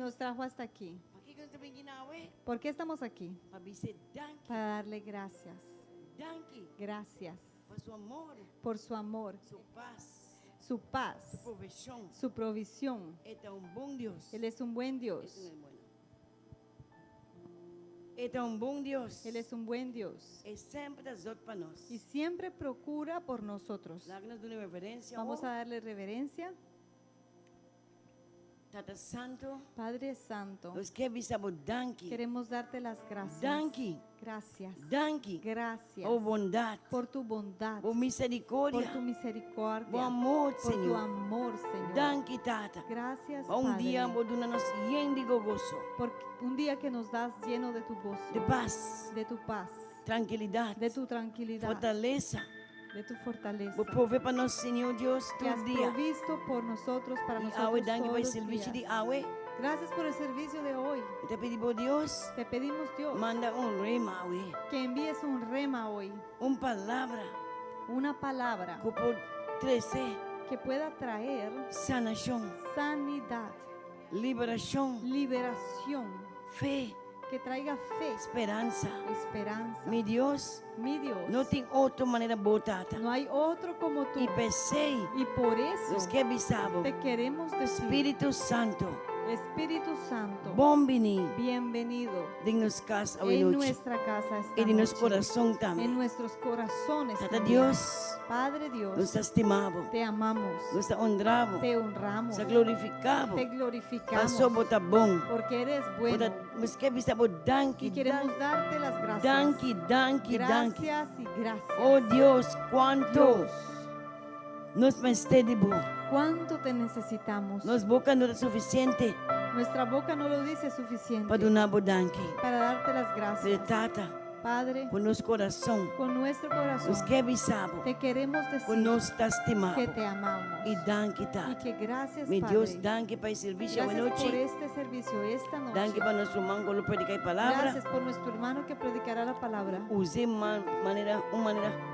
nos trajo hasta aquí. Pakinggan sa ginawa. ¿Por qué estamos aquí? Pabisit danki. Para darle gracias. Danki. Gracias Por su amor, por su amor, su paz, su paz, su provisión. su provisión. Este es un buen Dios. Él es un buen Dios. Este es un buen Dios. Él es un buen Dios. E sempre zot para nós. Y siempre procura por nosotros. Laga nós dando reverência. Vamos a darle reverencia. Tata Santo, Padre Santo, nós queremos danki. queremos darte las gracias. Danki. Gracias. Danki. Gracias Oh bondade. por tu bondad, Oh por misericórdia. tu misericordia, Oh amor, por tu Senhor. amor, Señor. Danki, Tata. Gracias, Um dia Padre, vou dar nós yendigo gozo. por un día que nos das lleno de tu gozo, De paz, de tu paz, tranquilidade, de tu tranquilidad, fortaleza. de tu fortaleza, Vou prover para nós, Senhor Deus, que has todo dia. provisto por nosotros, para E nosotros awe danki todos vai los serviço de días. awe. Gracias por el servicio de hoy. E te pedimos, Deus, Te pedimos, Dios, manda rema awe. que envíes un rema hoy, Palavra una palabra que pode trazer que pueda traer sanação, sanidad, liberação, liberación, fé, que traiga fe, esperança. esperanza. Meu Deus, Mi Dios, não tem outra maneira boa, Tata. no hay otro como tú. E pensei, Y por eso nós que bisabo, te queremos decir, Espírito Santo, Espíritu Santo, bom venir bienvenido de nos casa hoje en noite nuestra casa esta e de nosso noche, coração en também. nuestros corazones. Tata también. Deus, Padre Dios, nos estimamos, te amamos, nos honramos, te honramos, nos glorificamos. te glorificamos, Passou bota bom. porque eres bueno Nós que bisabo danki, y queremos darte las gracias. danki, danki, danki. Gracias y gracias. Oh Deus, quanto Dios, nos pensé de bom. cuánto te necesitamos. Nos boca não é suficiente Nuestra boca no lo dice suficiente para donar danki. para darte las Pero gracias. Tata, Padre, com nosso coração, con nuestro corazón nos que bisabo, te queremos com decir nos que estimamos. te amamos E danki, y Tata. que gracias, Meu Padre, Deus, danki para o serviço hoje gracias por noite. este servicio esta noche. Danki para nosso irmão que predicar a palavra. Gracias por nuestro hermano que predicará la palabra. Use uma maneira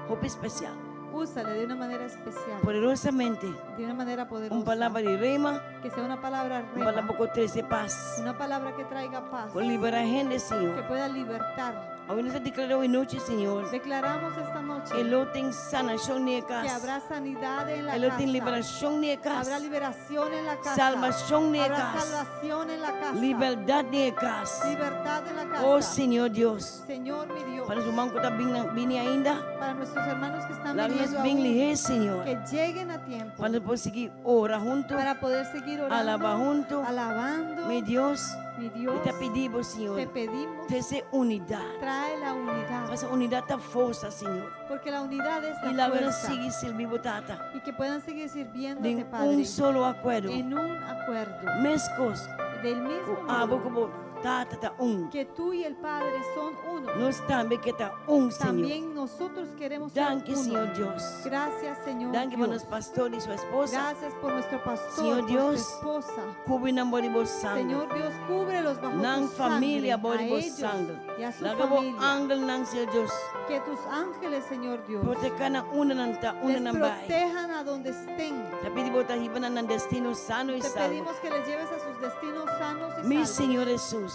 roupa especial. Úsale de una manera especial, Poderosamente, de una manera poderosa. uma palavra de rema, Que sea una palabra uma palavra rema, que traze paz. una palabra que traiga paz, Por liberar a gente, que Senhor. pueda libertar. Hoje nós declaramos hoje noite, Senhor. Declaramos esta noche Ele tem sanação na que casa. habrá sanidad en la Ele tem casa, liberação na habrá casa. liberación en la casa, Salvação na habrá casa. salvación en la casa, Liberdade na casa. libertad en la casa. Oh, Senhor Deus. Señor mi Dios, Para os irmãos que estão vindo ainda, para nuestros hermanos que están lá nós viniendo bem aún, ligeiro, Senhor. que lleguen a tiempo Para nós conseguir orar junto, para poder seguir orando, alabar junto. alabando. Meu Deus, Mi e Dios, te pedimos, te Senhor, pedimos, trazer unidade. trae la unidad, Faça unidade da força, Senhor. porque la unidad es E la lá vamos fuerza, seguir servindo, Tata. y que puedan seguir sirviéndote, De Padre, solo acordo. en un acuerdo, Mescos, del mismo o abo modo como Tata tá que tú y el Padre son uno. Nós também que tá Senhor. También nosotros queremos ser Danke, uno. Senhor Deus. Gracias, Señor Danke para Dios. nosso pastor e sua esposa. Gracias por nuestro pastor, Señor por Dios, su esposa. Cubre na body bo sangue. Señor Dios, cúbrelos bajo Nang tu sangre, família a body bo ellos sangue. y a su Laga bo familia. angel nang Senhor Deus. Que tus ángeles, Señor Dios, Proteja na una les nang bay. protejan a donde estén. Tapi di bo tahiba na nang destino sano e Te salvo. pedimos que les lleves a sus destinos sanos y Mi salvos. Senhor Jesus.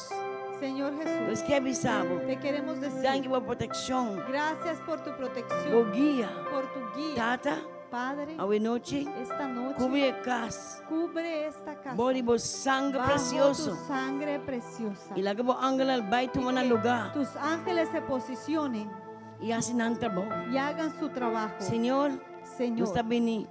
Señor Nós Jesús, que avisamos. te queremos decir Danke por proteção. gracias por tu Bo protección, guia. por tu guía. Tata, Padre, awe noite. esta noche Cubre a casa. cubre esta casa Body bo sangue bajo precioso. tu sangre preciosa. E laga bo angel al bay tu mana lugar. Tus ángeles se posicionen E assim não trabalho. y hagan su trabajo. Senhor, Señor, nós também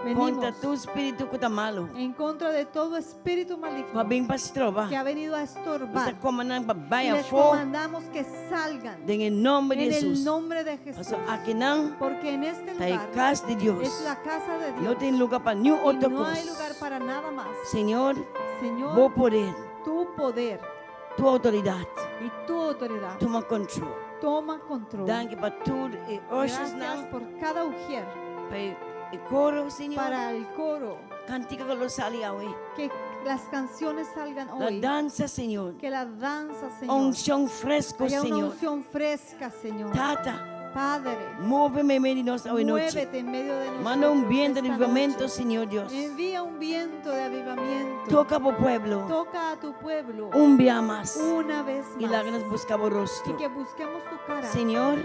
venimos contra tu espírito que está malo. en contra de todo espíritu maligno Para bem pastrova. que ha venido a Nós estorbar. comandamos para Y baia les fogo. comandamos que salgan Em nome de en el Jesus. nombre de Jesús. Então, aqui não Porque en este está lugar casa de Deus. es la casa de Não Dios. tem lugar para nenhum Y outro no hay coisa. lugar para nada más. Senhor, Señor, vou poder, tu poder tua autoridade, y tu autoridad toma controle. toma control. Danke para tudo e hoje Gracias não por cada ujier, para o coro, Senhor. para el coro, Cantica que lo sale hoje. que las canciones salgan La hoy, dança, Senhor. que la danza, Señor, Unção fresco, haya una Senhor. unción fresca, Señor. Tata, Padre, Móveme en medio de nosotros hoy noche. muévete en medio de nosotros. Manda un viento de esta avivamiento, noche. Señor Dios. Envía un viento de avivamiento. Toca por pueblo. Toca a tu pueblo Un día más. una vez Y más. la que nos buscamos Y rostro. que busquemos tu cara. Señor,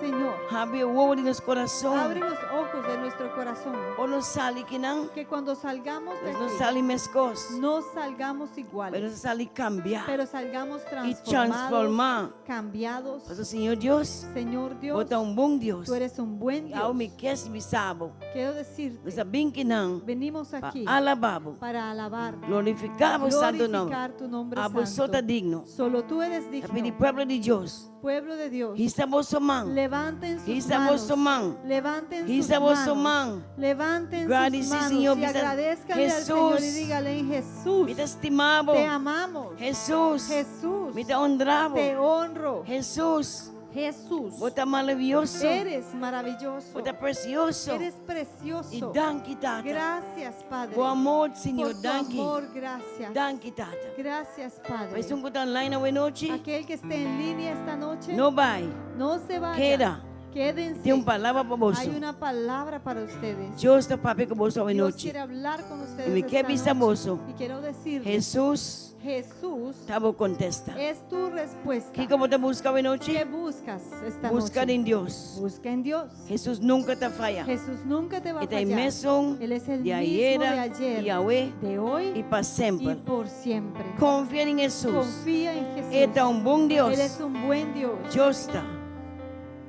Señor, abre huevo en los abre corazones. los ojos de nuestro corazón. O nos sale que no. Que cuando salgamos de Nos aquí, sale mezcos. no salgamos Pero iguales, nos sale cambiar. pero salgamos Y transformados, transformar. cambiados. Pues, Señor Dios, Señor Dios, bota un buen Dios. tú eres un buen Ao Dios. me quer bisabo. Quiero decirte, Mas sabem que não. venimos aquí Alababo. para alabar, Glorificava o santo nome. glorificar tu nombre A vos santo. está digno. Solo tú eres Pedir digno, pueblo de Deus. pueblo de Dios. Hisa vosso mão. Levanten sus Hisa manos, vosso mão. levanten sus Hisa vosso manos, mão. levanten Agradece, sus manos Señor, y mira, agradezcanle al Jesús. Señor y dígale en Jesús, Me te estimavo. te amamos, Jesus. Jesús, Me te honravo. te honro, Jesus. Jesús, Vos está maravilhoso. eres maravilloso, Vos está precioso. eres E precioso. danke, Tata. Gracias, Padre, O amor, por Senhor. tu Danke. amor, gracias. Danke, Tata. Gracias, Padre. Mas um que está online hoje noite. Aquel que esté en línea esta noche, Não vai. no se vaya. Queda. Quédense. Tem uma palavra para você. Hay una palabra para ustedes. Deus está para com você hoje Dios noite. quiere hablar con ustedes E me quer esta bisar noche. moço. Y quiero decirles, Jesus Jesús estava contesta. es tu respuesta. Que como te busca hoje ¿Qué noite? buscas esta Busca noche? em Deus. Busca en Dios. Jesus nunca te falha. Jesús nunca te va a Ele é fallar. mesmo Él es el de mismo de ayer, ayer, Yahweh de hoy e para y sempre. por siempre. Confia em Jesus. Confía en Jesús. Ele é bom Deus. Él es un buen Dios. Justa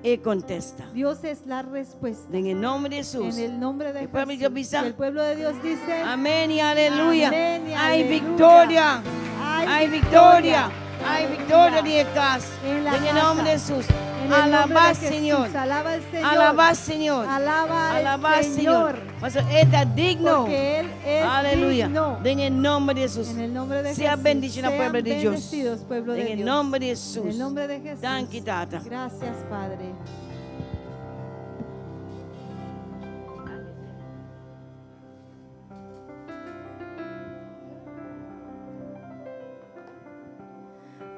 e contesta. Dios es la respuesta. Em nome de Jesus. En el nombre de El pueblo de Jesús. Dios dice, Y el pueblo de Dios dice, Amém e aleluia. Amén y Hay aleluya. victoria. hay Hay victoria. victoria. Hay victoria de casa. En la En el nombre de casa. Jesús. En el nombre Alabá, de Jesús. Señor. Alaba al Señor. Alabá, Señor. Alaba al Alabá, Señor. Señor. Mas Ele está digno. Porque Él es Aleluya. digno. En el nombre de Jesús. En el nombre de Sea Jesús. bendecido al Sean pueblo de Dios. bendecidos, pueblo de En el Dios. nombre de En Jesús. el nombre de Jesús. Danke, Tata. Gracias, Padre.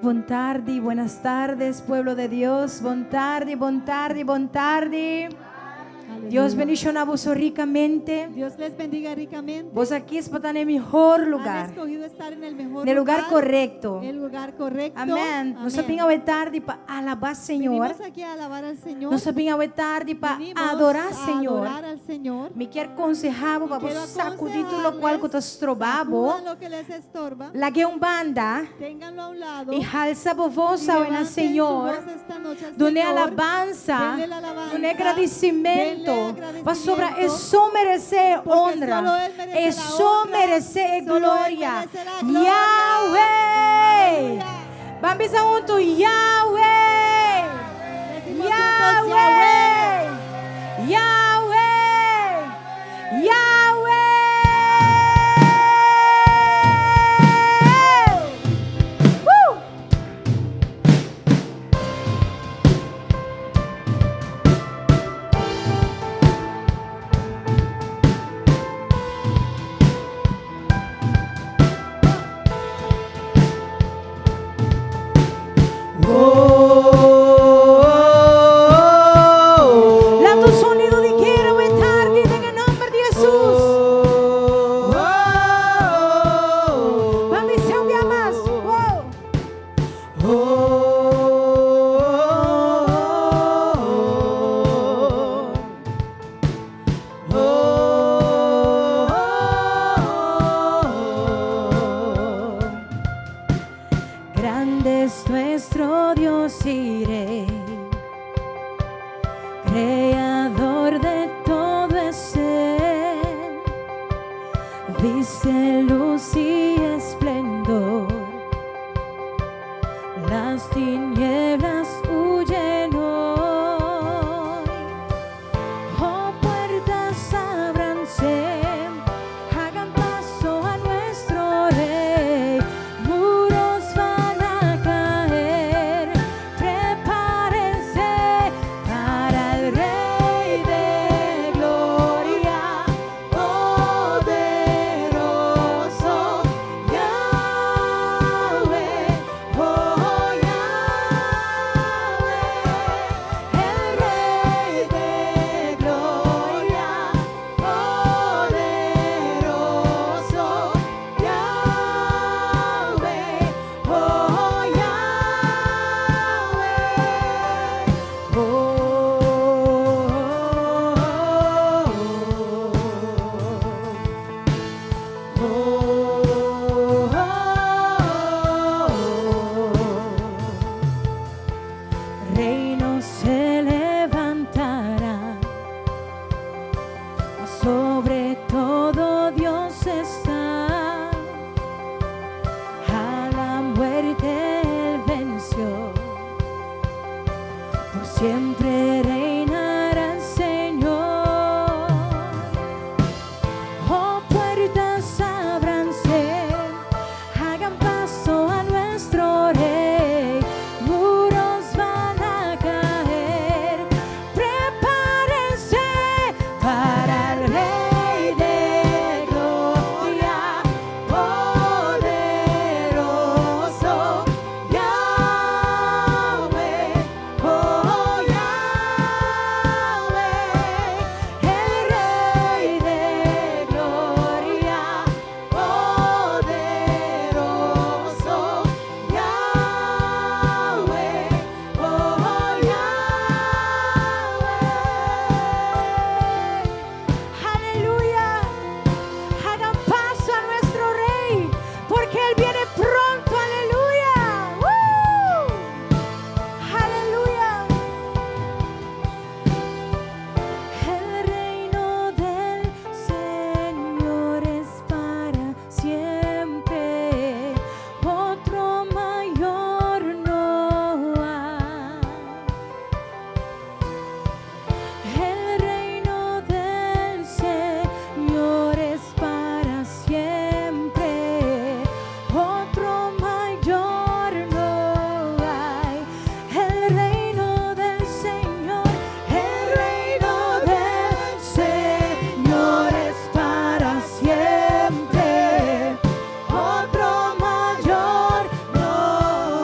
Buon tardi, buenas tardes, pueblo de Dios. Buon tardi, buon tardi, buon tardi. Dios Aleluya. bendiga a vos ricamente. Dios les bendiga ricamente. Vos aquí están en el mejor Han lugar, escogido estar en el mejor en el lugar correcto. El lugar correcto. Amén. Nós venimos hoje tarde para alabar Senhor. Venimos aquí a alabar al Señor. Nós venimos hoje tarde para Venimos adorar a Senhor. adorar al Señor. Me quero aconselhar para Quiero vos sacudir tudo o qual que aconsejarles, te estrobabo. sacudan lo que les estorba. Larguei banda Ténganlo a un lado. e alça a voz y ao levanten su Senhor. voz esta noche al Done Señor. alabanza, Denle la alabanza, done agradecimento, denle agradecimento, para sobrar, é só merecer porque honra, solo Él merece é la só honra, merecer solo Él glória. merece la gloria. Yahweh, Aleluya. vamos pensar junto, Yahweh, Decimos juntos, Yahweh, Yahweh, Yahweh. Woo! La tu sonido de quiero estar en el nombre de Jesús. Vamos a decir un día más. Grande es nuestro Dios y Rey, creador de todo es Él. Viste luz y esplendor, las tinieblas huyen hoy. Oh, puertas ábranse, hagan paso a nuestro Rey. Muros van a caer, prepárense para el Rey de gloria, poderoso. sobre todo Dios está. A la muerte Él venció. Por siempre reinará el Señor. Oh, puertas ábranse, hagan paso a nuestro Rey. Muros van a caer, prepárense para el Rey de gloria, poderoso Yahweh, oh Yahweh, el Rey de gloria, poderoso Yahweh, oh Yahweh. Aleluya. Hagan paso a nuestro Rey, porque Él viene pronto. Aleluya. Aleluya. El reino del Señor es para siempre. Otro mayor no hay. El reino del Señor es para siempre. Otro mayor no hay. El reino del Señor, el reino del Señor es para siempre. Otro mayor no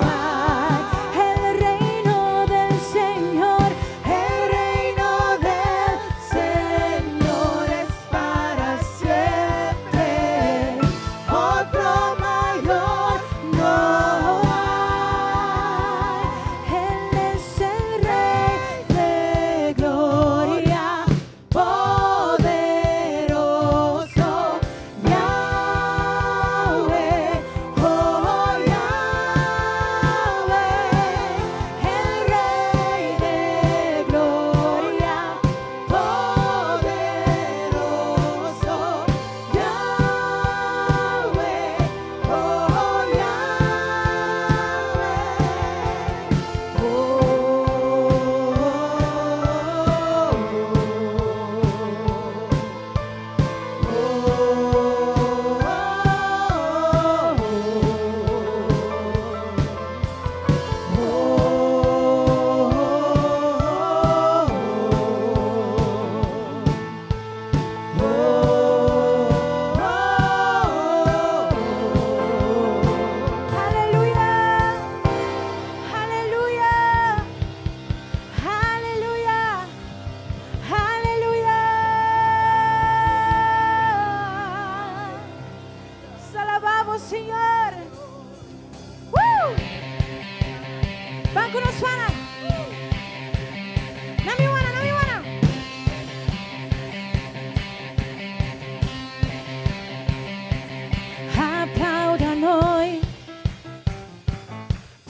hay. El reino del Señor, el reino del Señor es para siempre. Otro mayor no hay. Él es el Rey de gloria, poderoso Yahweh, oh Yahweh, el Rey de gloria, poderoso Yahweh, oh Aleluya, aleluya, aleluya, aleluya. Te alabamos, Señor. Banco nos suena. Nami wana, nami wana. Aplaudan hoy,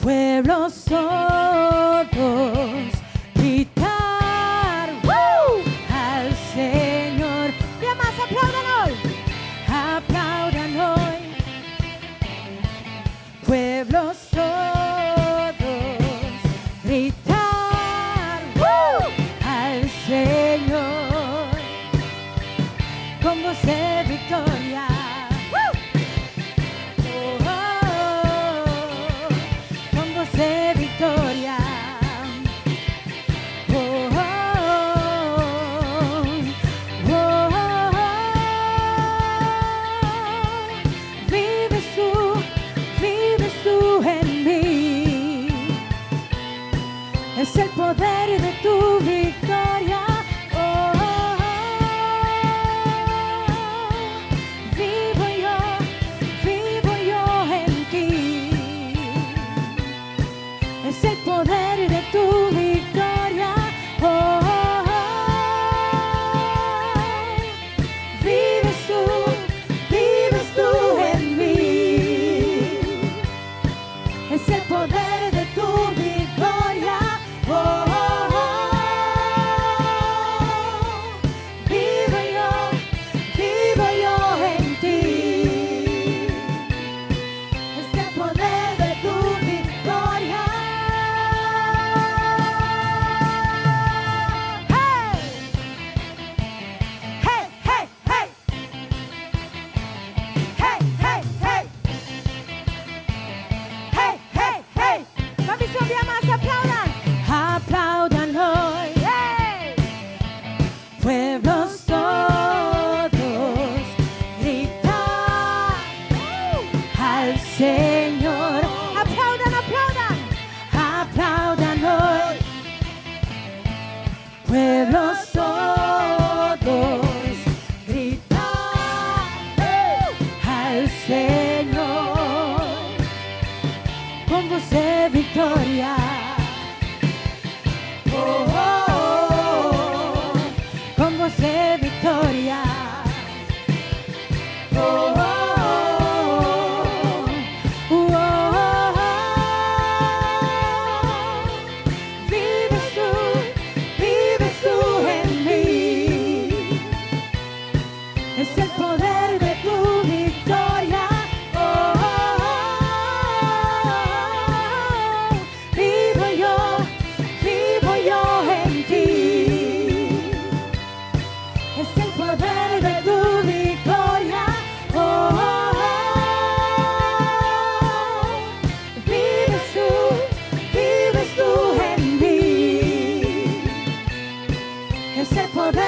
pueblos todos, gritar al Señor. Y más, aplaudan hoy, aplaudan hoy, pueblos todos, gritar al Señor con voz de victoria. Con voz de victoria.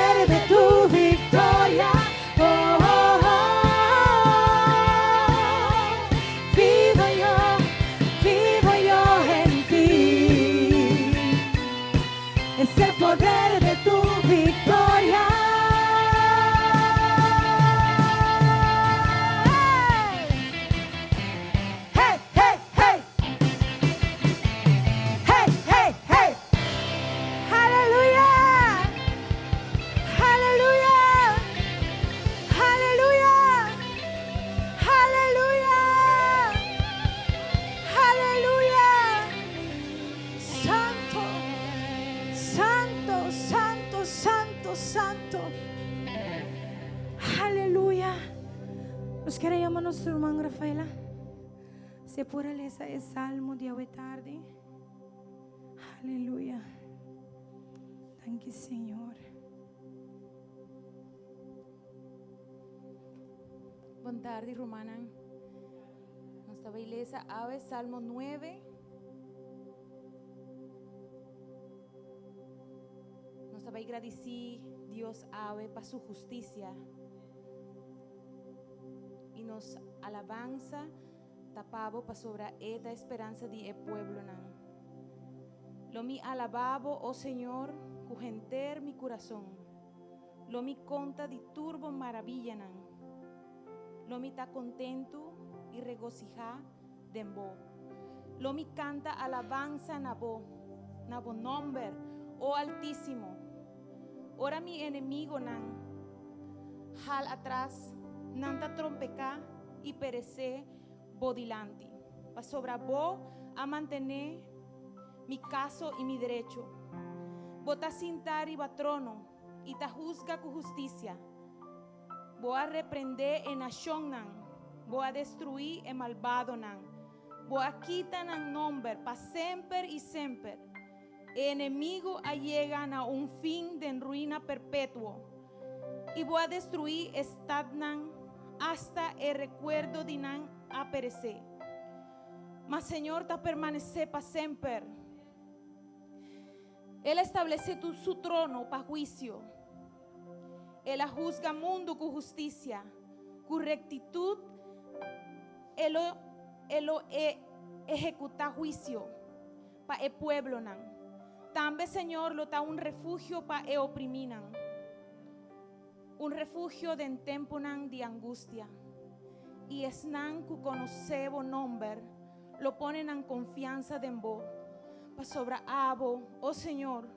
poder de tu victoria. Oh, oh, oh. Vivo yo en ti. Es el poder de tu victoria. Hey, hey, hey. Hey, hey, hey. Aleluya. Aleluya. Aleluya. Aleluya. Aleluya. Santo, santo, santo, santo, santo. Aleluya. Nos quiere llamar nuestro hermano Rafaela. Se puede leer ese salmo de hoy tarde. Aleluya. Thank you, Señor. Buenas tardes, Romana. Nuestra iglesia ave Salmo 9. Nos va a agradecer Dios ave para su justicia. Y nos alabanza tapabo para sobre esta esperanza de el pueblo nan. Lo mi alababo, oh Señor, cujenter mi corazón. Lo mi conta de turbo maravilla nan. Lo mi está contento y regocija dembo. Lo mi canta alabanza nabo nombre, oh Altísimo. Ora mi enemigo nan, hal atrás, nanta trompeca y perece bodilante. Pa sobra bo a mantener mi caso y mi derecho. Bota cintar y batrono y ta juzga con justicia. Voy a reprender en nación nan, voy a destruir el malvado nan, voy a quitar nan nombre pa siempre y siempre. El enemigo allegan a un fin de ruina perpetuo y voy a destruir estad nan hasta el recuerdo de nan a perecer. Mas Señor ta permanecer pa siempre. Él establece su trono pa juicio. Él juzga mundo con justicia, con rectitud. Él ejecuta juicio para el pueblo nan. También Señor lo da un refugio para el opriminan. Un refugio de tiempo nan de angustia. Y es nan que conocebo nombre, lo ponen en confianza de vos. Pa sobra abo, oh Señor,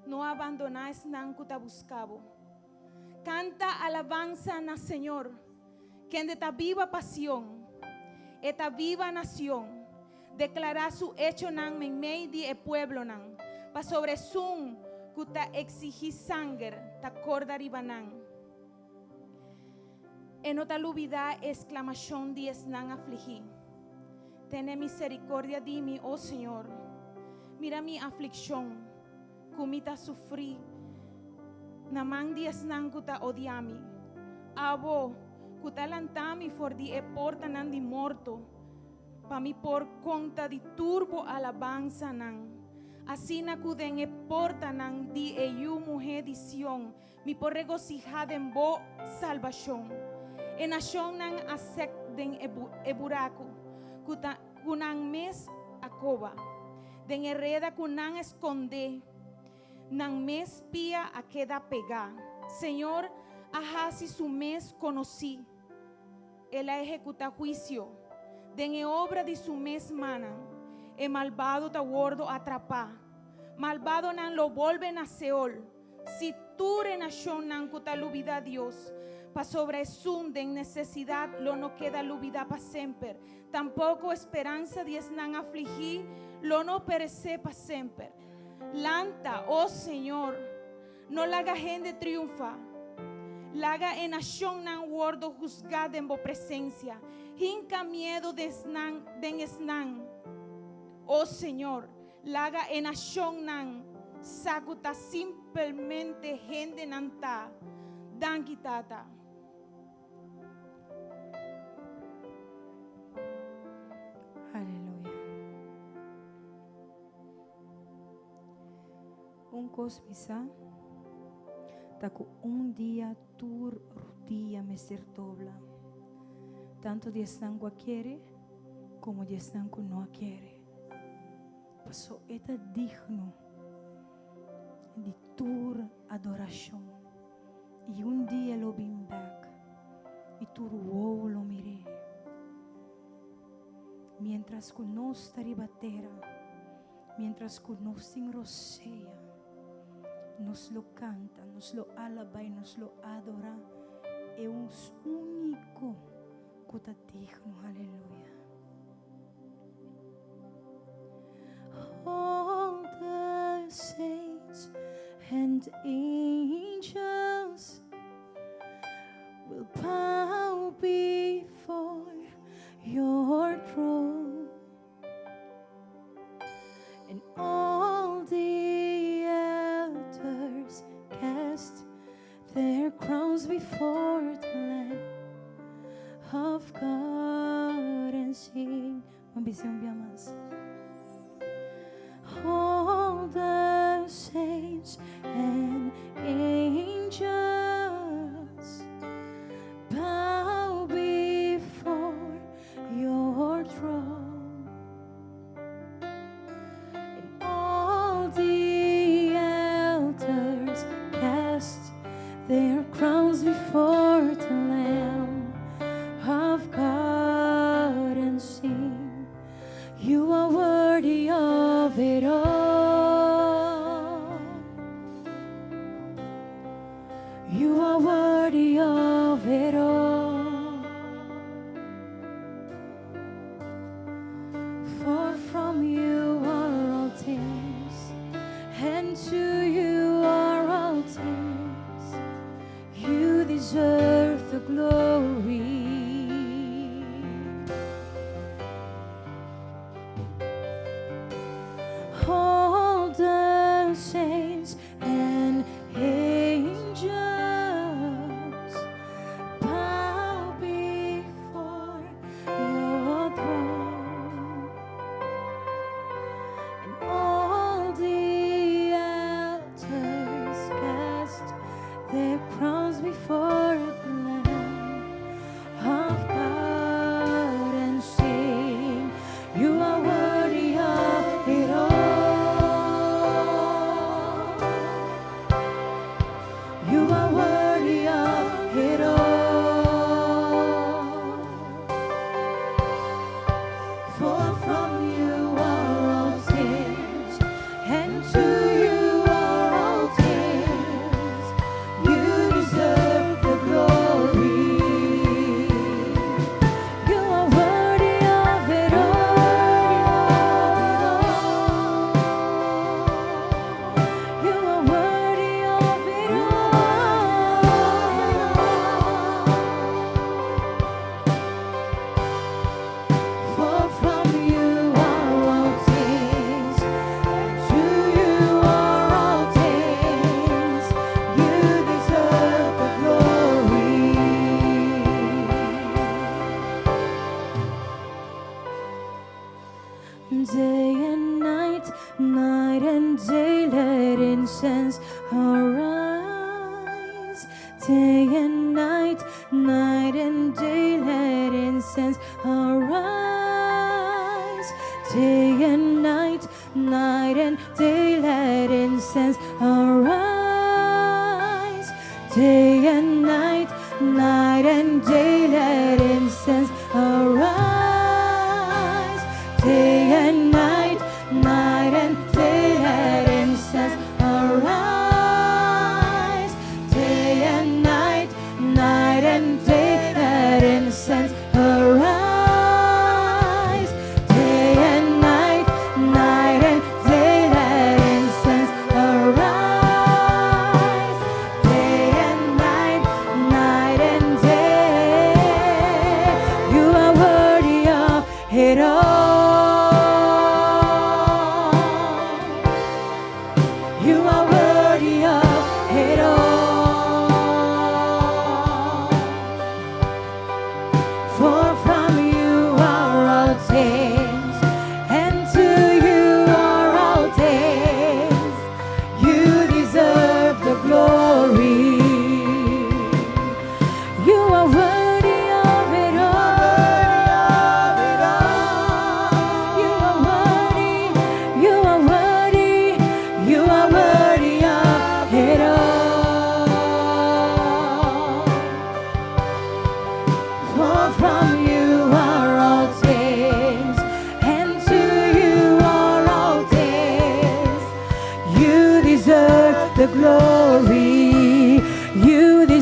no abandonáis nan que te buscabo. Canta alabanza na Señor, que en esta viva pasión, esta viva nación, declara su hecho nan en medio del pueblo nan, pa sobre sun que ta exigí sangre, ta corda ribanan. En otra lubida exclamación de esnan afligí. Ten misericordia de mí, oh Señor. Mira mi aflicción, kumita sufrí. Namang dias nang kuta odiami. Abo, kuta lantami for di e porta nan di morto. Pa mi por conta di turbo alabanza nang. Así na kuden e porta nang di e yu mujer di Sion. Mi por regocijad en bo salvación. En nación nang asek den e buraco. Kuta kunang mes akoba. Den hereda kunang esconde. Nan mes pía a queda pegá. Señor, ajasi su mes conocí. Él ejecuta juicio. Den obra de su mes manan. El malvado ta gordo atrapa. Malvado nan lo vuelven a Seol. Si tú renación nan kuta lubida Dios. Pa sobre sun den necesidad lo no queda lubida pa siempre. Tampoco esperanza dies nan afligí. Lo no perece pa siempre. Lanta, oh Señor, no la haga gente triunfa. La haga en nación nan guardo juzgada en vo presencia. Hinca miedo de esnan. Oh Señor, la haga en nación nan. Sacuta simplemente gente nanta. Dan quitata. Aleluya. Un cosmisa taku un día tu rodilla me ser dobla. Tanto de sangue quiere como de sangue no quiere. Pasó eta digno de tu adoración. Y un día lo vi back y tu wow lo miré. Mientras que nos taribatera, mientras que nos enrocea, nos lo canta, nos lo alaba y nos lo adora. Es único que está digno, aleluya. All the saints and angels will bow before your throne, and all the elders cast their crowns before the Lamb of God and sing. Ambición bien más. All the saints and angels bow before your throne, and all the elders cast their crowns before the Lamb of God and sing, you are worthy of it all. You are worthy of it all. For from you are all things, and to you are all things. You deserve the glory. All the saints and angels bow before your throne, and all the elders cast their crowns before the Lamb of God and sing, you are worthy of it all. You are worthy of it all. For from you are all things, and to you are all things. You deserve the glory. You are worthy of it all. You are worthy of it all. For from you are all things, and to you are all things. You deserve the glory. Day and night, night and day, let incense arise. Day and night, night and day, let incense arise. Day and night, night and day, let incense arise. Day and night, night and day, let incense arise. Day and night, night and day, let incense arise. Day and night, night and day, let incense arise. Day and night, night and day, let incense arise. Day and night, night and day, you are worthy of it all. You are worthy of it all.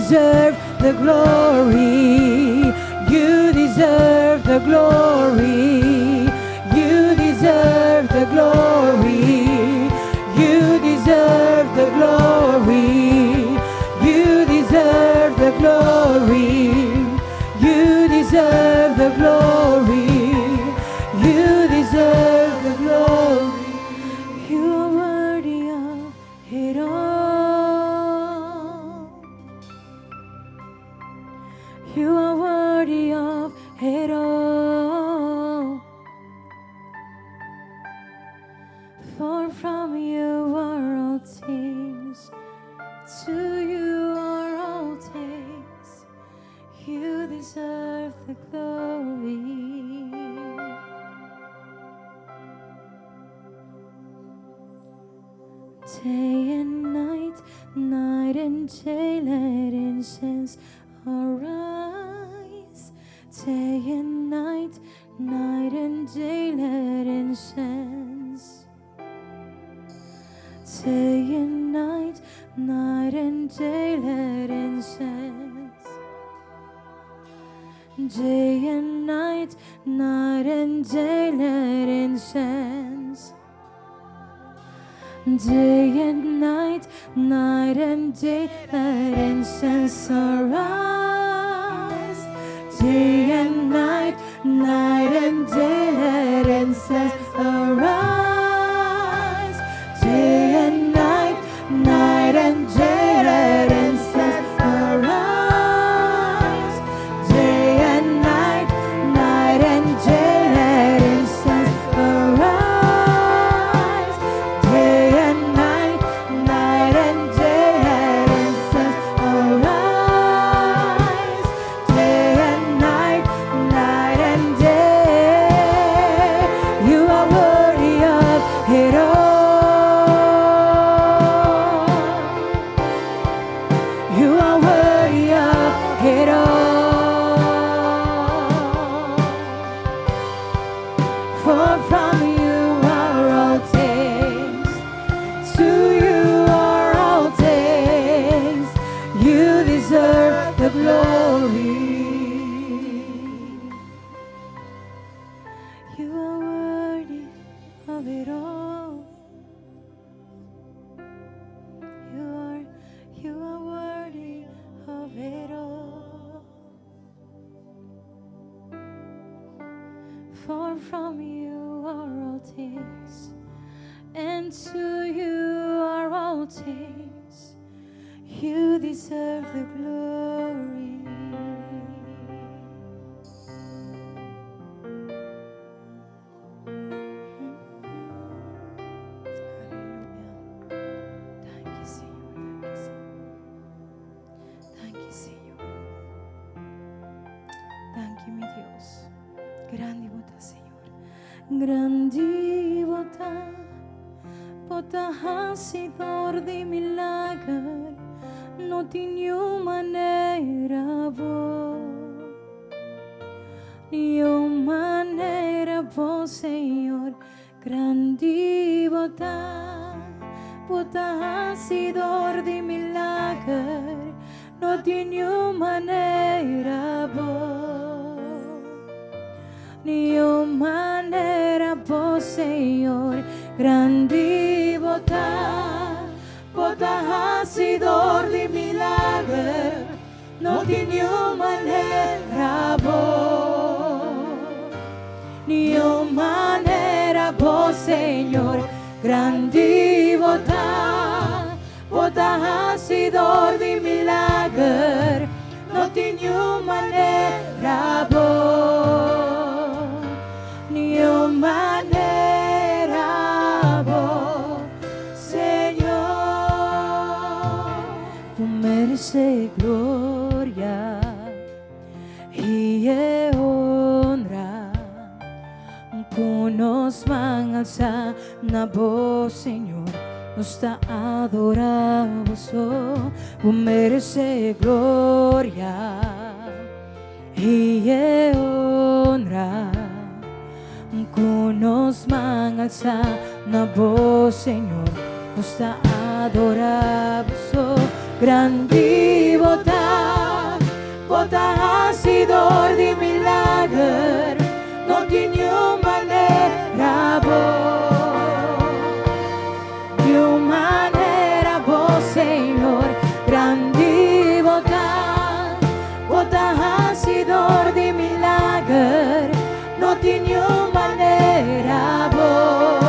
deserve the glory. You deserve the glory. You deserve the glory. You deserve the glory. You deserve the glory. You deserve the glory. You deserve the glory. You are worthy of it all. You are worthy of it all. For from you are all things, to you are all things. You deserve the glory. Day and night, night and day, let incense arise. Day and night, night and day, let incense. Day and night, night and day, let incense. Day and night, night and day, let incense. Day and night, night and day, let incense arise. Day and night, night and day, let incense arise. Day and night, night and day, let incense arise. Day and night, night and day, let incense arise. Day and night, night and day, let incense arise. Day and night, night and day, you are worthy of it all. You are worthy of it all. For from you are all things, to you are all things. You deserve the glory. You are worthy of it all. You are worthy of it all. For from you are all things, and to you are all things. You deserve the glory. Thank you, Señor. Thank you, mi Dios. Grande bota, Señor. Grande bota hacedor de milagre. No tinha maneira boa. Nenhuma maneira boa, Senhor. Grande bota hacedor de milagre. No tinha maneira boa. Nenhuma maneira boa, Senhor. Grande bota hacedor de milagre. No tinha maneira boa. Nenhuma maneira boa, Senhor. Grande bota hacedor de milagre. No tinha maneira boa. Nenhuma maneira boa, Senhor. Tu mereces gloria y honra. Tu nos van a alzar na voz, Senhor. Nos te adoramos, oh. Tu mereces gloria y honra. Que nos van a alzar na voz, Senhor. Nos te adoramos, oh. Grande bota Bota hasidor di milagre, non ti manera bo, Señor, grandi bota hasidor di milagre, non ti manera bo.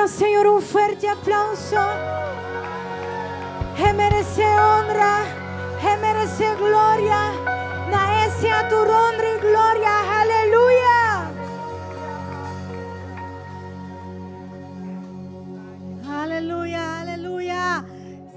Señor, un fuerte aplauso. Él merece honra, Él merece gloria. Na sea tu honra y gloria. Aleluya. Aleluya, aleluya.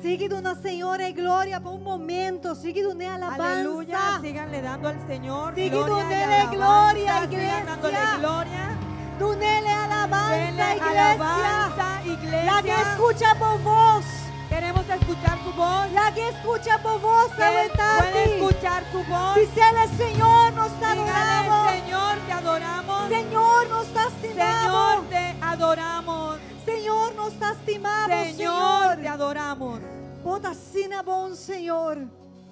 Sigue dando Senhor e glória por um momento. Sigue dando alabanza. Aleluya, síganle dando al Señor. Sigue gloria y dándole alabanza, gloria, sigan iglesia. dándole gloria. Dale alabanza, Denle iglesia. alabanza, iglesia. La que escucha por voz. Queremos escuchar su voz. La que escucha por voz, Puede tarde. escuchar su voz. Dígale, Señor, nos Dígale, adoramos. Señor, te adoramos. Señor, nos Señor, estimamos. te adoramos. Señor, nos estimamos, Señor, te Señor. adoramos. Bota sina bom, Senhor.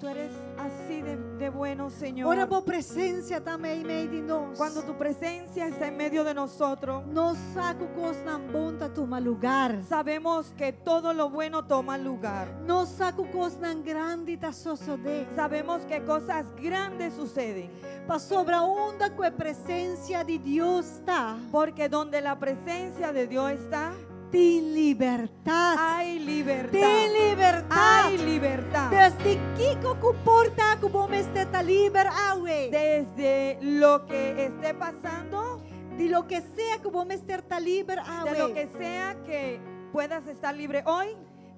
Tú eres así de bueno, Señor. Ora por presença também meio de nós. Cuando tu presencia está en medio de nosotros, Nós saco coisa bonta toma lugar. sabemos que todo lo bueno toma lugar. Nós saco coisa grande da suceder. Sabemos que cosas grandes suceden. Para sobre a onda com a presença de Deus está. Porque donde la presencia de Dios está, Tem libertad. hay libertad. Tem libertad. Hay libertad. Desde que comporta como me está liber awe. Desde lo que esté pasando, De lo que sea como me está liber awe. de lo que sea que puedas estar libre hoy,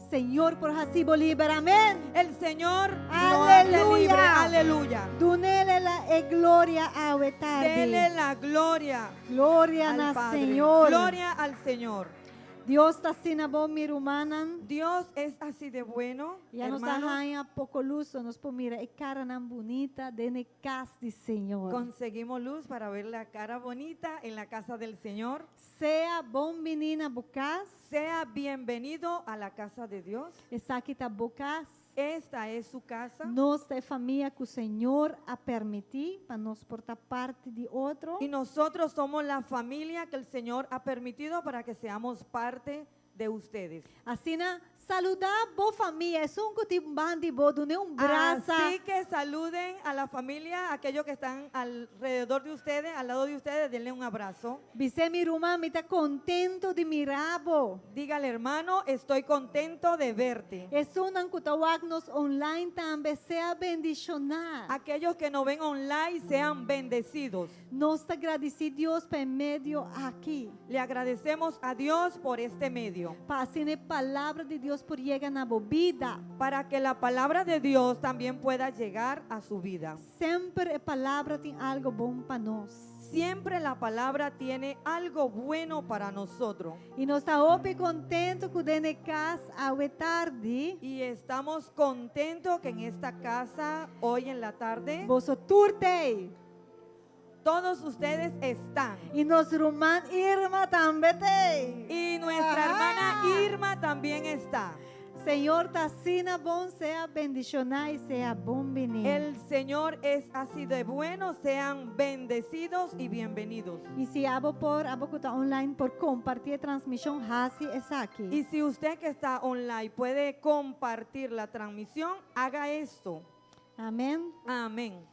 Senhor, por así liber. Amén. el Señor lo hace Aleluya. libre. Aleluya. Dunele la e gloria awe tarde. Dele la gloria Gloria al na Padre. Senhor. Gloria al Señor. Dios está sina bom mirumanan. Dios es así de bueno, Ya nos hermanos. arranha pouco luz, nos por mira e cara nan bonita de casa de Senhor. Conseguimos luz para ver la cara bonita en la casa del Señor. Sea bom menina bocas, Sea bienvenido a la casa de Dios. essa aqui tá bocas. Esta es su casa. Nós é família que o Senhor a permitir para nós portar parte de outro. Y nosotros somos la familia que el Señor ha permitido para que seamos parte de ustedes. Assim, Saludar bo família, é um cutimbandi bo, dune um braça. Así que saluden a la familia, aquellos que están alrededor de ustedes, al lado de ustedes, denle un abrazo. Você mi irmã, me tá contento de mirabo. Dígale, hermano, estoy contento de verte. É um cutawagnos online também, seja bendicionar. Aquellos que nos ven online sean bendecidos. Nós te agradecemos Deus por meio aqui. Le agradecemos a Dios por este medio, Para assim a palavra de Deus por llegar na vida. para que la palabra de Dios también pueda llegar a su vida. Sempre a palavra tem algo bom para nós. Siempre la palabra tiene algo bueno para nosotros. E nós estamos contentes com o casa ao tarde. Y estamos contentos que en esta casa, hoy en la tarde, Você turtei. todos ustedes están. E nossa irmã também tem. Y nuestra hermana Irma también está. Senhor, tá sina bom, seja bendicionar e seja bom venir. El Señor es así de bueno, sean bendecidos y bienvenidos. E se abo que está online por compartilhar a transmissão, Hasi é aqui. Y si usted que está online puede compartir la transmisión, haga esto. Amém. Amén.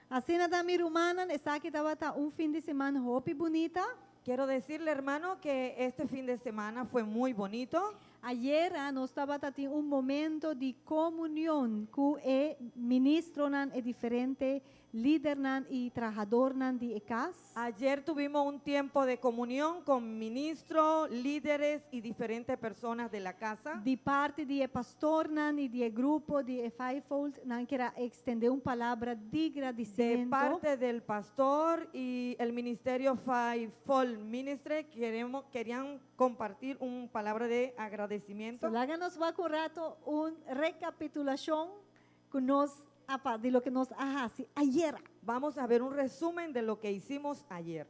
Assim da minha irmã, está aqui estava fim de semana hope bonita. Quiero decirle, hermano, que este fin de semana fue muy bonito. Ayer nós estava tendo momento de comunhão com o ministro e diferente líder e trabalhador de casa. Ayer tuvimos un tiempo de comunión con ministros, líderes y diferentes personas de la casa. De parte de pastor e de grupo de Fivefold, quero estender uma palavra de De agradecimento. parte del pastor y el ministerio Fivefold Ministry querían compartir una palabra de agradecimiento. Laga nos vai com um rato recapitulação com nós de lo que nos hace ayer. Vamos a ver un resumen de lo que hicimos ayer.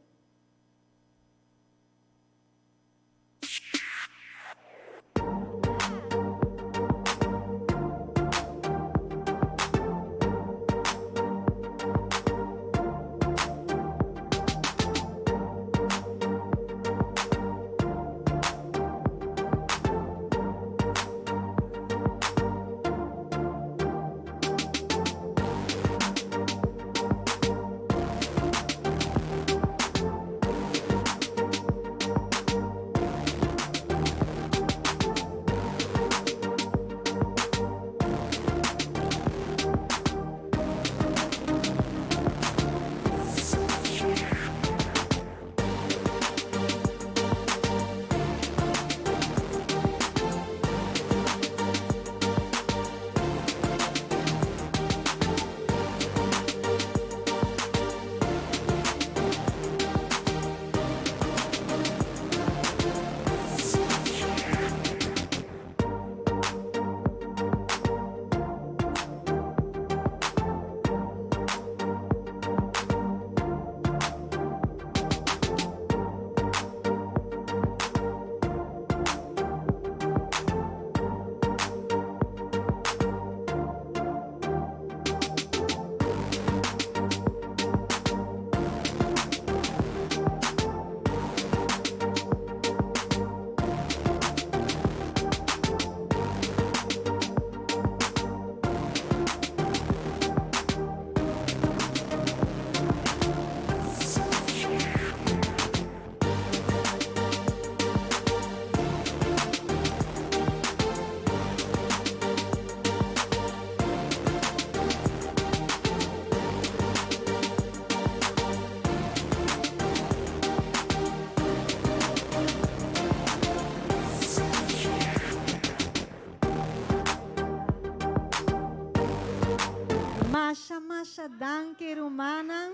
Masha danke rumanan.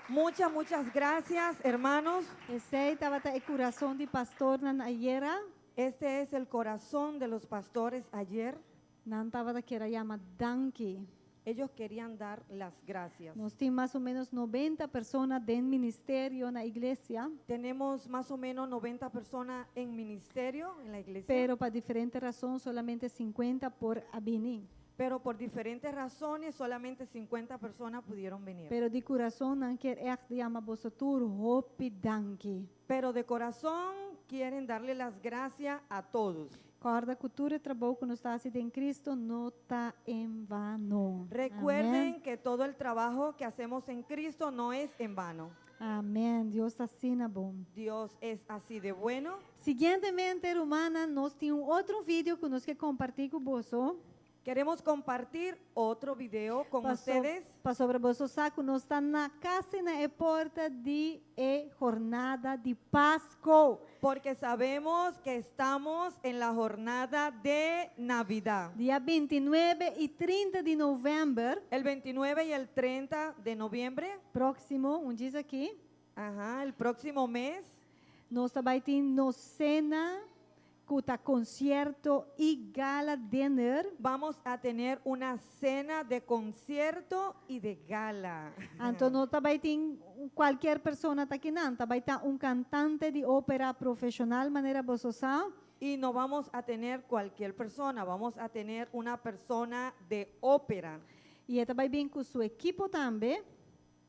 Muchas gracias, hermanos. Esse estava o coração de pastor nan ayer. Este es el corazón de los pastores ayer. Nan estava que era chama danke. Ellos querían dar las gracias. Nós temos mais ou menos 90 pessoas dentro do ministério na igreja, Tenemos más o menos 90 personas en ministerio en la iglesia, pero para diferentes razões solamente 50 por abini. pero por diferentes razones solamente 50 personas pudieron venir. Pero de coração nan quer echt chama bosatur hope danke. Pero de corazón quieren darle las gracias a todos. Corda cultura e trabalho que nós está fazendo em Cristo não está em vano. Recuerden que todo el trabajo que hacemos en Cristo no es en vano. Amém. Deus está assim bom. Dios es así de bueno. Seguintemente, hermana, nós temos outro vídeo que nós queremos compartilhar com você. Queremos compartir otro video con ustedes. Para sobre você saco, nós está na casa na porta de jornada de Páscoa. Porque sabemos que estamos en la jornada de Navidad. Dia 29 e 30 de novembro, El 29 y el 30 de noviembre, próximo, diz aqui, el próximo mes, nós também temos cena, concierto e gala dinner. vamos a tener una cena de concierto y de gala. Então, nós também temos qualquer pessoa aqui não, também tem cantante de ópera profissional, maneira você sabe. Y no vamos a tener cualquier persona, vamos a tener una persona de ópera. E também vem com seu equipo também.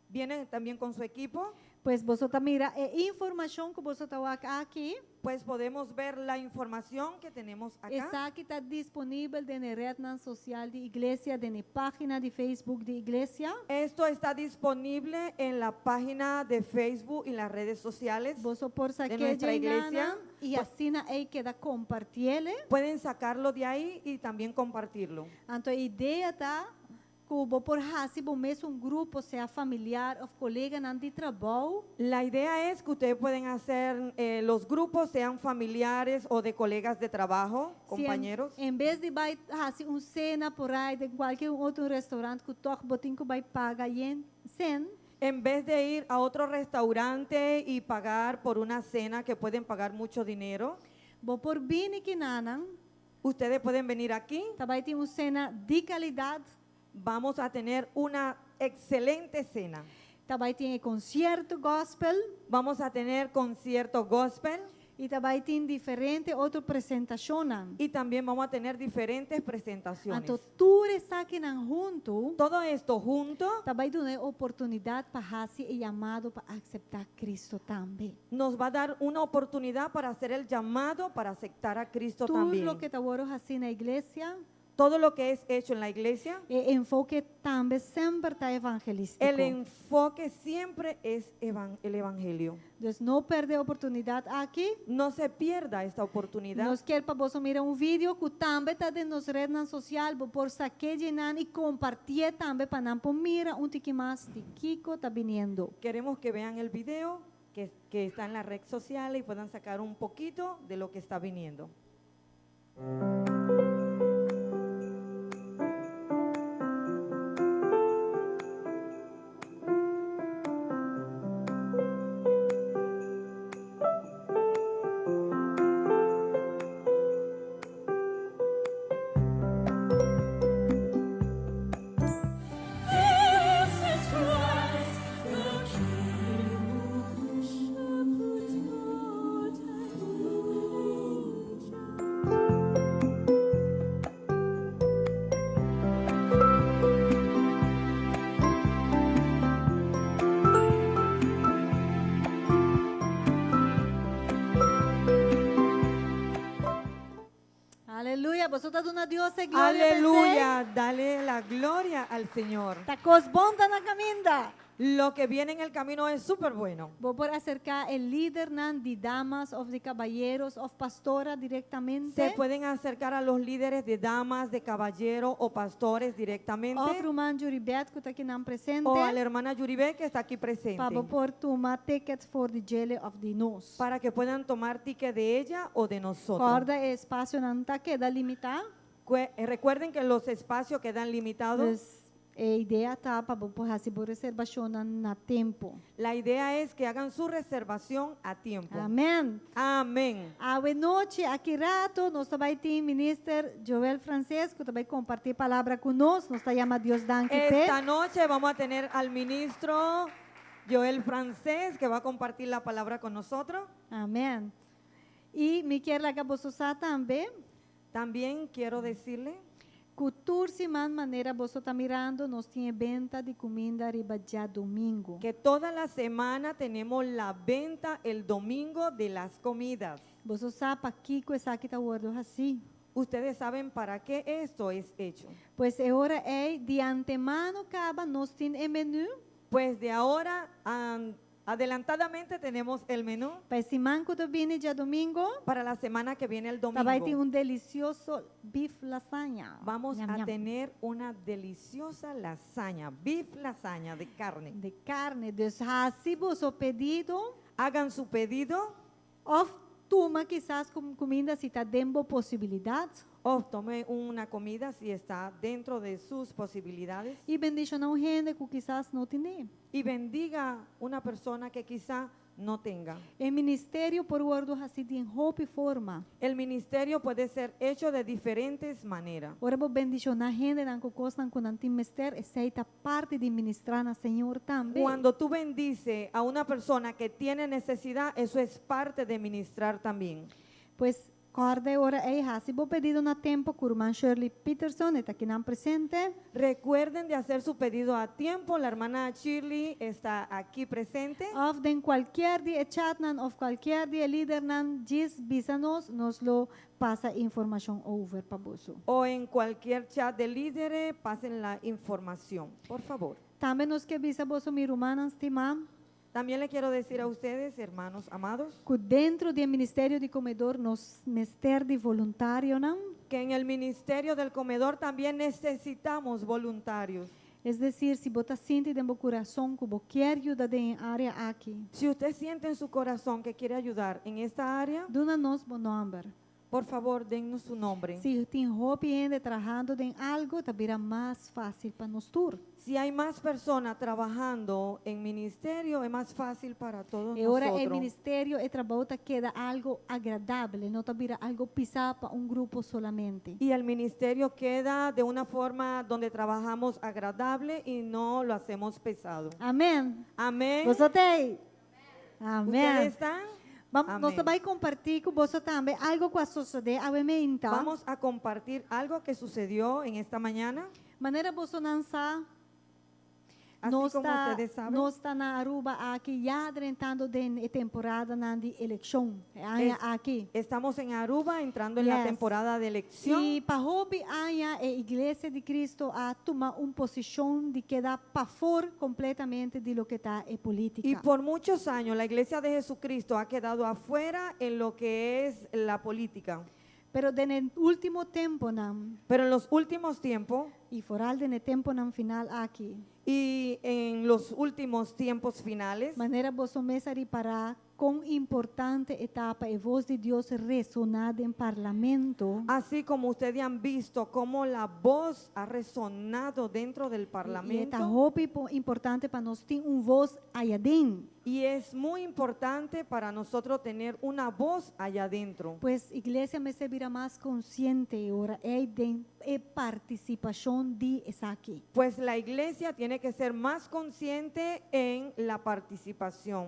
Viene también con su equipo, Pues você mira informação que você está aqui. pues podemos ver la información que tenemos acá. Essa aqui está disponível na rede social de igreja, na página de Facebook de igreja. Esto está disponible en la página de Facebook y las redes sociales. Você pode sacar nuestra iglesia. e assim aí queda compartilhe. Pueden sacarlo de ahí y también compartirlo. Então a ideia está que você por fazer mesmo grupo, seja familiar ou colega de trabalho. La idea es que ustedes pueden hacer los grupos, sean familiares o de colegas de trabajo, compañeros. Em vez de vai fazer cena por aí de qualquer outro restaurante que toque botinho vai pagar sem. En vez de ir a otro restaurante y pagar por una cena que pueden pagar mucho dinero, Vou por bem que nanan, ustedes pueden venir aquí. também tem cena de qualidade. Vamos a tener una excelente cena. Também tem concerto gospel Vamos a tener concierto gospel e também tem diferente outra apresentação. y también vamos a tener diferentes presentaciones. Então tudo isso aqui junto Todo esto junto também dá oportunidade para fazer e chamado para aceitar Cristo também. nos va a dar una oportunidad para hacer el llamado para aceptar a Cristo Tudo también. o que está fazer na igreja, Todo lo que es hecho en la iglesia, enfoque também sempre está evangelístico. el enfoque siempre es el evangelio. Então não perder a oportunidade aqui. No se pierda esta oportunidad. Nós queremos para você mirar vídeo que também está em nossa rede social, por saque e compartilhar também para não mirar tique mais de Kiko está vindo. Queremos que vean el video que está en la red social y puedan sacar un poquito de lo que está viniendo. Aleluia, você está dando a Deus a glória. Aleluya, dale la gloria al Señor. Está cos bom tá na caminda. Lo que viene en el camino es súper bueno. Vou por acercar el líder de damas ou de caballeros ou pastora directamente. Se pueden acercar a los líderes de damas, de caballeros o pastores directamente. Ou o irmão Juribet que está aqui não presente. O a la hermana Yuribe que está aquí presente. Para por tomar tickets for the jelly of the nose. Para que puedan tomar ticket de ella o de nosotros. Corda espaço não está queda limitado. Recuerden que los espacios quedan limitados. A ideia está para fazer reservação na tempo. La idea es que hagan su reservación a tiempo. Amém. Amén. Boa noite, aqui rato, nós também temos o ministro Joel Francesco, que também compartilha a palavra conosco, nós chamamos Deus Danke. Esta noche vamos a tener al ministro Joel Francés que va a compartir la palabra con nosotros. Amém. E me quero que você também, También quiero decirle cultura maneira você está mirando, nós temos venda de comida arriba já domingo. que toda la semana tenemos la venta el domingo de las comidas. Vos sabe aqui que essa aqui tá guardo assim. Ustedes saben para qué esto es hecho. Pois agora é de antemano acaba nós tem o menu. Pues de ahora adelantadamente tenemos el menú Para esse manco do viene dia domingo, para la semana que viene el vai ter domingo. delicioso beef lasanha. Vamos Nham, a nham. tener una deliciosa lasaña, beef lasaña de carne. De carne. Dus se o pedido, Hagan su pedido of tuma quizás com comida se está dentro possibilidade. o tome una comida si está dentro de sus posibilidades E bendicionar gente que quizás não tem. y bendiga una persona que quizá no tenga. O ministério por guardo assim de roupa e forma. El ministerio puede ser hecho de diferentes maneras. Ora vou bendicionar gente que gostam com o ministério, aceita parte de ministrar na Senhor também. Cuando tú bendices a una persona que tiene necesidad, eso es parte de ministrar también. Pois corda ora é se vou pedido na tempo com a irmã Shirley Peterson, está aqui não presente. Recuerden de hacer su pedido a tiempo. La hermana Shirley está aquí presente. Of den qualquer dia chat nan of qualquer dia líder nan diz bisa nos lo passa informação over para você. O en cualquier chat de líderes, pasen la información, por favor. Também nos que bisa você mi irmã estimam, También le quiero decir a ustedes, hermanos amados, que dentro do ministério de comedor nos mester de voluntário não, que en el ministerio del comedor también necesitamos voluntarios. es decir, se você sente dentro do coração que você quer ajudar em área aqui, Si usted siente en su corazón que quiere ayudar en esta área, dona nos bom número. por favor, dennos su nombre. Se tem roupa e gente trabalhando em algo, também mais fácil para nós todos. Si hay más personas trabajando en ministerio, es más fácil para todos E ora o nosotros. ministério e trabalho queda algo agradável, não vira algo pisar para grupo solamente. Y el ministerio queda de una forma donde trabajamos agradable y no lo hacemos pesado. Amém. Amén. Você tem? ¿Ustedes Amém. están? Nós Amém. vai compartilhar com você também algo com a sociedade, obviamente. Vamos a compartir algo que sucedió en esta mañana. Maneira você lançar. Así como ustedes saben. Nós está na Aruba aqui já entrando de temporada na de eleição. Es- Aqui. Estamos en Aruba entrando en la Yes. temporada de elección. E para hobby a Igreja de Cristo a tomar uma posição de quedar para fora completamente de lo que está en política. Y por muchos años la iglesia de Jesucristo ha quedado afuera en lo que es la política. Pero en el último tiempo, Pero en los últimos tiempos y foral en el tiempo final aquí, y en los últimos tiempos finales, manera vos mesa para con importante etapa y voz de Dios resonada en parlamento. así como ustedes han visto cómo la voz ha resonado dentro del Y esta parlamento, hope importante para nos tener voz allá dentro. y es muy importante para nosotros tener una voz allá adentro. Pues iglesia me servirá más consciente ahora de participación de esa aquí. Pues la iglesia tiene que ser más consciente en la participación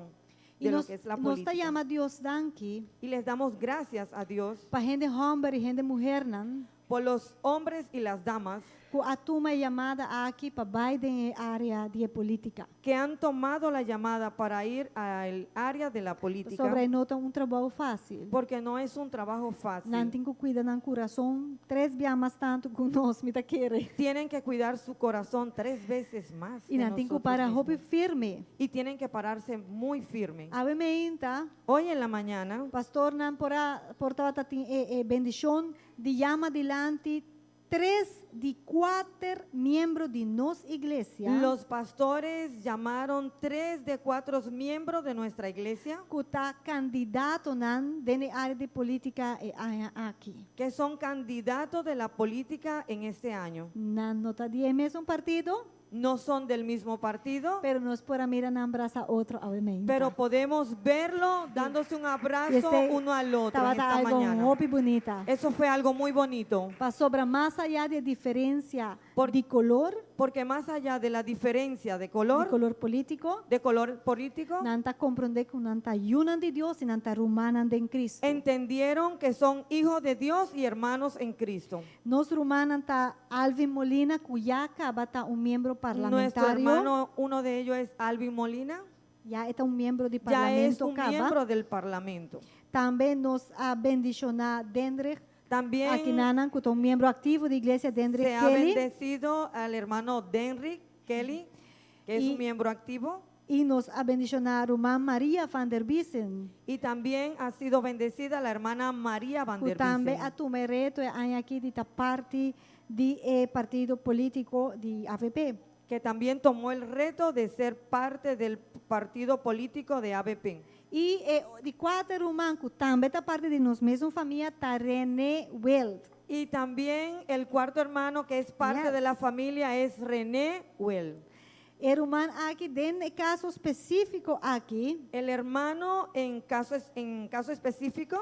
Y de lo nos, que es la nos está política. llama Dios danki Y les damos gracias a Dios para gente hombre y gente mujer nan. por los hombres y las damas Que atuma llamada aqui para Biden área de política. que han tomado la llamada para ir al área de la política, Sobre nota trabalho fácil. porque no es un trabajo fácil. Não tem que cuidar no coração 3 vezes mais tanto que nós me tá querer. Tienen que cuidar su corazón 3 veces más E que não tem que nosotros parar mismos. roupa firme. Y tienen que pararse muy firme. Obviamente, Hoy en la mañana, pastor não portava bendição de chama delante 3 de 4 miembros de nossa igreja. los pastores llamaron 3 de 4 miembros de nuestra iglesia Que está candidato nan dentro da área de política aqui. que son candidatos de la política en este año. Não nota de mesmo partido, No son del mismo partido, pero nós por mira não abraça outro, obviamente. pero podemos verlo dándose un abrazo Ese uno al otro en Estava esta algo mañana. roupa bonita. Eso fue algo muy bonito, Sobra mais allá de diferença Por- de color porque más allá de la diferencia de color político, político, não está compreender que não está unan de Deus e não está rumanan de Cristo. entendieron que son hijos de Dios y hermanos en Cristo. Nos rumanan está Alvin Molina, cuya acaba está un miembro Nuestro parlamentario. hermano, uno de ellos es Alvin Molina. ya está un miembro del ya es parlamento un Caba. miembro del parlamento. También nos ha bendicionado Dendrich, También aquí nanan, que es un miembro activo de iglesia Dendrich se ha Kelly. bendecido al hermano Denrick Kelly, que es Y- un miembro activo. Y nos ha bendicionado Rumán María van der Biesen. Y también ha sido bendecida la hermana María Van Que der también Biesen, ha tomado reto aquí de esta parte del partido político de AVP. que también tomó el reto de ser parte del partido político de ABP. Y de cuatro Rumán, que también está parte de nos misma familia, está René Weld. Y también el cuarto hermano que es parte Yes. de la familia es René Well. El Rumán aquí, en caso específico aquí, El hermano en caso específico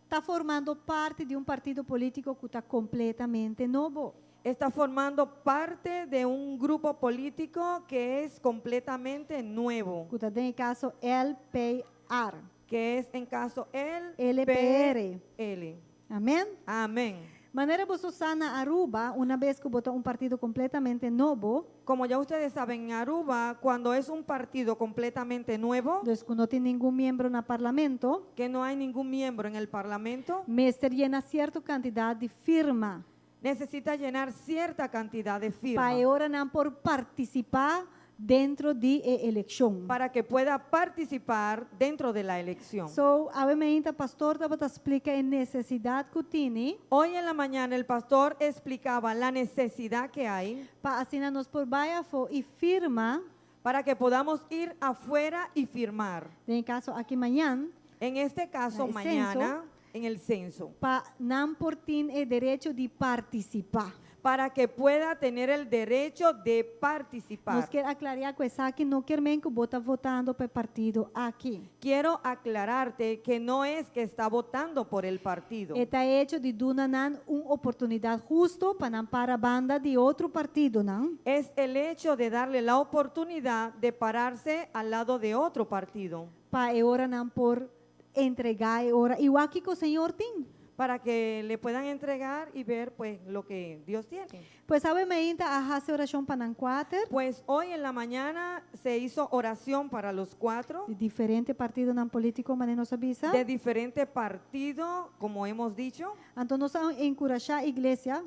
está formando parte de un partido político que está completamente nuevo. está formando parte de un grupo político que es completamente nuevo, Que está en el caso LPR. que es en caso el LPR. PL. Amén. Amén. Manera vos sana Aruba, una vez que votó un partido completamente nuevo, Como ya ustedes saben, en Aruba, cuando es un partido completamente nuevo, entonces que no tiene ningún miembro en el parlamento, que no hay ningún miembro en el parlamento, Mester llena cierta cantidad de firma necesita llenar cierta cantidad de firmas para ahora no por participar dentro de elección. para que pueda participar dentro de la elección. So, obviamente, pastor te explica la necesidad que tiene Hoy en la mañana el pastor explicaba la necesidad que hay para así nos por vaya y firma, para que podamos ir afuera y firmar. en el caso aquí mañana, En este caso, El mañana, en el censo, para no por tener el derecho de participar. para que pueda tener el derecho de participar. Nos quiere aclarar que aquí no quiere que vota votando por partido aquí. Quiero aclararte que no es que está votando por el partido. Está hecho de dar una oportunidad justo para banda de otro partido, ¿no? Es el hecho de darle la oportunidad de pararse al lado de otro partido, Para ahora no por entregar ahora igual que el Señor tiene. para que le puedan entregar y ver pues lo que Dios tiene. Pues sabe me hace oración para cuatro Pues hoy en la mañana se hizo oración para los 4 de diferentes partidos no políticos, mas nos avisa. de diferentes partidos, como hemos dicho. Entonces nos encorajar a iglesia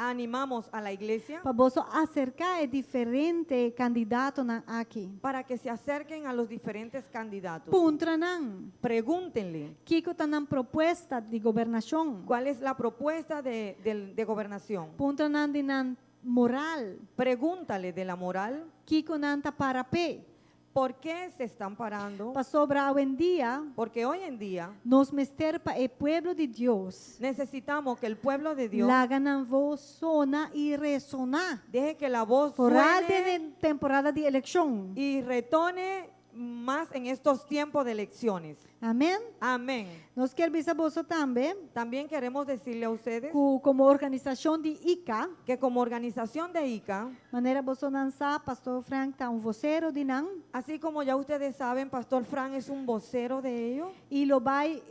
Animamos a la iglesia para vos acercar a diferentes candidatos aquí. para que se acerquen a los diferentes candidatos. Puntranan. Pregúntenle Kiko tanan propuesta de gobernación. cuál es la propuesta de gobernación. Puntranan dinan moral. Pregúntale de la moral. Kiko nanta para pe. ¿Por qué se están parando? Pa sobra hoy en día Porque hoy en día nos mester para el pueblo de Dios. necesitamos que el pueblo de Dios La ganan voz sona y resona. deje que la voz Por suene de temporada de elección. y retone más en estos tiempos de elecciones. Amén. Amén. Nos quiere avisar vos también, También queremos decirle a ustedes como organización de ICA, que como organización de ICA, manera vos lanza, Pastor Frank está un vocero de NAN, así como ya ustedes saben, Pastor Fran es un vocero de ellos. y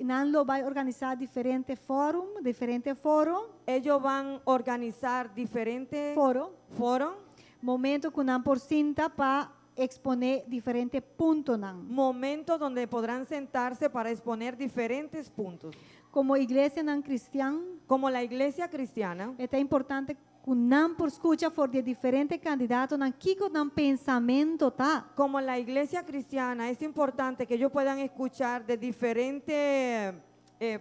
NAN lo va a organizar diferentes foros, Ellos van a organizar diferentes foros, momentos que NAN por cinta para exponer diferentes puntos NAN. momentos donde podrán sentarse para exponer diferentes puntos. Como iglesia NAN cristiana, Como la iglesia cristiana, es importante que NAN por escucha por de diferentes candidatos NAN, Kiko NAN pensamiento ta. como la iglesia cristiana, es importante que ellos puedan escuchar de diferentes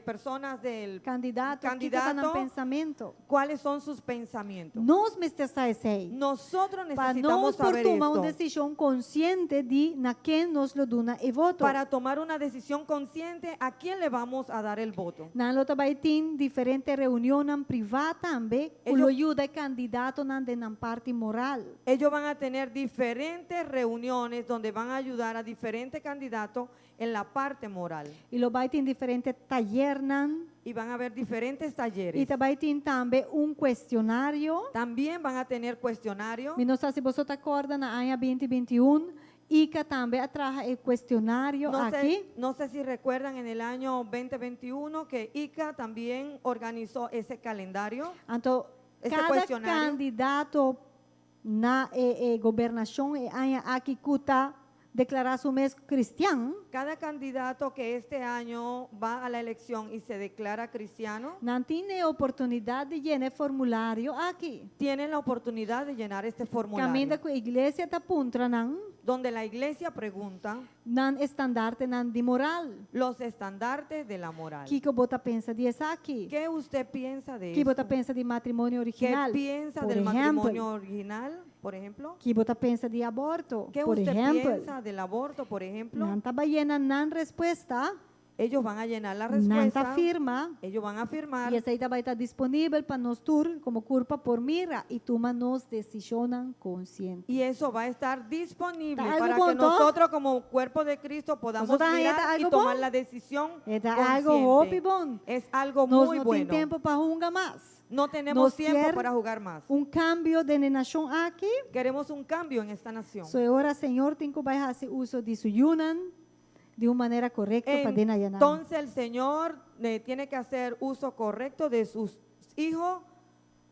personas del Candidato, Candidato. Kiko NAN pensamiento. cuáles son sus pensamientos. Nos mesteza ese. Nosotros Para necesitamos nós por saber tomar esto uma decisão consciente de na quem nos lo duna e voto. para tomar una decisión consciente a quién le vamos a dar el voto. Na lo também tem diferentes reuniões privadas também, que Ellos- lo ajuda o candidato na de na parte moral. Ellos van a tener diferentes reuniones donde van a ayudar a diferentes candidatos en la parte moral E lo vai ter diferentes talleres y van a haber diferentes e talleres. também tem também questionário. También van a tener cuestionarios. Me não sei se você acorda na ano 2021, ICA também atraja o questionário aqui. No sé si recuerdan en el año 2021 que ICA también organizó ese calendario. Então, Esse cada questionário. candidato na governação e aqui cuta declarar su mes cristiano, cada candidato que este año va a la elección y se declara cristiano, não tiene oportunidad de llenar formulario aquí. tiene la oportunidad de llenar este Caminda formulario, com a igreja ta puntra donde la iglesia pregunta nan estandarte nan de moral. los estandartes de la moral. Que bota pensa de essa aqui? ¿Qué usted piensa de Que bota esto? pensa de matrimônio ¿Qué original? piensa por del ejemplo. matrimonio original, por ejemplo? Que bota pensa de aborto? ¿Qué Por usted ejemplo. piensa del aborto, por ejemplo? Não tá baiana nan resposta, Ellos van a llenar la não tá respuesta, firma. ellos van a firmar E essa aí vai estar disponível para nós tur como culpa por mira e toma nos decisionan consciente. y eso va a estar disponible ¿Está algo para que bueno? nosotros como cuerpo de Cristo podamos ¿Nosotros ahí está mirar y algo tomar bueno? la decisión Está algo hope consciente. bom. Es algo Nós muy não tem bueno. tempo para jungar mais. No tenemos Nos tiempo quiere para jugar más. Cambio de nação aqui. Queremos un cambio en esta nación. So agora, Senhor, tem que vai fazer uso de su yunan de uma maneira correta para denayanar. Entonces el Señor tiene que hacer uso correcto de sus hijos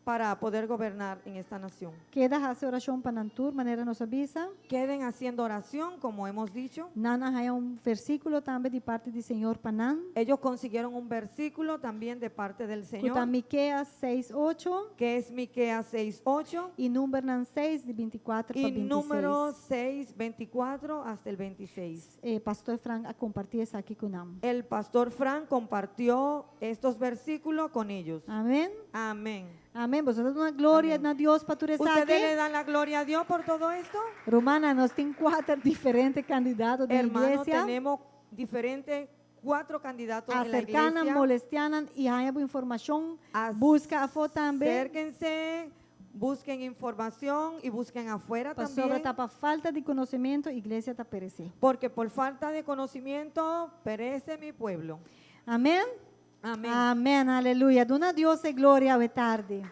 para poder gobernar en esta nación. Queda fazer oração para nantur, maneira nos avisa. Queden haciendo oración, como hemos dicho. Nana hay versículo também de parte do Senhor para nan. Ellos consiguieron un versículo también de parte del Kuta Señor, Miqueas 6:8 que es Miqueas 6:8 e Número 6 de 24 para y 26. número 6, 24 hasta el 26. Pastor Frank a compartir isso aqui com nós. El pastor Frank compartió estos versículos con ellos. Amém. Amén. Amém. Vosotros uma glória Amén. a Deus para tu ¿Ustedes le aqui. dan la gloria a Dios por todo esto? Romana, nós temos 4 diferentes candidatos de Hermanos, igreja. tenemos diferentes 4 candidatos en la Acercanan, iglesia. molestianan e hay informação. Busca a foto também. Acérquense, busquen información y busquen afuera Pastor, también. está para falta de conhecimento, a igreja está perecendo. Porque por falta de conocimiento perece mi pueblo. Amém? Amén. Amém, aleluia. Dona Deus e glória à tarde.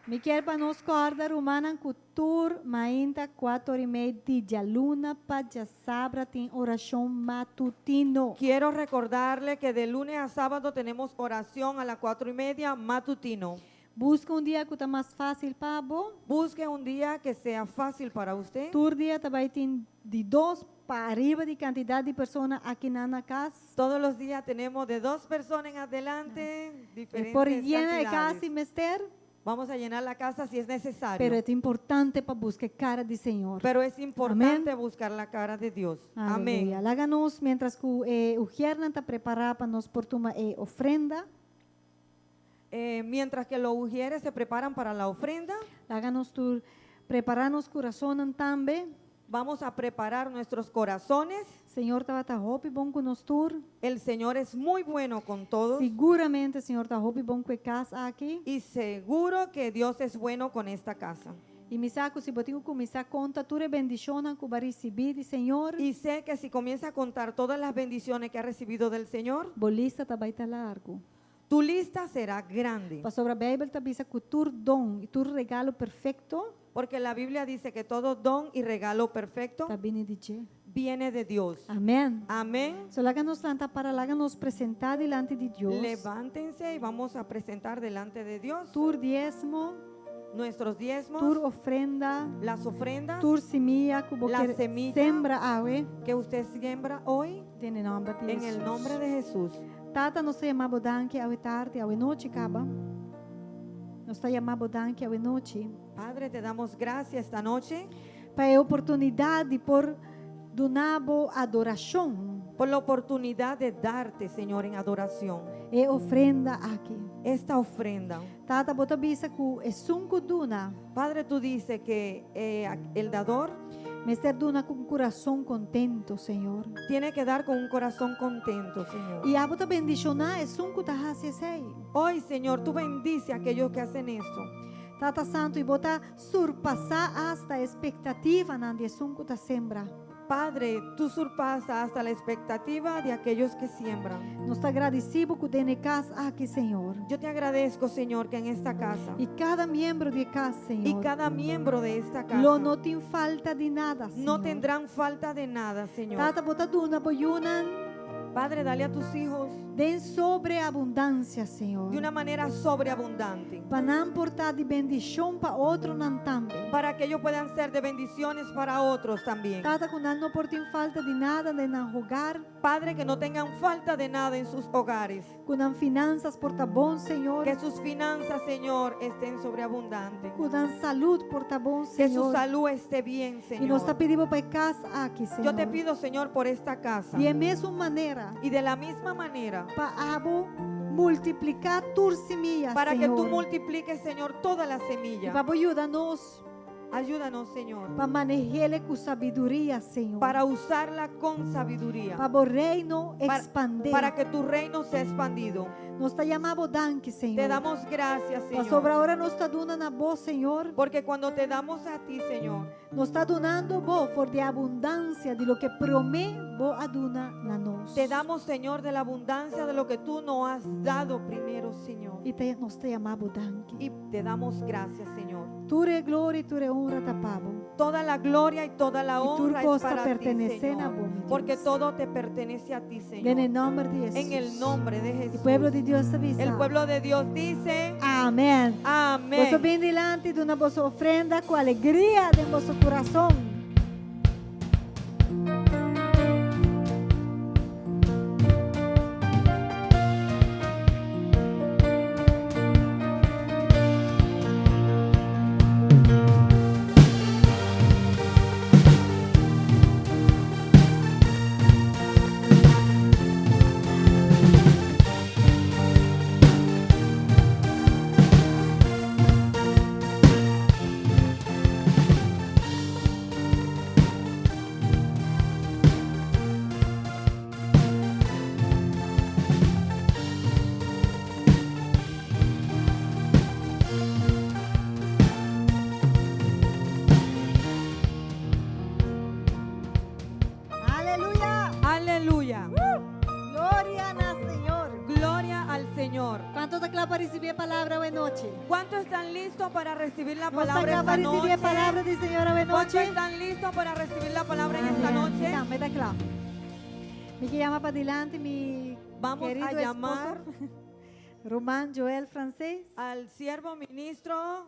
Me quer para nós corda romana cultur mainta 4:30 de jaluna para sabra tem oração matutino. Quiero recordarle que de lunes a sábado tenemos oración a las 4:30 matutino. Busca dia que está mais fácil para você. Busque un día que sea fácil para usted. Tur dia também tem de 2 para arriba de quantidade de pessoas aqui na casa. Todos los días tenemos de 2 personas en adelante, diferentes Por llena de casa cantidades. e mester, Vamos a llenar la casa si es necesario. pero é importante para buscar cara do Senhor. Pero es importante buscar la cara de Dios. Amén. Aleluia. Láganos, mientras que o Hiernan está preparado para nos por uma ofrenda, Mientras que los ujieres se preparan para la ofrenda, láganos tu prepararnos coração também. vamos a preparar nuestros corazones. Senhor estava tá hope bom com nós tur. El Señor es muy bueno con todos Seguramente Senhor está hope bom com a casa aqui. y seguro que Dios es bueno con esta casa. E me saco se botigo começar conta tu bendicionan que vai receber, Senhor. Y sé que si comienza a contar todas las bendiciones que ha recibido del Señor, Bolista também tá largo. tu lista será grande. Pastor, a Bíblia está bisa que tur dom e tur regalo perfeito Porque la Biblia dice que todo don y regalo perfecto está bem de viene de Dios. Amém. Amén. So láganos lanta para láganos presentar delante de Deus. Levántense y vamos a presentar delante de Dios Tur diezmo, nuestros diezmos, tur ofrenda, las ofrendas tur semilla que La você semilla. sembra ave que usted siembra hoy em nome de en el nombre de Jesús. Tata nos chamamos danke ave tarde, ave noite caba. Nos chamamos danke ave noite Padre, te damos gracias esta noche para a oportunidade de por donabo adoração por la oportunidad de darte, Señor, en adoración. e ofrenda aqui. Esta ofrenda. Tata bota bisa ku é sunco duna, Padre, tú dices que el dador mester duna com coração contento, Senhor. tiene que dar con un corazón contento, Señor. E a bota bendicionar é sunco ta hace sei. Hoy, Señor, tú bendice a aquellos que hacen esto. Tata Santo, e botar surpassar hasta a expectativa na de sunco ta sembra. Padre, tú surpasas hasta la expectativa de aquellos que siembran. Nós está agradecido com o casa aqui, Senhor. Yo te agradezco, Señor, que en esta casa E cada membro de casa, y Senhor, cada miembro de esta casa lo não tem falta de nada, Senhor. no tendrán falta de nada, Señor. Tata bota duna boyunan, Padre, dale a tus hijos Den sobreabundância, Senhor. de una manera sobreabundante, Para não portar de bendição para outro não também. para que ellos puedan ser de bendiciones para otros también. Tata, quando não portem falta de nada, de não rogar, Padre, que no tengan falta de nada en sus hogares, quando finanças porta bom, Senhor. que sus finanzas, Señor, estén sobreabundantes, Quando saúde porta bom, que su Senhor. salud esté bien, E nós está Señor. pedindo para casa aqui, Senhor. Yo te pido, Señor, por esta casa, De mesma maneira, y de la misma manera, para abo multiplicar tus semillas, para que Senhor. tú multipliques, Señor, toda la E semilla. para ajuda-nos Ayúdanos, Señor, para manejar com sabedoria, Senhor. para usarla con sabiduría, Para o reino Para- expandir. para que tu reino sea expandido. Nós te chamamos danke, Senhor. Te damos gracias, Para sobre Señor, ahora nós está dando na voz, Senhor. porque cuando te damos a ti, Señor, Nos está donando vos por de abundância de lo que promete vos aduna na nós. te damos, Señor, de la abundancia de lo que tú nos has dado primero, Señor. Nós te chamamos danke. Y te damos gracias, Señor. Ture glória e ture honra tapavo. Toda la gloria y toda la Y tú honra es costa para ti, pertenecen a Señor, vos, mi porque Dios. todo te pertenece a ti, En el Señor. nombre de Jesús. En el nombre de El Jesús. pueblo de Dios te avisa. El pueblo de Dios dice, Amén. Vos amén. bem delante de una vossa ofrenda com alegria de vosso coração. Aleluia. Aleluya. Glória na Senhor. Gloria al Señor. Quanto está claro para receber a palavra hoje noite? ¿Cuántos están listos para recibir la Nós está palabra claro esta para receber a noche? palavra do Senhor hoje ¿Cuántos noite? están listos para recibir la palabra en esta noche? Não, me dá claro. Me que llama para adelante mi Vamos querido a llamar esposo, Román Joel Francés, al siervo ministro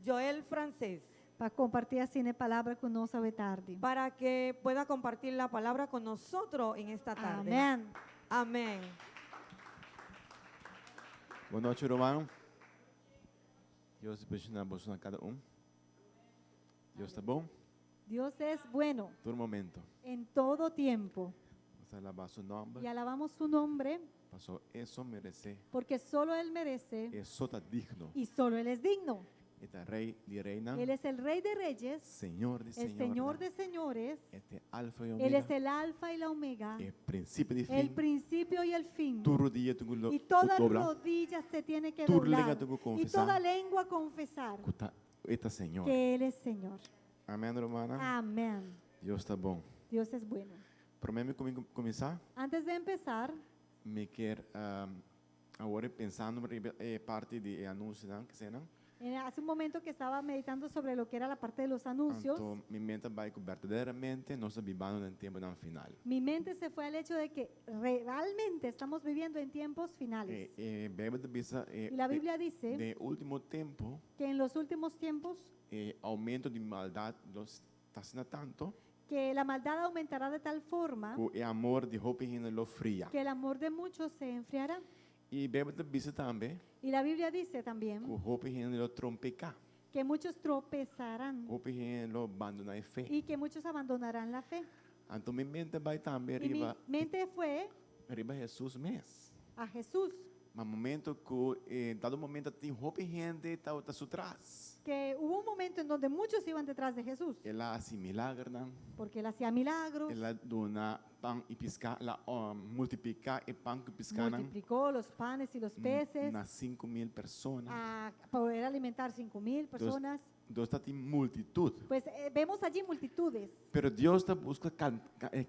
Joel Francés para compartir assim a palavra conosco hoje tarde. para que pueda compartir la palabra con nosotros en esta tarde. Amém. Amén. Boa noite, irmão. Deus abençoe a bolsa a cada Deus está bom? Deus é bueno Todo momento. em todo tempo. Vamos a alabar su nombre. E alabamos su nombre Pasó eso merece. porque solo Él merece Eso está digno. y solo Él es digno. Este rey de reina. Él es el Rey de Reyes, Señor de el Señor de Señores. Este alfa y Él omega. es el Alfa y la Omega, El principio y el fin. principio y el fin. Tu rodilla tu Y toda dobla. rodilla se tiene que Tu doblar. lengua tengo que Y confesar. toda lengua confesar Esta Señor. que Él es Señor. Amém, hermana. Amén. Deus está bom. Dios es bueno. Para começar, Antes de empezar, me quer agora pensando na parte de anúncio, não? Que será? hace un momento que estaba meditando sobre lo que era la parte de los anuncios, Então, minha mente vai verdadeiramente nós vivamos no tempo não final. mi mente se fue al hecho de que realmente estamos viviendo en tiempos finales. Y la Biblia dice de último tempo, que en los últimos tiempos aumento de maldade está sendo tanto que la maldad aumentará de tal forma que o amor de roupa lo fria. que el amor de muchos se enfriará. E Bíblia diz também Y la Biblia dice que también o roupa lo trompecar, que muchos tropezarán roupa lo abandonar a fé. y que muchos abandonarán la fe. Então, minha mente vai também Y mi mente fue arriba Jesus mesmo. a Jesús, Mas momento que, dado momento, tem roupa está su trás. que hubo un momento en donde muchos iban detrás de Jesús, Ela hace milagre, não? porque Él hacía milagros, Ela dona pão e piscar, ela multiplicar e pão que piscar multiplicó los panes y los peces nas 5.000 pessoas. a poder alimentar 5,000 personas. Deus está em multitud. Pues vemos allí multitudes, Pero Deus está busca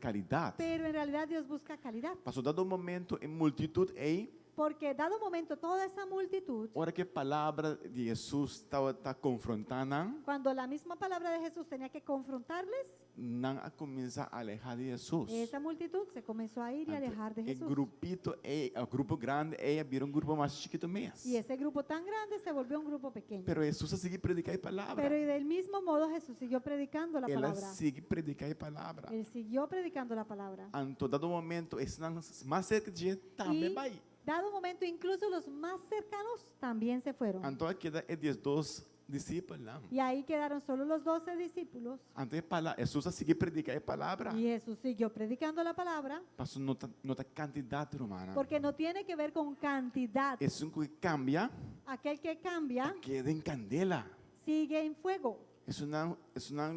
qualidade. pero en realidad Dios busca calidad. Passou dado momento em multitud e Porque dado momento toda esa multitud, hora que a palavra de Jesus está confrontando, cuando la misma palabra de Jesús tenía que confrontarles, não a começa a alejar de Jesus. esa multitud se comenzó a ir y a alejar de El Jesús. grupito, o grupo grande, vira um grupo mais chiquito mesmo. Y ese grupo tan grande se volvió un grupo pequeño. Pero Jesus sigue predicar a palavra. Pero y del mismo modo Jesús siguió predicando la Ela palabra. sigue predicar a palavra. Él siguió predicando la palabra. Em todo momento, estão mais cerca de gente também Y vai. dado momento, incluso los más cercanos también se fueron. Então queda 12 discípulos lá. Y ahí quedaron solo los 12 discípulos. Então Jesus sigue predicar a palavra. Y Jesús siguió predicando la palabra, Pastor, não está quantidade humana. porque no tiene que ver con cantidad. É um que cambia, Aquel que cambia queda em candela. sigue en fuego. Isso não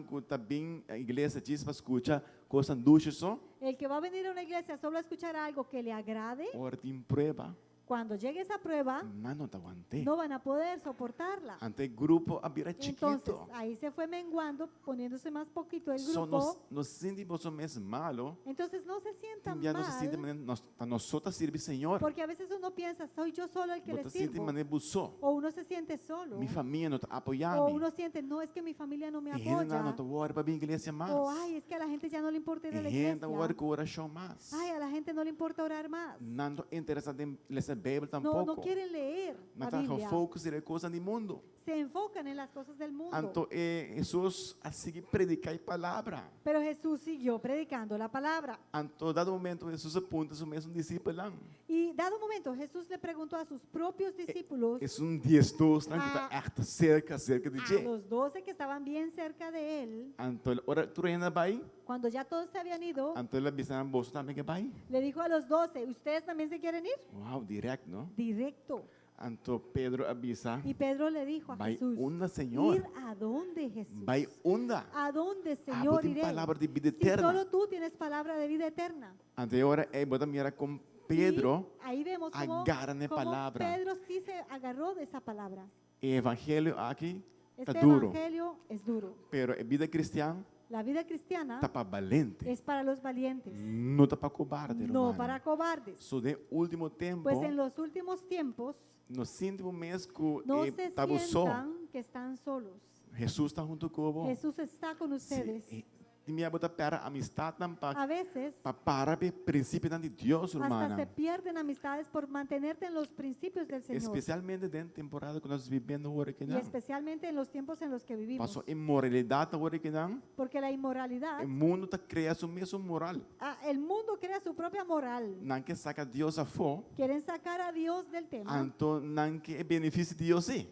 que também a igreja diz para escutar coisas dulces só, El que va a venir a una iglesia solo a escuchar algo que le agrade, hora de prueba, cuando llegue esa prueba, mas não te aguantei. no van a poder soportarla. Ante el grupo había Entonces, chiquito. ahí se fue menguando, poniéndose más poquito el Só grupo. nos sentimos mesmo malo. Entonces, no se sientan Ya no se siente mal, para nosotros sirve Señor. porque a veces uno piensa, soy yo solo el que No le te siente sirvo. maneira busó. O uno se siente solo. Mi familia no te O apoya. uno siente, no, es que mi familia no me apoya. No te voy para a iglesia más. O, ay, es que a la gente ya no le importa ir a la Gente iglesia. ora com oração mais. Ay, a la gente no le importa orar más. Não estou interessado em ler a Bíblia No, no tampoco. quieren leer Mas la está Biblia. foco em coisas do mundo. Se enfocan en las cosas del mundo. Então, Jesus a seguir predicar a palavra. Pero Jesús siguió predicando la palabra. Então, dado momento, Jesus apunta o mesmo discípulo lá. Y dado un momento, Jesús le preguntó a sus propios discípulos, É 10 que está Ah. echt cerca de a Jesus. los 12 que estaban bien cerca de él, Então, ora tu ainda vai. cuando ya todos se habían ido, Então, ele avisa bolso também que vai. le dijo a los 12, ¿ustedes también se quieren ir? Uau, direto, não? Directo. Então, Pedro avisa. Y Pedro le dijo a Vai Jesús, onda, Senhor. ¿ir a dónde, Jesús? Vai onda. ¿A dónde, Ah, Señor, tem iré? palavra de vida Si eterna. solo tú tienes palabra de vida eterna. Então, ora bota mira com Pedro. Y ahí vemos cómo, agarra na cómo palavra. Pedro sí se agarró de esa palabra. O evangelho aqui está Este duro. evangelio es duro. Pero a vida cristã La vida cristiana está para valente. es para los valientes, Não está para cobarde, no hermano. para cobardes. So, de último tempo, Pues en los últimos tiempos nos sentimos mesmo no que se estamos só. sientan que están solos. Jesus está junto com você. Jesús está con ustedes. E minha bota para amistade não para A veces para o princípio de Deus, hasta se hermana. pierden amistades por mantenerte en los principios del Señor. Especialmente dentro da temporada que nós vivendo agora que Y não. especialmente en los tiempos en los que vivimos. Passou imoralidade agora que não. Porque la inmoralidad, O mundo está criando o mesmo moral. el mundo crea su propia moral. Não que saca Deus a fora. Quieren sacar a Dios del tema. Então, não que é benefício de Deus é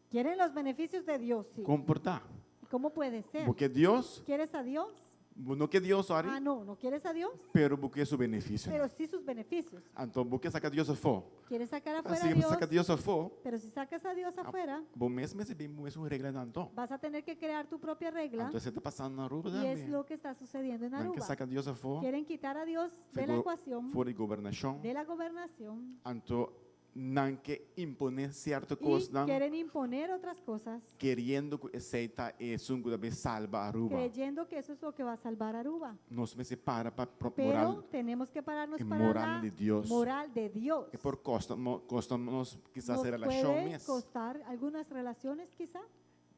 Quieren los beneficios de Dios, sí. comportar. ¿Cómo puede ser? Porque Deus, ¿Quieres a Dios? não que Deus ore, Ah, no, no quieres a Dios, pero porque seu benefício. pero sí sus beneficios. Então, porque saca Deus a fora. Quieres sacar afuera a Assim, Dios, saca Deus a fora. pero si sacas a Dios afuera, Bom mesmo é bem uma regra não. vas a tener que crear tu propia regla Então, você está passando na rua y es também. lo que está sucediendo en Não que Aruba. saca Deus a fora. Quieren quitar a Dios de la ecuación, Fora de governação. de la gobernación Então, não que imponer certa y coisa, não. quieren imponer otras cosas Querendo que aceita e sungo da salva a rua. creyendo que eso es lo que va a salvar a Aruba. Nós me separa para Pero moral. tenemos que pararnos y para moral la de Dios. moral de Dios. E por costa nos quizás Nos a relação puede mesmo. costar algunas relaciones quizá.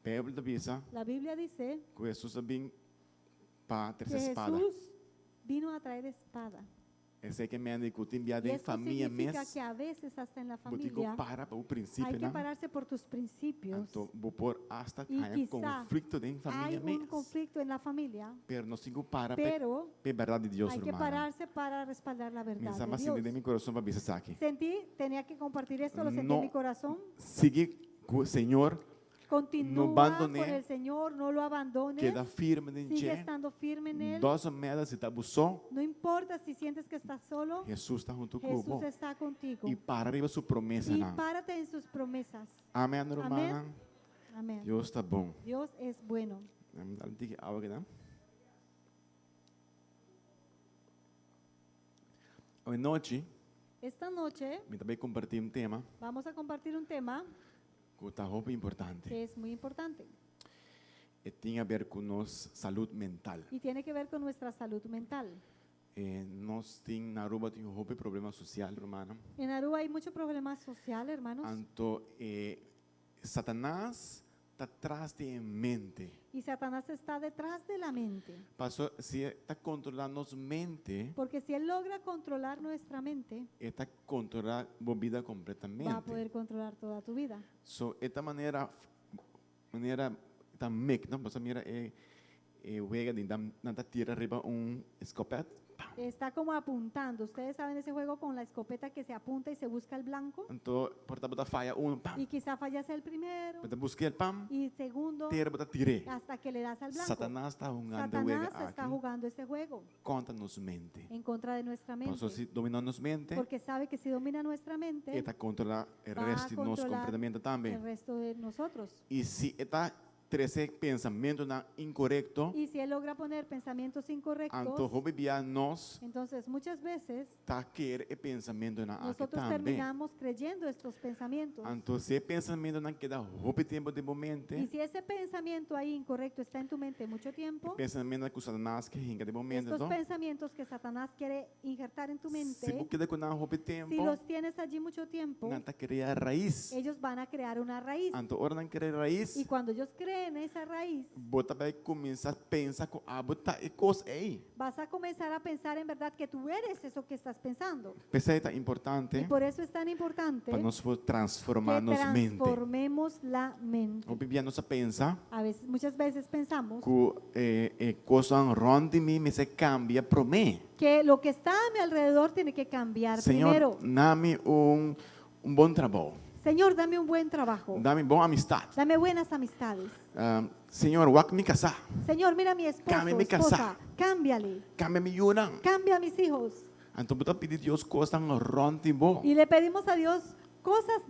Bíblia avisa La Biblia dice que Jesus vem para ter que espada. Jesús vino a traer espada. Esse que me anda que enviado Y em esto família significa mesmo. que a veces hasta en la Vou te familia para o hay princípio, que não? pararse por tus principios. Então, vou pôr hasta Y que quizá conflito em Hay família un mesmo. conflicto en la familia, Pero não sigo para pero a verdade de Deus, hay que hermano. pararse para respaldar la verdad Mensaje de mais Dios. de meu coração para visitar aqui. Sentí, tenía que compartir esto, lo sentí No en mi corazón. Sigue com o Senhor, Continúa abandoné, con el Señor, no lo abandones. queda firme em Sigue ti. estando firme en Él. Dos moedas se está só. No importa si sientes que estás solo, Jesus está junto com Jesús você. está contigo. E para arriba sua promessa, Y não. párate en sus promesas. Amém, hermana. Amén. Deus está bom. Dios es bueno. Vamos dar algo aqui, não? Hoje noite, Esta noche me também compartilhar um tema vamos a compartir un tema que está muito importante. que es muy importante E tem a ver com nossa saúde mental. y tiene que ver con nuestra salud mental. nós tem na Aruba tem um problema social, hermana. En Aruba hay mucho problema social, hermanos. Anto Satanás está atrás de mente. Y Satanás está detrás de la mente. Pastor, se está controlando nossa mente, Porque si él logra controlar nuestra mente, está controlar a vida va a completamente. poder controlar toda tu vida. So, esta maneira está mic, não? Você mira juega de nada tira arriba escopeta. Está como apuntando. Ustedes saben ese juego con la escopeta que se apunta y se busca el blanco. Então, porta bota falha pam. Y quizá fallase el primero Bota busca pam. y segundo Tira bota tire. hasta que le das al blanco. Satanás está jugando Satanás juega está aqui jugando este juego contra nossa mente. en contra de nuestra mente. Pastor, se dominar nossa mente, Porque sabe que si domina nuestra mente, está controlar o va a resto de nosso controlar comportamento também. el resto de nosotros. E se está trazer pensamento incorreto, Y si él logra poner pensamientos incorrectos, então nós entonces muchas veces tá querer pensamento na aqui nosotros também. terminamos creyendo estos pensamientos. Então se pensamento não queda roupa tempo de momento, Y si ese pensamiento ahí incorrecto está en tu mente mucho tiempo, pensamento que Satanás que hinga de momento, estos então pensamientos que Satanás quiere injertar en tu se mente, você queda com roupa si tempo, los tienes allí mucho tiempo, não tá criar raiz. ellos van a crear una raíz. Então hora não criar raiz, Y cuando ellos creen esa raíz, bota vai começar a pensar com botar e coisa aí. vas a comenzar a pensar en verdad que tú eres eso que estás pensando. Pensa é importante Y por eso es tan importante para nós que transformar nossa mente. transformemos la mente. O Bíblia nos pensa A veces, muchas veces pensamos que coisas rondam de mim se cambia para mim. que lo que está a mi alrededor tiene que cambiar primero. Senhor, dá-me bom trabalho. Señor, dame un buen trabajo. Dá-me boa amistade. Dame buenas amistades. Senhor, eu me casar. Señor, mira a mi esposo, Cámbiame esposa, casar. cámbiale. Cambia me yuran. Cambia a mis hijos. Então, eu pedir Deus coisas rondam de bom. Y le pedimos a Dios cosas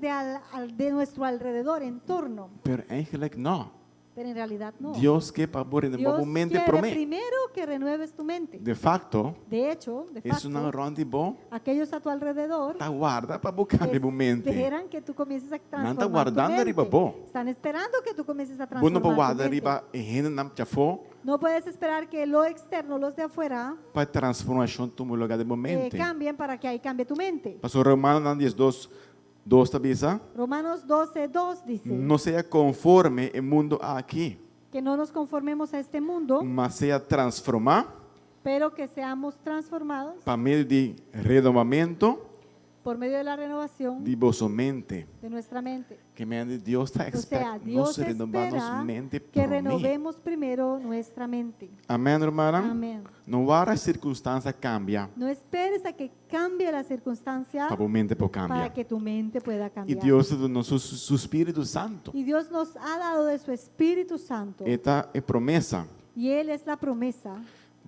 de nuestro alrededor, entorno. Pero eigenlijk não. Pero en realidad no. Deus quer para pôr em Dios bom mente quiere para mim. primero que renueves tu mente. De facto, De hecho, isso não ronda de bom. aquellos a tu alrededor Tá guarda para buscar de bom mente. esperan que tú comiences a Não transformar tá guardando tu arriba mente. bom. Están esperando que tú comiences a Bom não transformar para tu guardar mente. arriba e renda não chafou No puedes esperar que lo externo, los de afuera, para transformação do meu lugar de bom mente. cambien para que ahí cambie tu mente. Pastor Romano 10:2 te avisa, Romanos 12:2 dice não seja conforme o mundo aqui, que no nos conformemos a este mundo, mas seja transformar pero que seamos transformados para meio de renovamento por medio de la renovación de vossa mente. de nuestra mente. Que mente Deus está O sea, esperando Dios nós renovar nossa espera mente que por mim. renovemos primero nuestra mente. Amém, irmã? Amén. Não há a circunstância cambia, No esperes a que cambie la circunstancia para a mente por para cambiar. que tu mente pueda E cambiar. Deus do nosso Espírito Santo. Y Dios nos ha dado de su Espíritu Santo. Esta é promessa. Y Él es la promesa.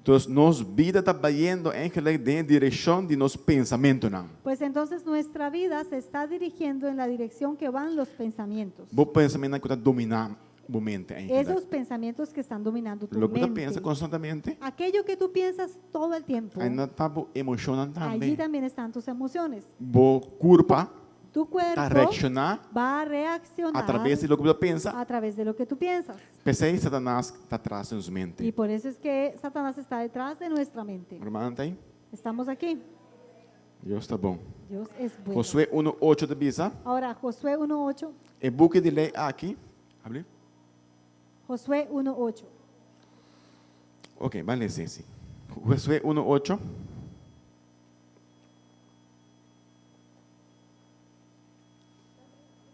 Então, nossa vida está indo em direção de nosso pensamento, não. Pues entonces nuestra vida se está dirigiendo en la dirección que van los pensamientos. Bom pensamento que está dominando a mente. Esos pensamientos que están dominando tu Lo que você mente. pensa constantemente, Aquello que tú piensas todo el tiempo. ainda está emocionando Allí também. también están tus emociones. Boa culpa Tu cuerpo está reaccionar va a reaccionar através de lo que você pensa. a través de lo que tú piensas. Pensei, Satanás está atrás de nossa Y mente. por eso es que Satanás está detrás de nuestra mente. Irmã, está aí? Estamos aquí. Deus está bom. Dios es bueno. Josué 1:8 te avisa. Ahora, Josué 1:8. E book de lei aqui. Abre. Josué 1:8. Ok, vale esse. Josué 1:8.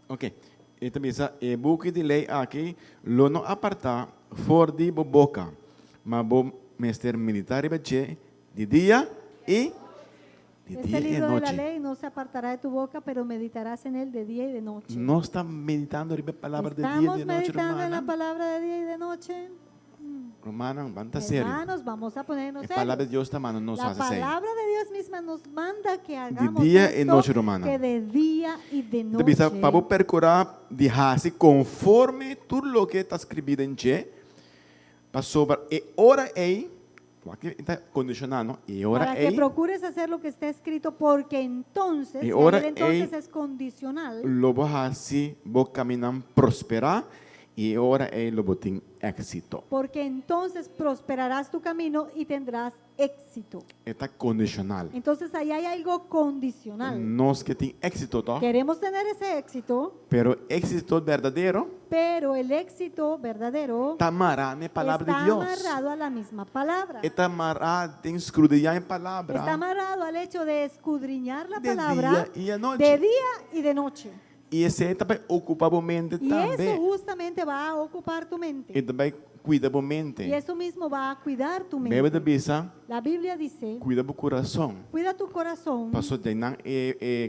Ok. E também diz, e book de lei aqui, lo não apartar for de boca, mas bom mester militar e de dia e de Este dia e libro de la noite. ley no se apartará de tu boca, pero meditarás en él de día y de noche. Nós estamos meditando a palavra de dia Estamos e de noite, meditando en la romana. palabra de día y de noche. Romana, vanta sério. Hermanos, vamos a ponernos A palavra de serios. Deus está mano, nos La faz assim. palabra de Dios misma nos manda que hagamos día y esto, noche, hermana. que de día y de Então, bisa, noche. para percurar de raça conforme tudo o que está escrito em Che, para sobre e ora ei, aqui está condicionado, e ora Para que ei, procures hacer lo que está escrito, porque entonces, Y y ahora aquel entonces ei- es condicional, lo vas assim, vou caminhar prosperar e ora é lo botín éxito. porque entonces prosperarás tu camino y tendrás éxito. Está condicional. Entonces ahí hay algo condicional. Nós que tem éxito, tá? Queremos tener ese éxito, Pero éxito verdadeiro pero el éxito verdadero está amarrado na palavra está de Deus. amarrado a la misma palabra. Está amarrado em escudriñar em Está palavra amarrado al hecho de escudriñar la de palabra dia e à noite. de día y de noche. E esse aí também ocupa a mente Y eso também. justamente va a ocupar tu E mente. também cuida a mente. Y eso mismo va a cuidar tu Bebe da mente. bisa, La Biblia dice, cuida do coração. cuida tu corazón, Passou de não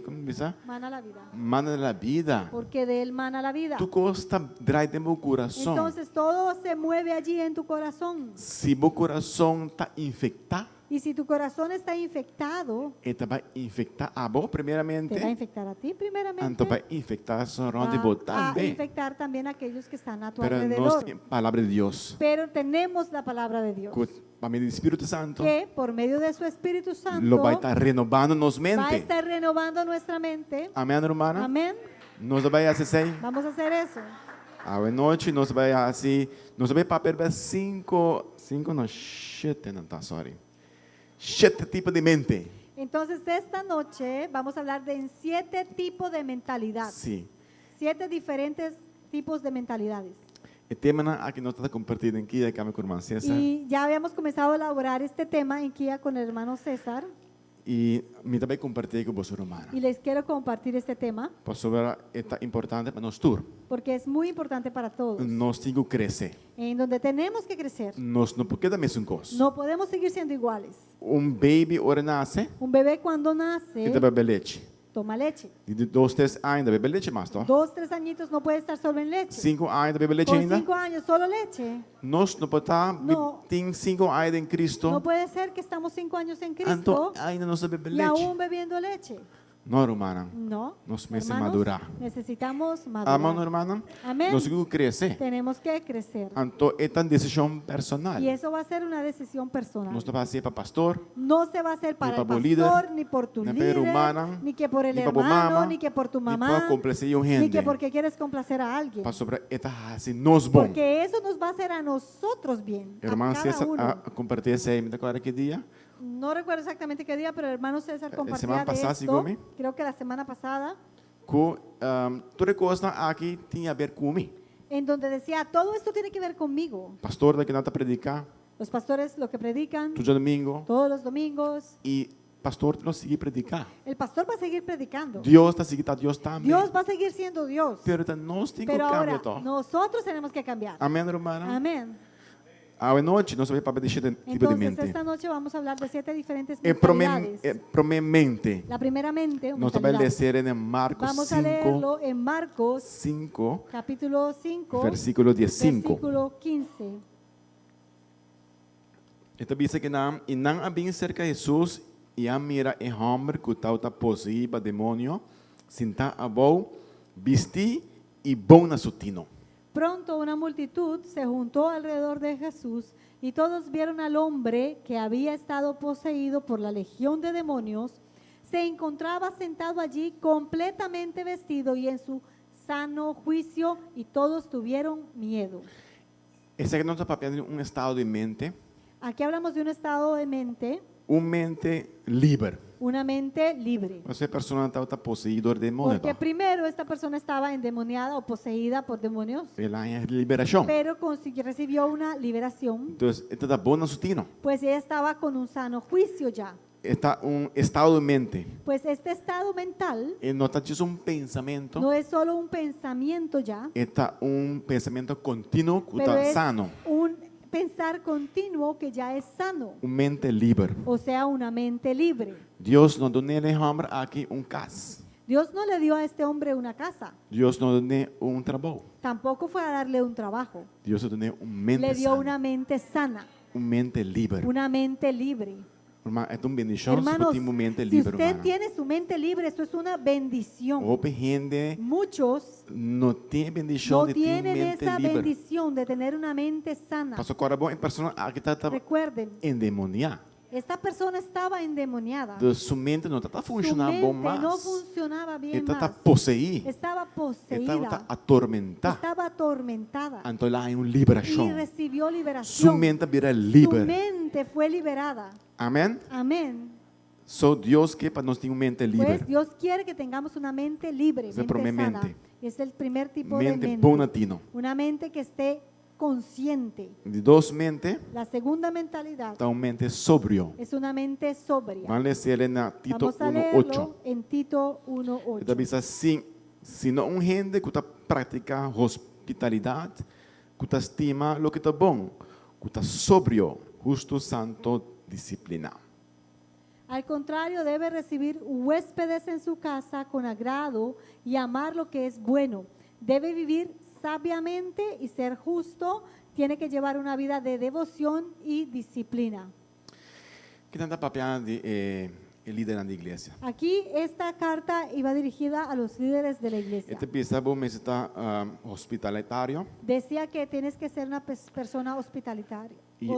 como bisa? mana la vida. Mana da vida. Porque de él mana la vida. Tu costa drai de meu coração. Entonces todo se mueve allí en tu corazón. Se meu coração está infectado, Y si tu corazón está infectado, ele vai infectar a boa primeiramente. te va a infectar a ti primeramente. Então vai infectar a sua ronda de Va botar a também. infectar también a aquellos que están a tu Pero nós alrededor. temos a palavra de Deus. Pero tenemos la palabra de Dios, Para meio do Espírito Santo, que por medio de su Espíritu Santo lo vai estar renovando nos va a mente. estar renovando nuestra mente. Amém, irmã? Amén. Nós vai assim. Vamos a hacer eso. À noite nós vai assim, nós vai papel para 7 não tá, sorry. 7 tipos de mente. Entonces esta noche vamos a hablar de 7 tipos de mentalidad. Sim. 7 diferentes tipos de mentalidades. O tema aqui nós está compartilhando aqui com a minha irmã César. Y ya habíamos comenzado a elaborar este tema en Kia con el hermano César. E me também compartilhei com você, irmã. Y les quiero compartir este tema Pastor, é importante para nós todos. porque es muy importante para todos. Nós temos que crescer. En donde tenemos que crecer. Nós não podemos a mesma coisa. No podemos seguir siendo iguales. Baby ora nasce, Un bebé cuando e nace bebe leite. toma leche. De 2, 3 anos bebe leite mais, tá? 2, 3 añitos no puede estar solo en leche. 5 anos bebe leite Con ainda. 5 años solo leche. Nós não podemos No. tem 5 anos em Cristo. No puede ser que estamos 5 años en Então Cristo ainda não bebe y leite. aún bebiendo leche. Não, irmã. No. Nós precisamos Hermanos, madurar. necesitamos Amém, madurar. irmã? Amén. Nós temos que crescer. Tenemos que crecer. Então é uma decisão personal. Y eso va a ser una decisión personal. Nós não vai ser para pastor, No se va a hacer para el para pastor, líder, ni por tu ni para líder, hermana, ni que por el ni para hermano, mamá, ni que por tu ni mamá, para complacer a ni gente. que porque quieres complacer a alguien. Pastor, é assim, nós bom. Porque eso nos va a hacer a nosotros bien, a Irmã cada César uno. compartilhou esse aí, me agora que dia? No recuerdo exactamente qué día, pero el hermano César compartía semana de pasada, esto, Sigome. creo que la semana pasada, Que toda coisa aqui tinha a ver comigo. en donde decía, todo esto tiene que ver conmigo. Pastor daqui nada predicar, Los pastores lo que predican todo domingo, todos los domingos, e pastor não seguir predicar. el pastor va a seguir predicando. Deus está seguindo, Deus também. Dios va a seguir siendo Dios. Pero nós temos que Pero ahora cambiar. nosotros tenemos que cambiar. Amém, irmã? Amén. À noite nós vamos para deixar tipo de Entonces, mente. esta noche vamos a hablar de 7 diferentes É mentalidades. promemente. La primera mente, Nós vamos mentalidad. ler em Marcos Vamos a 5, leerlo en Marcos 5, capítulo 5, versículo 15. versículo 15. Então diz que não havia cerca de Jesus e a mira em homem que estava possuído demônio, sentar a boa, vestir e bom na sutino. Pronto una multitud se juntó alrededor de Jesús y todos vieron al hombre que había estado poseído por la legión de demonios. Se encontraba sentado allí completamente vestido y en su sano juicio y todos tuvieron miedo. Esse aqui nós estamos falando de estado de mente, Aquí hablamos de un estado de mente, mente livre. una mente libre. Essa pessoa estava possuída por demônio. Porque primero esta persona estaba endemoniada o poseída por demonios, Ela é liberação. pero recibió una liberación, Então, está bom na sutino. pues ella estaba con un sano juicio ya. Está estado de mente. Pues este estado mental E não está pensamento. no es solo un pensamiento ya, Está pensamento contínuo que pero está es sano. un pensar continuo que ya es sano, Mente livre. o sea, una mente libre. Deus não deu nele homem aqui casa. Dios no le dio a este hombre una casa, Deus não deu trabalho. tampoco fue a darle un trabajo, Deus deu mente le dio sana. una mente sana, Mente livre. una mente libre. Irmã, é uma bendição se Hermanos, tem mente si livre, usted irmã. tiene su mente libre, esto es una bendición. Houve gente Muchos não tem bendição no de ter tienen mente esa livre. bendición de tener una mente sana. Pastor Corabão é pessoa que está Recuerden, endemoniada. Esta persona estaba endemoniada. Dus sua mente não está Su funcionando mente bom no mais. funcionaba bien Ela está más. possuída. Estaba Ela está poseída. atormentada. Estaba atormentada. Então lá há uma Y liberação. recibió Sua liberación. mente vira Su livre. mente fue liberada. Amém? Amén. Só Deus quer para nós ter uma mente livre. Pues Dios quiere que tengamos una mente libre, Esa es mente la sana. mente. Es el primer tipo de Mente mente. bonatino. Una mente que esté consciente. De duas mentes, La segunda mentalidad está uma mente sóbrio. es una mente sobria. Vamos ler na Tito Vamos a 1:8. leerlo en Tito Ele 1:8. diz assim: se não gente que está pratica hospitalidade, que está estima lo que está bom, que está sobrio, justo, santo, disciplina. Al contrario, debe recibir huéspedes en su casa con agrado y amar lo que es bueno. Debe vivir sabiamente y ser justo. Tiene que llevar una vida de devoción y disciplina. Que tanta papel de líder na igreja. Aquí esta carta iba dirigida a los líderes de la iglesia. Este pensa bom, mas está hospitalitário. Decía que tienes que ser una persona hospitalaria. Y-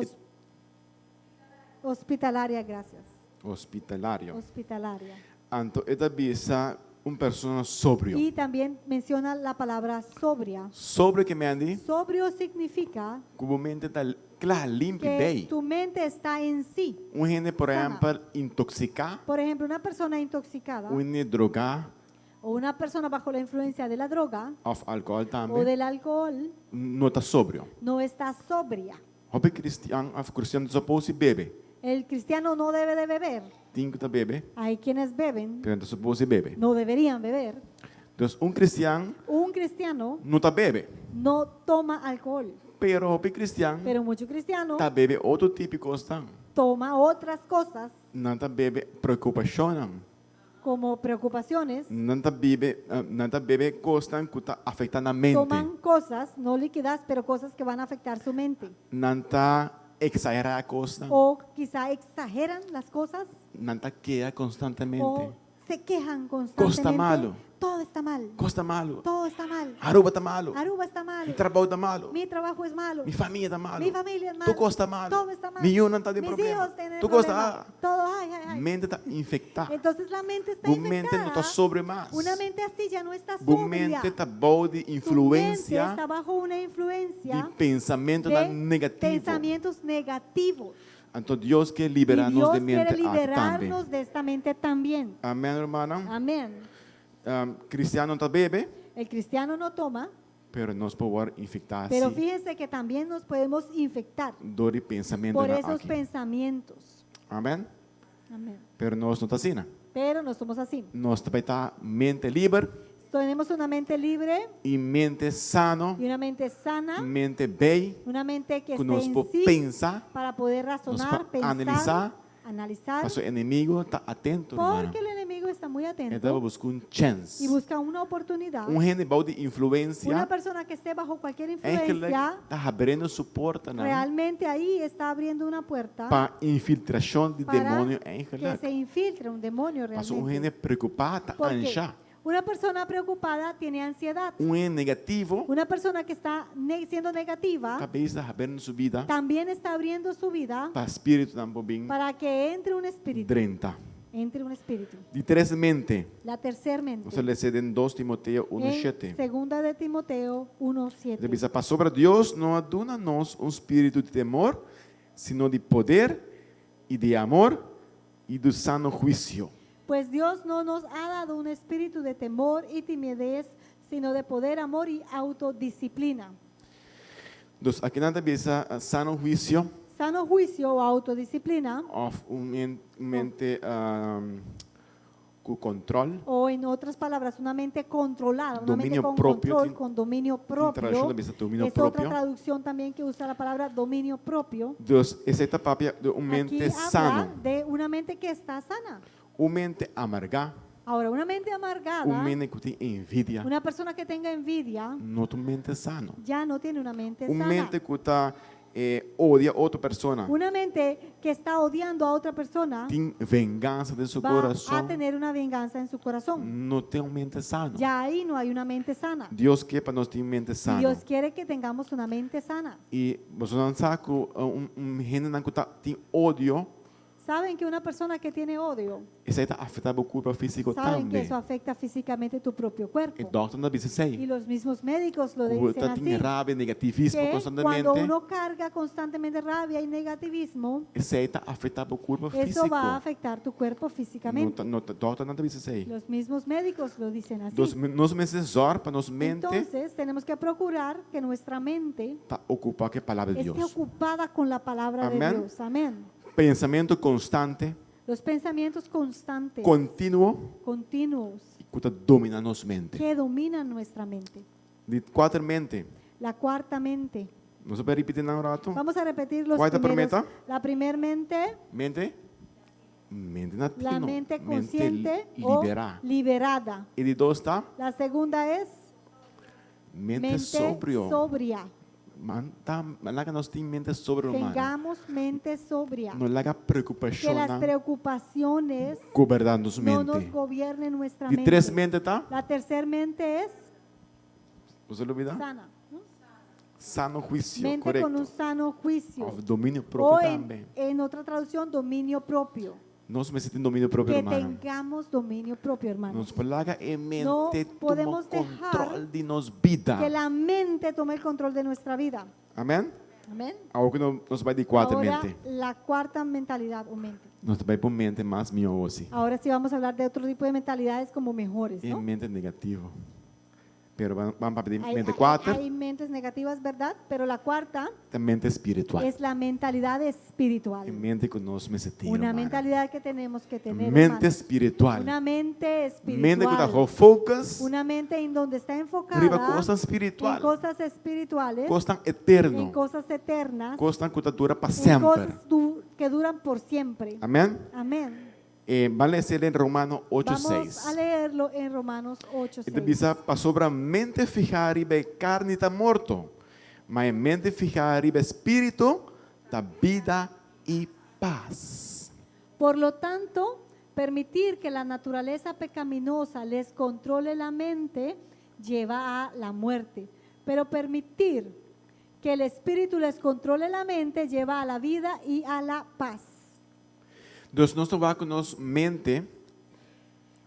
Hospitalaria, gracias. Hospitalário. Hospitalaria. Então, ele pensa persona sobrio. Y también menciona la palabra sobria. Sobre que me andi, Sobrio significa como mente está claro, limpo e que bem. tu mente está en sí. Gente, por sana. exemplo, intoxicar, Por ejemplo, una persona intoxicada drogar, o una persona bajo la influencia de la droga of álcool o também, del alcohol não está sobrio. no está sobria. Hobby cristiano, of cristiano só pode beber. El cristiano no debe de beber. Tem que beber, Hay quienes beben, pero não só pode beber. no deberían beber. Então, cristiano Un cristiano não está bebe, no toma alcohol, pero hobby cristiano pero mucho cristiano está bebe outro tipo de coisa. toma otras cosas Não está bebe preocupação, como preocupaciones, não está bebe coisa que está afetando a mente. toman cosas no líquidas, pero cosas que van a afectar su mente. Não está exagerar a coisa, O quizá exageran las cosas não está queja constantemente. o se quejan constantemente. Costa malo. Todo está mal. Costa malo, Todo está mal. Aruba está malo, Aruba está mal. mi trabalho está malo, Mi trabajo es malo. mi família está malo, Mi familia es tu malo. costa malo, Todo está mal. mi hijo não está de Mis problema, hijos tienen tu problema. costa, Todo, ay, ay, ay. mente está infectada, Entonces la mente está tu mente não infectada. está sobre mais, Una mente así ya no está tu sobria. mente está boa de Tu mente influência está bajo una influencia de pensamento de negativo. pensamientos negativos. Então Deus quer Y liberar-nos Dios de quiere mente também. liberarnos de esta mente también. Amém, irmão? Amén. Cristiano não bebe, El cristiano no toma, pero nós podemos infectar pero assim, fíjense que también nos podemos infectar dor de pensamento por na esos aqui. pensamientos. Amém? Amén. Pero nós não está assim. Pero no somos así. Nós também está mente livre Tenemos una mente libre e mente sano, y una mente sana, mente bem, una mente que que esté nós en podemos sí pensar, para poder razonar, podemos pensar, analisar, analizar, para o inimigo está atento, irmão. porque el enemigo está muy Então atento busca chance. y busca una oportunidad. Gente boa de Una influência persona que esté bajo cualquier é que influencia, está abrindo sua porta realmente ahí está abriendo una puerta para infiltração de para demônio em que se infiltre un demonio Mas gente realmente. preocupada, Porque ancha. una persona preocupada tiene ansiedad. Negativo, Una persona que está siendo negativa cabeça abrindo sua vida, también está abriendo su vida para espírito também para que entre un espíritu. drenta. Entre un espíritu. De três mente, La tercer mente. você lê em 2 Timoteo En 1:7. segunda de Timoteo 1:7. Ele diz: para sobre Deus não aduna-nos espírito de temor, sino de poder e de amor e do sano juízo. Pues Dios no nos ha dado un espíritu de temor y timidez, sino de poder, amor y autodisciplina. Então, aqui nada diz sano juízo, Sano juicio o autodisciplina, of mente com controle. o en otras palabras, una mente controlada, una mente Dominio con propio, control, tin- con dominio propio. traducción dice dominio Es propio. otra traducción también que usa la palabra dominio propio. Deus, essa é a papia de Aquí mente habla sano, de una mente que está sana. mente amarga, Ahora, una mente amargada, mente que tem envidia, una persona que tenga envidia, não tem mente sano. ya no tiene una mente sana. Mente que está odia outra persona, Una mente que está odiando a otra persona tem vingança de seu va coração, a tener una venganza en su corazón. não tem uma mente sano. Ya ahí no hay una mente sana. Deus quer para nós ter mente Y sana. Dios quiere que tengamos una mente sana. E você não sabe que gente não tem ódio, Saben que una persona que tiene odio, isso aí está afetando o corpo físico saben que também. eso afecta físicamente tu propio cuerpo. E doctor não diz Y assim. los mismos médicos lo O dicen está así, tem raiva, negativismo que constantemente. cuando uno carga constantemente rabia y negativismo, Isso aí está afetando o corpo eso físico. va a afectar tu cuerpo físicamente. Doctor não diz assim. Los mismos médicos lo dicen así. Nos meses orar para nos mente Entonces tenemos que procurar que nuestra mente está ocupada com a palavra de esté Deus. ocupada con la palabra de Amén. Dios. Amén. Pensamento constante, Los pensamientos constantes, contínuo, continuos, que está dominando nos mente. que dominan nuestra mente. De quatro mente. La cuarta mente. Nós vamos repetir na orato. Vamos a repetir los Cuarta primeros. promesa. La primer mente, Mente. Mente nativa. la mente consciente o liberar. liberada. E de dois está La segunda es mente, mente sobrio. sobria. Malaga nós tem mente sobre humana. Tengamos mente sobria. Não laga Que preocupação las preocupaciones governando nos no nos mente. gobiernen nuestra De mente. três mente tá? La tercera mente es Você não olvida? sana. ¿no? Sano juízo, Mente correto. con un sano juicio. Of domínio O próprio também. en otra traducción, dominio propio. Nós me sentimos domínio próprio, Que hermano. tengamos dominio propio, hermanos. Nos plaga em mente No toma podemos controle dejar de nos vida. Que la mente tome el control de nuestra vida. Amém? Amén. Algo que nos vai de quatro Ahora, mente. la cuarta mentalidad o mente. Nós vai por mente mais minha hoje. Ahora sí vamos a hablar de otro tipo de mentalidades como mejores, E ¿no? mente negativo. Pero vamos para pedir Hay, mente hay- quatro, hay mentes negativas, ¿verdad? Pero la cuarta a mente espiritual. es la mentalidad espiritual. E mente que nós me sentimos. Una mentalidad que tenemos que tener, Mente hermanos. espiritual. Una mente Mente que dá espiritual. focus, Una mente en donde está enfocada riba coisas en espiritual. cosas espirituales, Costan en eterno. cosas eternas, Costan que dura para en sempre. cosas que duran por siempre. Amém? Amén. Vale ser em Romano Vamos a 8:6. leerlo en Romanos E 8:6. bisa para sobre a mente fijar riba carne está morto, mas a mente fijar riba espírito da vida e paz. Por lo tanto, permitir que la naturaleza pecaminosa les controle la mente lleva a la muerte, pero permitir que el espíritu les controle la mente lleva a la vida y a la paz. Deus não só vai com nos mente,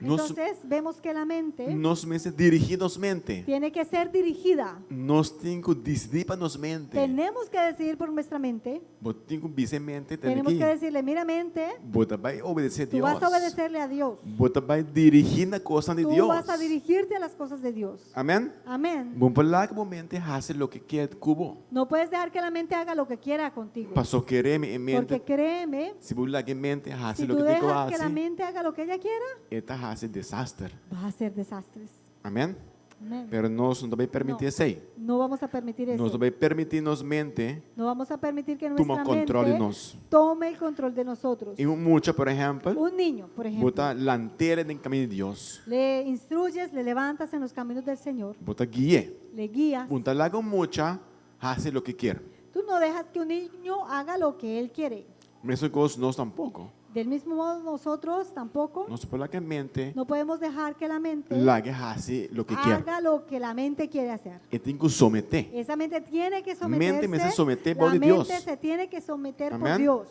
Entonces vemos que la mente nos mente dirigir nos mente. tiene que ser dirigida. Nós temos que decidir para nos mente. Tenemos que decidir por nuestra mente. Vos temos que dizer mente, Tenemos que decirle, mira mente, Bota vai obedecer a tú Deus. vas a obedecerle a Dios. Bota vai dirigir na coisa de Tú Deus. vas a dirigirte a las cosas de Dios. Amém? Amén. Bom falar que a mente faz o que quer cubo. No puedes dejar que la mente haga lo que quiera contigo. Passou querer em Porque mente. créeme, Se você lá que mente faz si o tú que tem que dejas que la fazer, mente haga lo que ella quiera, eta faz desastre. vas a hacer desastres. Amém? Amén. Pero nós não vamos permitir isso aí. No vamos a permitir Nós eso. vamos permitir nos mente No vamos a permitir que toma nuestra controle de mente nós. tome el control de nosotros. E mucho, por exemplo, Un niño, por ejemplo, bota lanterna no caminho de Deus. le instruyes, le levantas en los caminos del Señor, Bota guia. le guías. Bota lá com mucha, faz o que quer. Tú no dejas que un niño haga lo que él quiere. Mesma coisa nós tampouco. Del mismo modo, nosotros tampoco Nós por lá que mente, no podemos dejar que la mente lá que faz o que quer. haga lo que la mente quiere hacer. E tem que someter. Esa mente tiene que Mente me se someterse. somete La por mente Dios. se tiene que someter por Amén. Dios.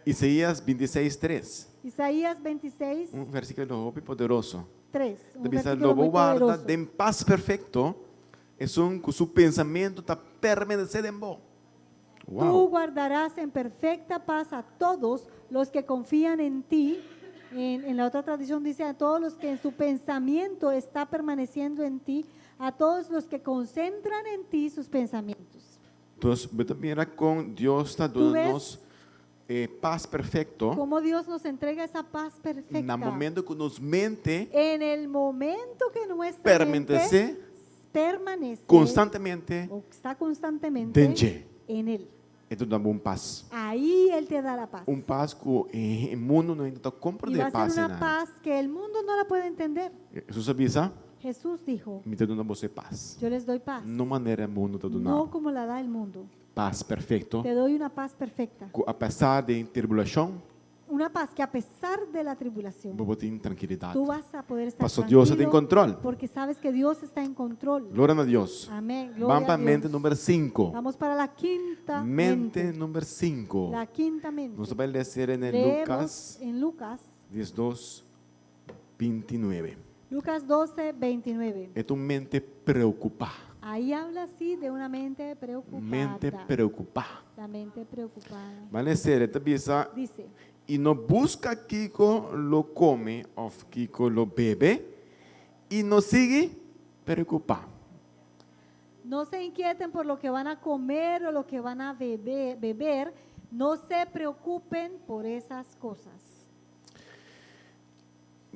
Isaías 26:3. Isaías 26, Versículo novo e poderoso. 3. Un Dice, versículo lo muy guarda poderoso. de paz perfecto, es un que su pensamiento está permanecer en vos. Tú Wow. guardarás en perfecta paz a todos los que confían en ti. En la otra tradición dice a todos los que en su pensamiento está permaneciendo en ti, a todos los que concentran en ti sus pensamientos. Entonces, mira con Dios está dándonos paz perfecto. Cómo Dios nos entrega esa paz En perfecta. el momento que nos mente, En el momento que nuestra permanecer mente permanece constantemente o está constantemente dentro. en Él. Esto da una paz. Ahí Él te da la paz. Paz que el mundo no está Y comprando va de a paz. ser una paz que el mundo no la puede entender. Jesús avisa, Jesús dijo, me está dando você paz. yo les doy paz, No maneira o mundo está no dando. como la da el mundo. Paz perfecto. Te doy una paz perfecta. A pesar de tribulação, una paz que a pesar de la tribulación, vou ter tranquilidade. tú vas a poder estar Pastor, Deus está em tranquilo controle. porque sabes que Dios está en control. Glória a Deus. Amén. Vamos Gloria para a a mente Dios. número 5. Vamos para la quinta Mente mente. número 5. La quinta mente. Nós vamos ler em Leemos Lucas en Lucas, 12, 29. Lucas 12, 29. É tu mente preocupada. Ahí habla así de una mente preocupada. Mente preocupada. La mente preocupada. Vai ler, esta bisa, Dice, e não busca Kiko lo come, of Kiko lo bebe, e não sigue preocupado. no se inquieten por lo que van a comer o lo que van a beber, no se preocupen por esas cosas.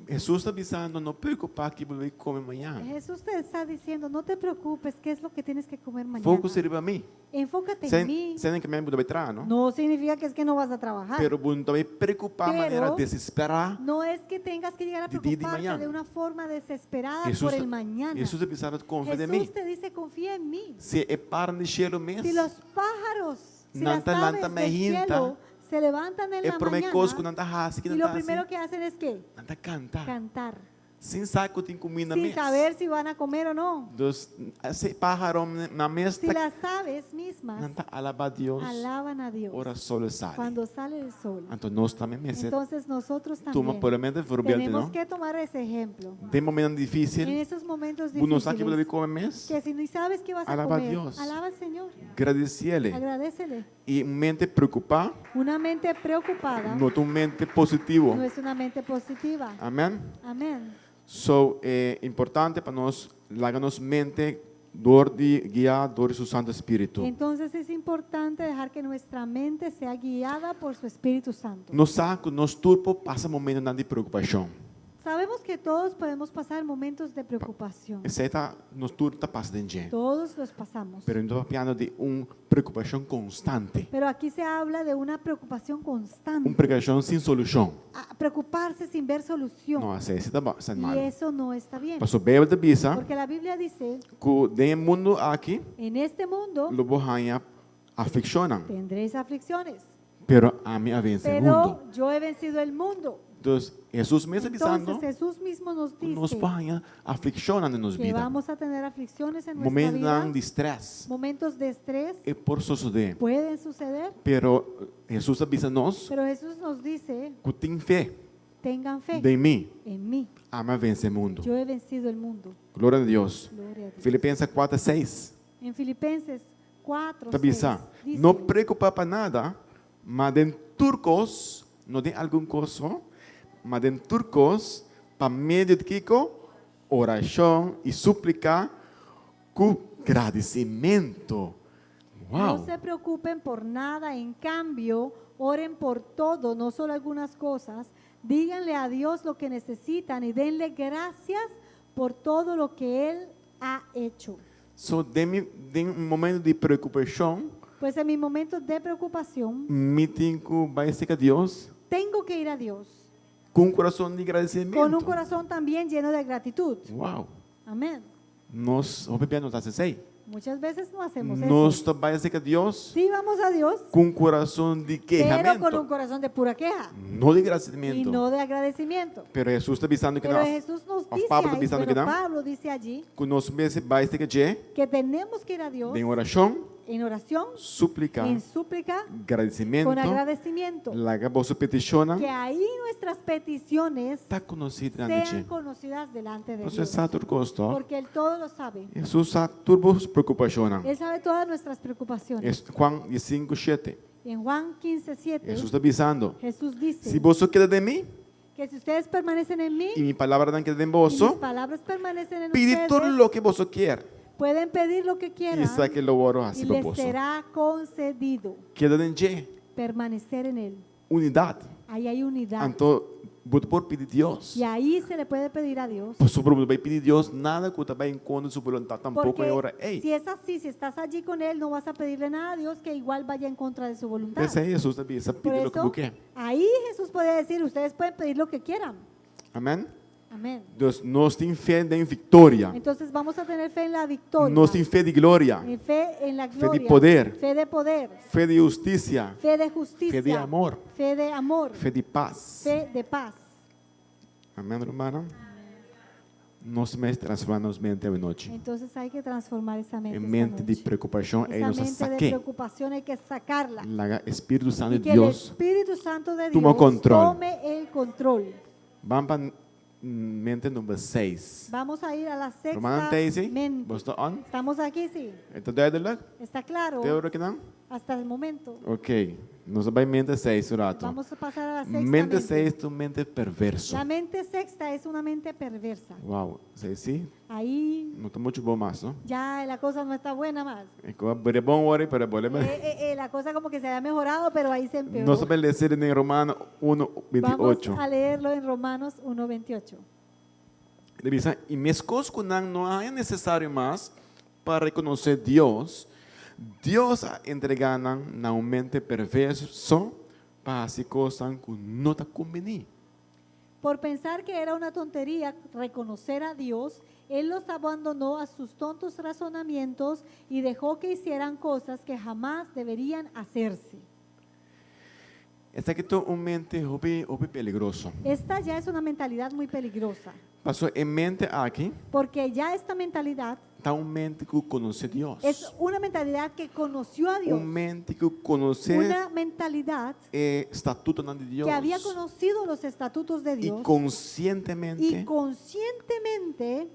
Jesus está avisando, não preocupar que você vai comer amanhã. Jesús te está diciendo, no te preocupes, ¿qué es lo que tienes que comer mañana? Foco seria para mim. Enfócate en mí. Sem que me vai entrar, não? No significa que es que no vas a trabajar. Pero você vai preocupar de maneira Pero- desesperada. No es que tengas que llegar a De día y de preocuparte mañana. de una forma desesperada Jesus por está- el mañana. Jesus está avisando, confia em mim. Jesús te dice, confía en mí. Se é para de cielo Si mesmo. los pájaros, si las Nanta, aves nanta, del mejinta. cielo se levantan en É la promecosco, mañana não está raça, que y não lo está primero assim. que hacen es ¿qué? Não está cantar. Cantar, Sem saber que tem comida sin mesmo. saber si van a comer o no. Dos, esse pájaro na mesa, Si las aves mismas não está alabar Deus. alaban a Dios Ora sol sai. cuando sale el sol, Então nós também mesa. entonces nosotros Toma también por a mente verbal, tenemos não? que tomar ese ejemplo. Tem momento En difícil. esos momentos Você não sabe que você vai difíciles, comer mesmo. que si no sabes qué vas a Alaba a comer, Dios. alaba al Señor, Agradecele. agradecele. E mente preocupar, Una mente preocupada não é mente positivo. no es una mente positiva. Amém? Amén. So, é importante para nós, largar-nos mente dor de guiar dor do Santo Espírito. Entonces es importante dejar que nuestra mente sea guiada por su Espíritu Santo. Nos saco, nos turpo, passa momento de preocupação. Sabemos que todos podemos pasar momentos de preocupación. Exceto nos turpo, passa de gente. Todos los pasamos. Pero não estou falando de preocupação constante. Pero aquí se habla de una preocupación constante. Preocupação sem solução. A preocuparse sin ver solución. Não, essa está Y mal. eso no está bien. Pastor Bíblia de Bisa, Porque la Biblia dice, que de mundo aqui, en este mundo lobo hanha afliccionam. tendréis aflicciones. Pero a mim a vence o mundo. Pero yo he vencido el mundo. Então, Jesus mesmo avisando, Entonces Jesús mismo nos nos dice hanha afliccionam em nos que vida. vamos a tener aflicciones en nuestra Momentos vida. de estresse Momentos de estrés é por suceder. pueden suceder, Pero Jesus avisa nós pero Jesús nos dice, que tem fé tengan fe de mim. en mí. Ama vence o mundo. Yo he vencido el mundo. Glória a Deus. Gloria a Dios. Filipenses 4:6. En Filipenses 4, Tabisa, 6, dice, não preocupa para nada, mas em turcos, não tem algum coisa, mas em turcos, para meio de Kiko, oração e súplica com agradecimento. no Uau! se preocupen por nada, en cambio, oren por todo, no solo algunas cosas. Díganle a Dios lo que necesitan y denle gracias por todo lo que Él ha hecho. So, tem momento de preocupação, Pues en mis momentos de preocupación, me tenho que vai ser a Deus tengo que ir a Dios com coração de agradecimento. con un corazón también lleno de gratitud. Uau! Amén. Nós, o bebê não está assim. Muchas veces no hacemos Nós eso. vai ser a Deus Sí vamos a Dios, com coração de pero con un quejamento, corazón de pura queja não de y agradecimento. no de agradecimiento. Pero Jesus está avisando que Pero nós, Jesús nos a dice Pablo está ahí, avisando pero que não, Pablo dice allí que nós vai ser que tenemos que ir a Dios em oração, en oración, súplica, en súplica, agradecimento, con agradecimiento, larga vossa petição, que ahí nuestras peticiones está conhecida sean diante de conocidas delante de Você Dios. sabe tudo gosto. Porque Él todo lo sabe. Jesus sabe tudo preocupação. Él sabe todas nuestras preocupaciones. Juan 5:7. En Juan 15:7, Jesus está avisando, Jesús dice se você queda de mim que si ustedes permanecen en mí e minha palavra não queda em y mis vós, palabras permanecen en pede tudo ustedes, o que você quer. pueden pedir lo que quieran E sabe que lo oro y assim para les vós. será concedido. Queda em G, Permanecer en Él. unidade. Ahí hay unidad. Então, você pode pedir Deus. Y ahí se le puede pedir a Dios. Por sobre vai pedir Deus nada que vai em contra de sua vontade, tampouco Porque é hora. Ei, si es así, si estás allí con Él, no vas a pedirle nada a Dios que igual vaya en contra de su voluntad. esse é Jesus também, sabe Por pedir o que eso, você quer. ahí Jesús puede decir, ustedes pueden pedir lo que quieran. Amém? Amén. Deus, nós temos fé em vitória. Entonces vamos a tener fe en la victoria. Nós temos fé de glória, Fe en la de gloria. poder. Fe de poder. fé de justiça, Fe de justicia. fé de amor, Fe de amor. fé de paz. Fe de paz. Amém, hermano? Nós mesmos transformamos mente à noite. Entonces hay que transformar esa mente. Em esta mente de noche. preocupação, é Esa nossa mente de saque. preocupación hay que sacarla. O Espírito Santo Y de que el Deus. Espíritu Santo de Toma Dios control. tome el control. Vamos para mente número 6. Vamos a ir a la sexta Romanos 13. mente. Você está on? ¿Estamos aquí? Sí. Está duidelijk? ¿Está claro? Tem hora que não? Hasta el momento. Ok. Nós vamos para mente 6, rato. Vamos a pasar a la sexta Mente 6 é uma mente perverso. La mente sexta es una mente perversa. Uau, sei sim? Ahí Não está muito bom mais, não? ya la cosa no está buena más. É que é bom hora para poder. La cosa como que se había mejorado, pero ahí se empeoró. Nós vamos ler em Romanos 1:28. Vamos a leerlo en Romanos 1:28. Ele diz: e mesmo que não é necessário mais para reconhecer Deus, Deus entrega na mente perverso para as coisas que não te convêm. Por pensar que era una tontería reconocer a Dios, Él los abandonó a sus tontos razonamientos y dejó que hicieran cosas que jamás deberían hacerse. Esta aqui é uma mente peligrosa. Esta ya es una mentalidad muy peligrosa, Passou em mente aqui, porque ya esta mentalidad está uma mente que conhece Deus. es una mentalidad que conoció a Dios, Uma mente que conhece una mentalidad estatuto de Deus. que había conocido los estatutos de E Dios conscientemente y conscientemente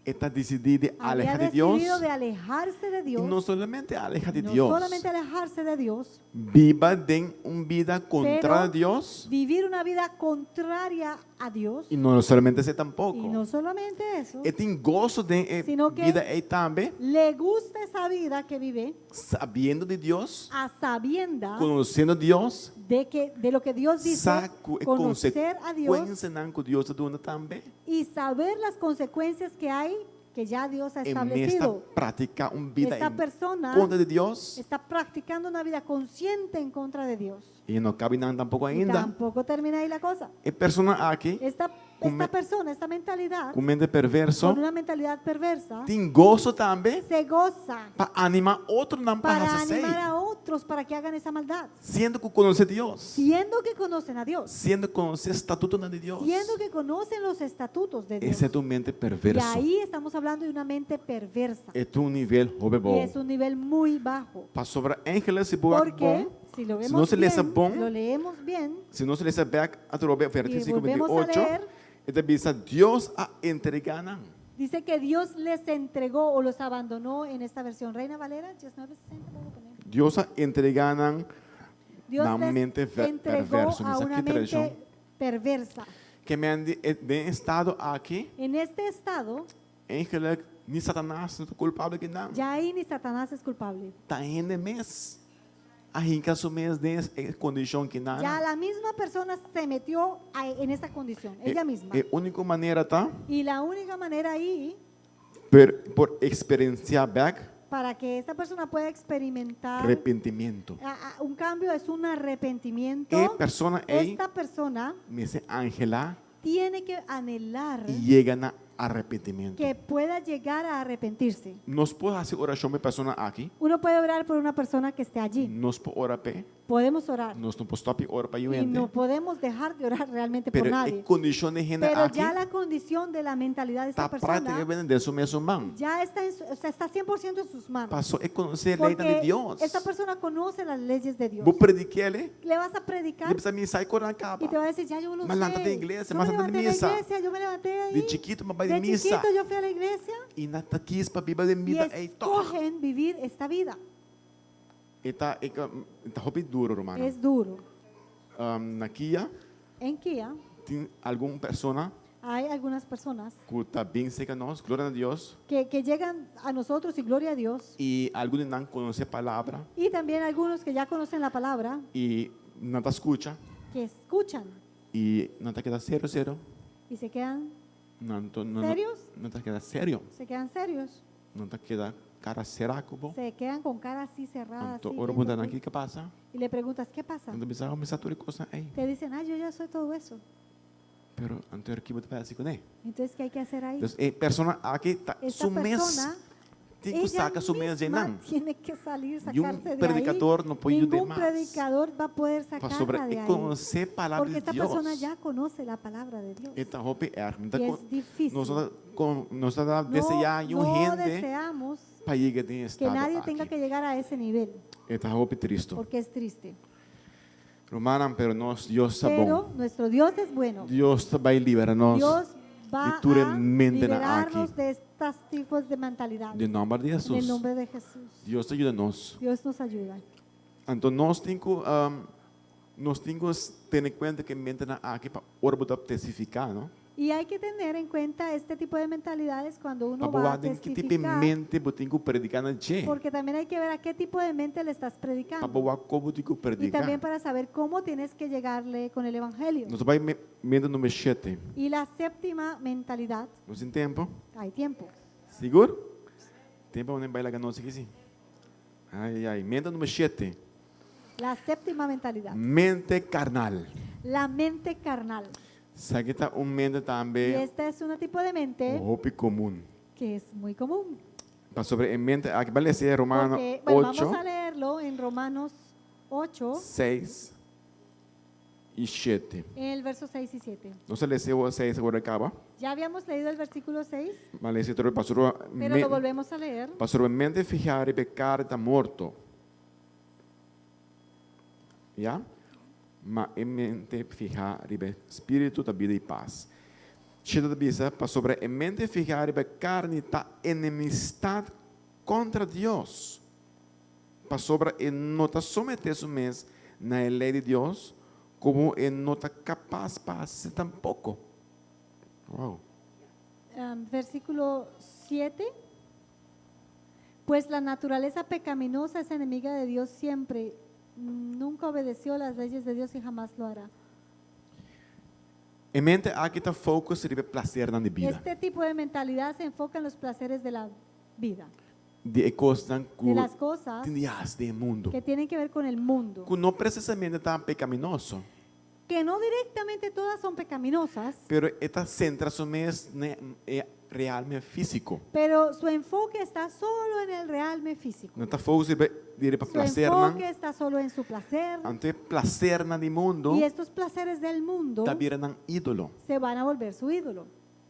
está decidida a había alejar de Deus. decidido de alejarse de E Dios, não somente alejar de no Deus. solamente alejarse de Dios, Viva de uma vida contra Deus. vivir una vida contraria a Dios. E não somente isso tampouco. Y no solamente eso, E tem gosto de Sino que- vida aí também, le gusta esa vida que vive sabendo de Deus, a sabiendas conhecendo Deus, de lo que Dios dice, saco e conocer a Dios consequência não que Deus está dando também. y saber las consecuencias que hay que ya Dios ha E esta establecido. prática uma vida Esta em persona contra de Deus. está practicando una vida consciente en contra de Dios. E não cabe nada tampouco Y ainda. tampoco termina ahí la cosa. E persona aqui, Esta persona, esta mentalidad, com mente perverso, con una mentalidad perversa, tem gosto também se goza para animar outro não para para fazer. animar a otros para que hagan esa maldad, Sendo que conhece Deus. siendo que conocen a Dios, Sendo que conhece o estatuto de Deus. siendo que conocen los estatutos de Dios. Essa é tua mente Y perverso. ahí estamos hablando de una mente perversa. É tu nível Y bom. es un nivel muy bajo. Para sobre ángeles se boa Porque bom. si lo Se vemos não se lesse bien, bom, lo leemos bien, se não se lesse back a trobe versículo volvemos a 28, leer. ele diz Deus a entregar. dice que Dios les entregó o los abandonó en esta versión. Reina Valera, 1960, lo voy a poner. Deus a entregar Dios na les mente entregó perverso. a Nessa una aqui tradição. mente perversa. Que me han de estado aqui, En este estado, ángeles, ni Satanás não é culpável que não. ya ahí ni Satanás es culpable. Está indo mês. Arranca su mês de condição que não. Ya la misma persona se metió en esa condición, ella misma. É a única maneira, tá? Y la única manera ahí Por experienciar back, para que esta persona pueda experimentar arrependimento. un cambio es un arrepentimiento. Persona Esta persona me dice Ángela tiene que anhelar y llegan a arrepentimiento. que pueda llegar a arrepentirse. Nos puede hacer oración de persona aquí. Uno puede orar por una persona que esté allí. Nos puede orar pe. Podemos orar. Nos no puede stop orar para Y gente. no podemos dejar de orar realmente por Pero nadie. en condición de gente Pero aquí ya la condición de la mentalidad de esta está persona prácticamente de su mesmo mano. ya está, o sea, está 100% en sus manos. Pasó a conocer la ley de Porque Dios. esta persona conoce las leyes de Dios. Vou predicar ele. Le vas a Ele predicar precisa me sair corando y acaba. te va a decir, ya yo lo Mas levanta sé. da igreja, Yo mas me anda de levanté missa. la iglesia, yo me levanté ahí. De chiquito, mas vai de De missa. chiquito yo fui a la iglesia E na quis para Bíblia de y vida. escogen vivir esta vida. Está hobby duro, hermano. Es duro. Na Kia, En Kia tem alguma pessoa hay algunas personas que está bem seca nós, glória a Deus. que llegan a nosotros y gloria a Dios. E alguns não conhecem a palavra. Y también algunos que ya conocen la palabra, E não te escuta. que escuchan E não te queda sério. y se quedan ¿Serios? No te queda serio. serios. No te queda cara seraco, bo. Se quedan con cara así cerrada. Tanto así, ora viendo bundando así. aqui que passa. Y le preguntas, ¿qué pasa? Quando bizarro me satura coisa aí. Te dicen, yo ya soy todo eso. Pero antes que você faz com ele. Entonces, ¿qué hay que hacer ahí? Então, persona aqui tá Esta sumes persona, tem que ella sacar sumes de misma não. tiene que salir, E um sacarse de ahí. predicador não pode Ningún demais. predicador va a poder Para sacarla sobre de ahí. conhecer a palavra Porque de esta Deus. persona ya conoce la palabra de Dios. Então, roupa é Y es difícil. nós desejar No gente deseamos para chegar em que estado nadie tenga aqui. que llegar a ese nivel, Então, roupa triste. porque es triste. Romana, pero nós Deus está Pero bom. nuestro Dios es bueno. Deus vai liberar nós Dios va de tu a mente na liberarnos aqui. de estos tipos de mentalidades. De nome de En el Jesus. nombre de Jesús. Deus ajuda nós. Dios nos ayuda. Então, nós temos que ter em conta que mente na aqui para hora botar testificar, não? Y hay que tener en cuenta este tipo de mentalidades cuando uno Para va a botar que tipo de testificar, mente botar que predicar na che. porque también hay que ver a qué tipo de mente le estás Para predicando. botar como botar que Y también predicar. para saber cómo tienes que llegarle con el Evangelio. Nós vai mente número 7. Y la séptima mentalidad, Nós tem tempo? hay tiempo. Seguro? Tempo onde vai lá nós aqui sim. Ai, mente número 7. La séptima mentalidad, Mente carnal. la mente carnal. Sabe que está mente Y também este es un tipo de mente hobby comum. que es muy común. Para sobre mente, aqui vai ler Romano Porque, bueno, 8, vamos a leerlo en Romanos 8, 6 e 7. en el verso 6 y 7. Não se leu o 6 agora acaba. Ya habíamos leído el versículo 6, Mas esse todo pastor pero lo volvemos a leer. pastor mente fijar e pecar está morto. Já? Mas em mente fijar e espírito da vida e paz. Cheio da bisa, para sobre em mente fijar e carne está enemistade contra Deus. Para sobre em não está someter-se mês na lei de Deus, como em não está capaz para ser tampouco. Wow. Versículo 7. Pues la naturaleza pecaminosa es enemiga de Dios siempre. Nunca obedeció las leyes de Dios y jamás lo hará. Em mente aqui está foco sobre prazer na vida. Este tipo de mentalidad se enfoca en los placeres de la vida, De coisas de las cosas do mundo. que tienen que ver con el mundo. Que não precisamente está pecaminoso, Que no directamente todas son pecaminosas, pero esta centração é realmente físico. pero su enfoque está solo en el realme físico. Não está foco sobre para Su prazer enfoque está solo en su placer. ante prazer no mundo, Y estos placeres del mundo está virando ídolo. se van a volver su ídolo.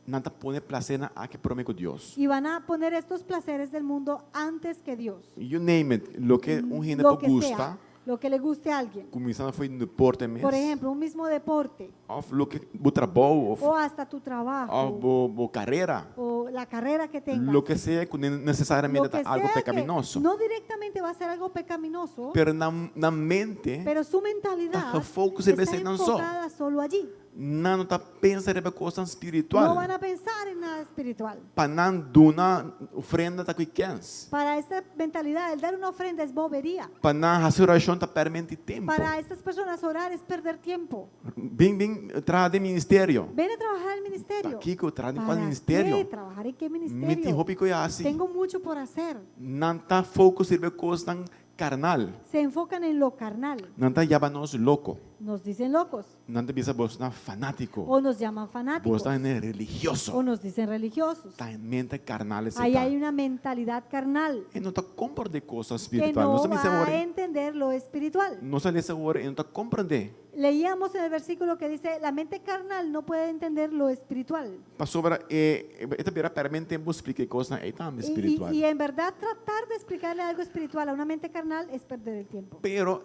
Não está pondo prazer na que promete com Deus. Y van a poner estos placeres del mundo antes que Dios. You name it, lo que gente Lo que gusta, sea, lo que le guste a alguien. começando foi no deporte mesmo, Por ejemplo, un mismo deporte, of lo que o trabalho, o hasta tu trabajo, of carreira, o la carrera que tengas. lo que seja que Lo necessariamente que está algo sea que pecaminoso. no directamente va a ser algo pecaminoso, Pero na mente, pero su mentalidad o foco sempre está ser não só. enfocada solo allí. Não está pensando em coisa No espiritual. van a pensar en nada espiritual. Para não dar ofrenda tá quens. Para esta mentalidad, el dar una ofrenda es bobería. Para não fazer oração tá perdendo tempo. Para estas personas orar es perder tiempo. Bem, traz de ministério. Ven a trabajar al ministerio. Aqui que eu trago ¿Para para o qué? ministério. ¿Trabajar en qué Me ministerio? interrompe que eu assim. Tengo mucho por hacer. Não está foco sobre coisa tão carnal. Se enfocan en lo carnal. Não está llamando nós louco. Nos dicen locos Não está bisa vos na fanático. o nos llaman Vos fanáticos está religioso. o nos dicen religiosos. Está em mente carnal esse Ahí tá. hay una mentalidad carnal E não está compreendendo coisa que espiritual. no Nós também va a sabemos. entender lo espiritual. Nós ali sabemos e não está compreendendo. Leíamos en el versículo que dice, la mente carnal no puede entender lo espiritual. Para sobre esta vira permanente tempo explique coisa aí também espiritual. Y en verdad tratar de explicarle algo espiritual a una mente carnal es perder el tiempo. Pero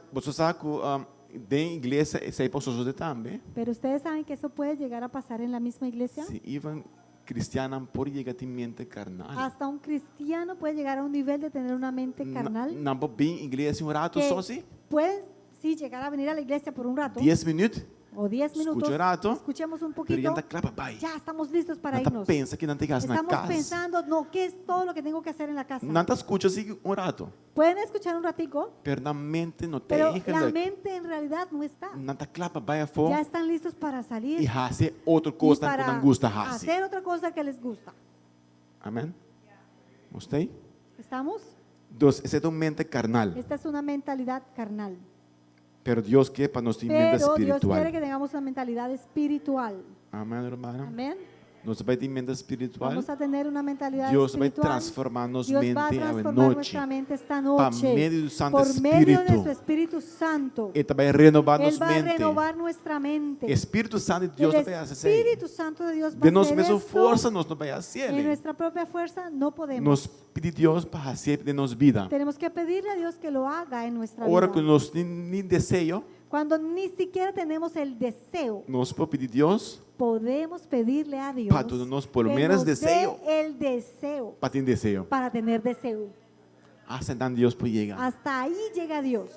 você sabe que de igreja esse aí posso fazer também. Pero ustedes saben que eso puede llegar a pasar en la misma iglesia. Se Ivan cristiana por llegar a mente carnal. Hasta un cristiano puede llegar a un nivel de tener una mente carnal Não bem igreja um rato que só assim. puede sí llegar a venir a la iglesia por un rato 10 minutos. o 10 minutos. Escucha un rato, Escuchemos un Pero já poquito. está clapa, pai. Ya estamos listos para Não irnos. pensa que não tem casa na Estamos casa. pensando, no, ¿qué es todo lo que tengo que hacer en la casa? Não escuta assim um rato. Pueden escuchar un ratico, Pero na mente não pero tem. la mente en realidad no está. Não está clapa, vai a fora Ya están listos para salir e fazer outra y coisa que para não gosta de fazer. hacer otra cosa que les gusta. Amém? Gostei? ¿Estamos? Então, essa é uma mente carnal. Esta es una mentalidad carnal. Pero Dios quiere para nuestra mente Pero Dios quiere espiritual. que tengamos una mentalidad espiritual. Amén, hermano. Amén. Nuestra mente espiritual. Vamos a tener una mentalidad Dios va a espiritual. transformar nuestra Dios va a mente a transformar noche. nuestra mente esta Por noche. medio del Santo Por medio de su Espíritu. Espíritu Santo. Él va a renovar Él nuestra va a mente. renovar nuestra mente. Espíritu Santo de Dios El vai fazer. Espíritu Santo de Dios va De a nossa hacer mesma esto. força, nós não vai fazer. En nuestra propia fuerza no podemos. Nós pedimos Deus para fazer de nós vida. Tenemos que pedirle a Dios que lo haga en nuestra Ora vida. que nós nem desejo, Cuando ni siquiera tenemos el deseo, nós podemos pedir Deus podemos pedirle a Dios para todos nós por que menos nos desejo, dé el deseo para ter desejo. para tener deseo. Hasta então Deus pode chegar. Hasta ahí llega Dios.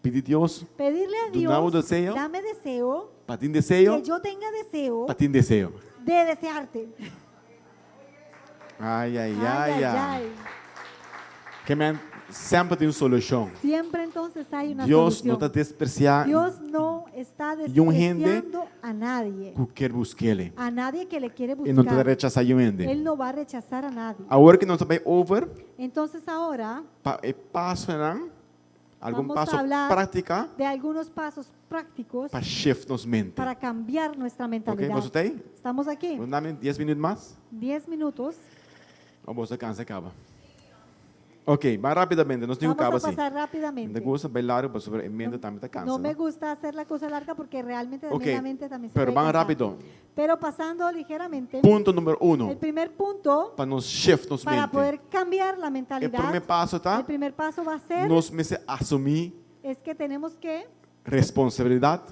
Pedir Deus Pedirle a Do nuevo Dios, deseo. dame deseo, para ter desejo, que yo tenga deseo para ter desejo. de desearte. Ai, ai, Ay, ai, ay, ai. ay. Que man, sempre tem uma solução. Siempre entonces hay una Deus não solución. está despreciando Dios no está Y un gente despreciando a nadie. que quer buscar Ele. A nadie que le quiere E não está buscar. rechazando gente. Él no va a rechazar a nadie. Agora que nós vamos over, Entonces ahora passo, né? Algum Vamos a passo hablar prática de algunos pasos prácticos para shift nossa mente. para cambiar nuestra Ok, mentalidad. você tem? Estamos aquí. Vamos dar 10 minutos mais? 10 minutos. Ou você cansa e acaba? Ok, vai rapidamente, nós temos Vamos cabo a assim. pasar Me rápidamente. gusta bailar, mas sobre emenda também está cansa. No me gusta hacer la cosa larga porque realmente Ok, también la mente también se pero puede van cansar. rápido. Pero pasando ligeramente, Ponto número 1, el primer punto para nós shift nossa para mente. poder cambiar la O mentalidad, primeiro passo, tá? el primer paso va a ser Nós começamos a assumir es que tenemos que responsabilidade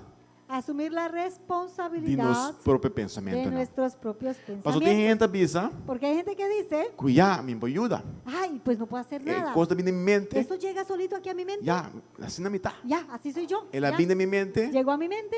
asumir la de responsabilidad nosso próprio de pensamento. Né? nuestros propios Pastor, tem pensamientos. gente avisa, Porque hay gente que dice, cuidar, me ajuda. ay, pues no puedo hacer nada. Coisa vem na minha mente, Eso llega solito aquí a mi mente. já, assim na mitad. Ya, así soy yo. Ela Ya. vem na minha mente, Llegó a mi mente.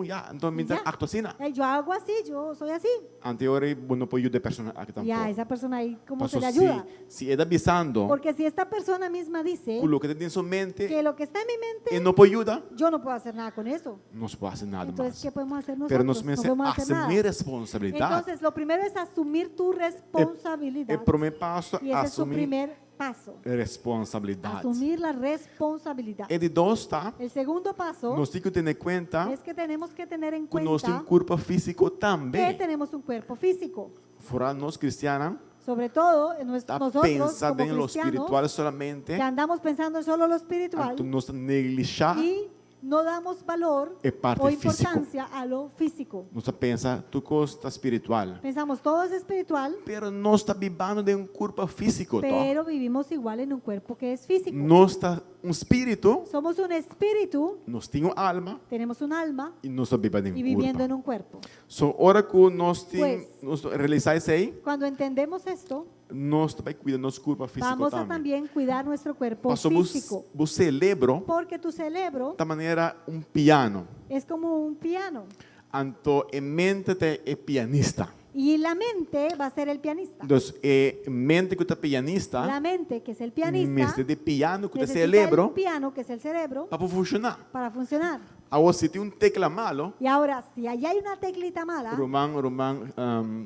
já, então me Ya. acto assim. Yo hago así, yo soy así. Anterior, não pode ajudar a pessoa aqui Y a tampoco. esa persona ahí, ¿cómo se Pastor, le ayuda? se ele avisando, Porque si esta persona misma dice com o que tem em sua mente, que lo que está en mi mente, e não pode ajudar, yo no puedo hacer nada con eso. não se pode fazer nada Entonces, mais. ¿qué podemos hacer nosotros? Pero nós No começamos podemos a hacer nada. assumir responsabilidade. Entonces, lo primero es asumir tu O responsabilidad. primeiro passo Y é ese es su assumir primer paso. responsabilidade. Asumir la responsabilidad. E de dois, tá? El segundo paso Nós temos que ter em conta es que tenemos que tener en que nós temos cuenta corpo físico que também. tenemos un cuerpo físico. Fora nós cristianos, Sobre todo está nosotros pensando como em lo cristianos, espiritual solamente, que andamos pensando en solo lo espiritual então nós negligenciar, y no damos valor É parte o físico. importancia a lo físico. nós pensa tu costa espiritual. Pensamos todo es espiritual, Pero nós está vivendo de um corpo físico, tá? pero vivimos igual en un cuerpo que es físico. Nós está um espírito, Somos un espíritu, nós temos alma tenemos un alma e nós está vivendo y em viviendo corpo. en un cuerpo. So, hora que nós temos Pues, realizar isso aí, Cuando entendemos esto, nós também cuida do nosso corpo físico vamos a também. también cuidar nuestro cuerpo Pastor, físico. o cerebro, Porque tu cerebro da maneira piano. es como un piano Então, a mente é pianista. y la mente va a ser el pianista. Então, a mente que é pianista, La mente, que es el em pianista, vez de piano que é necesita el cerebro, piano, que es el cerebro, para funcionar. para funcionar. Agora, se tem tecla malo, Y ahora, si allá hay una teclita mala,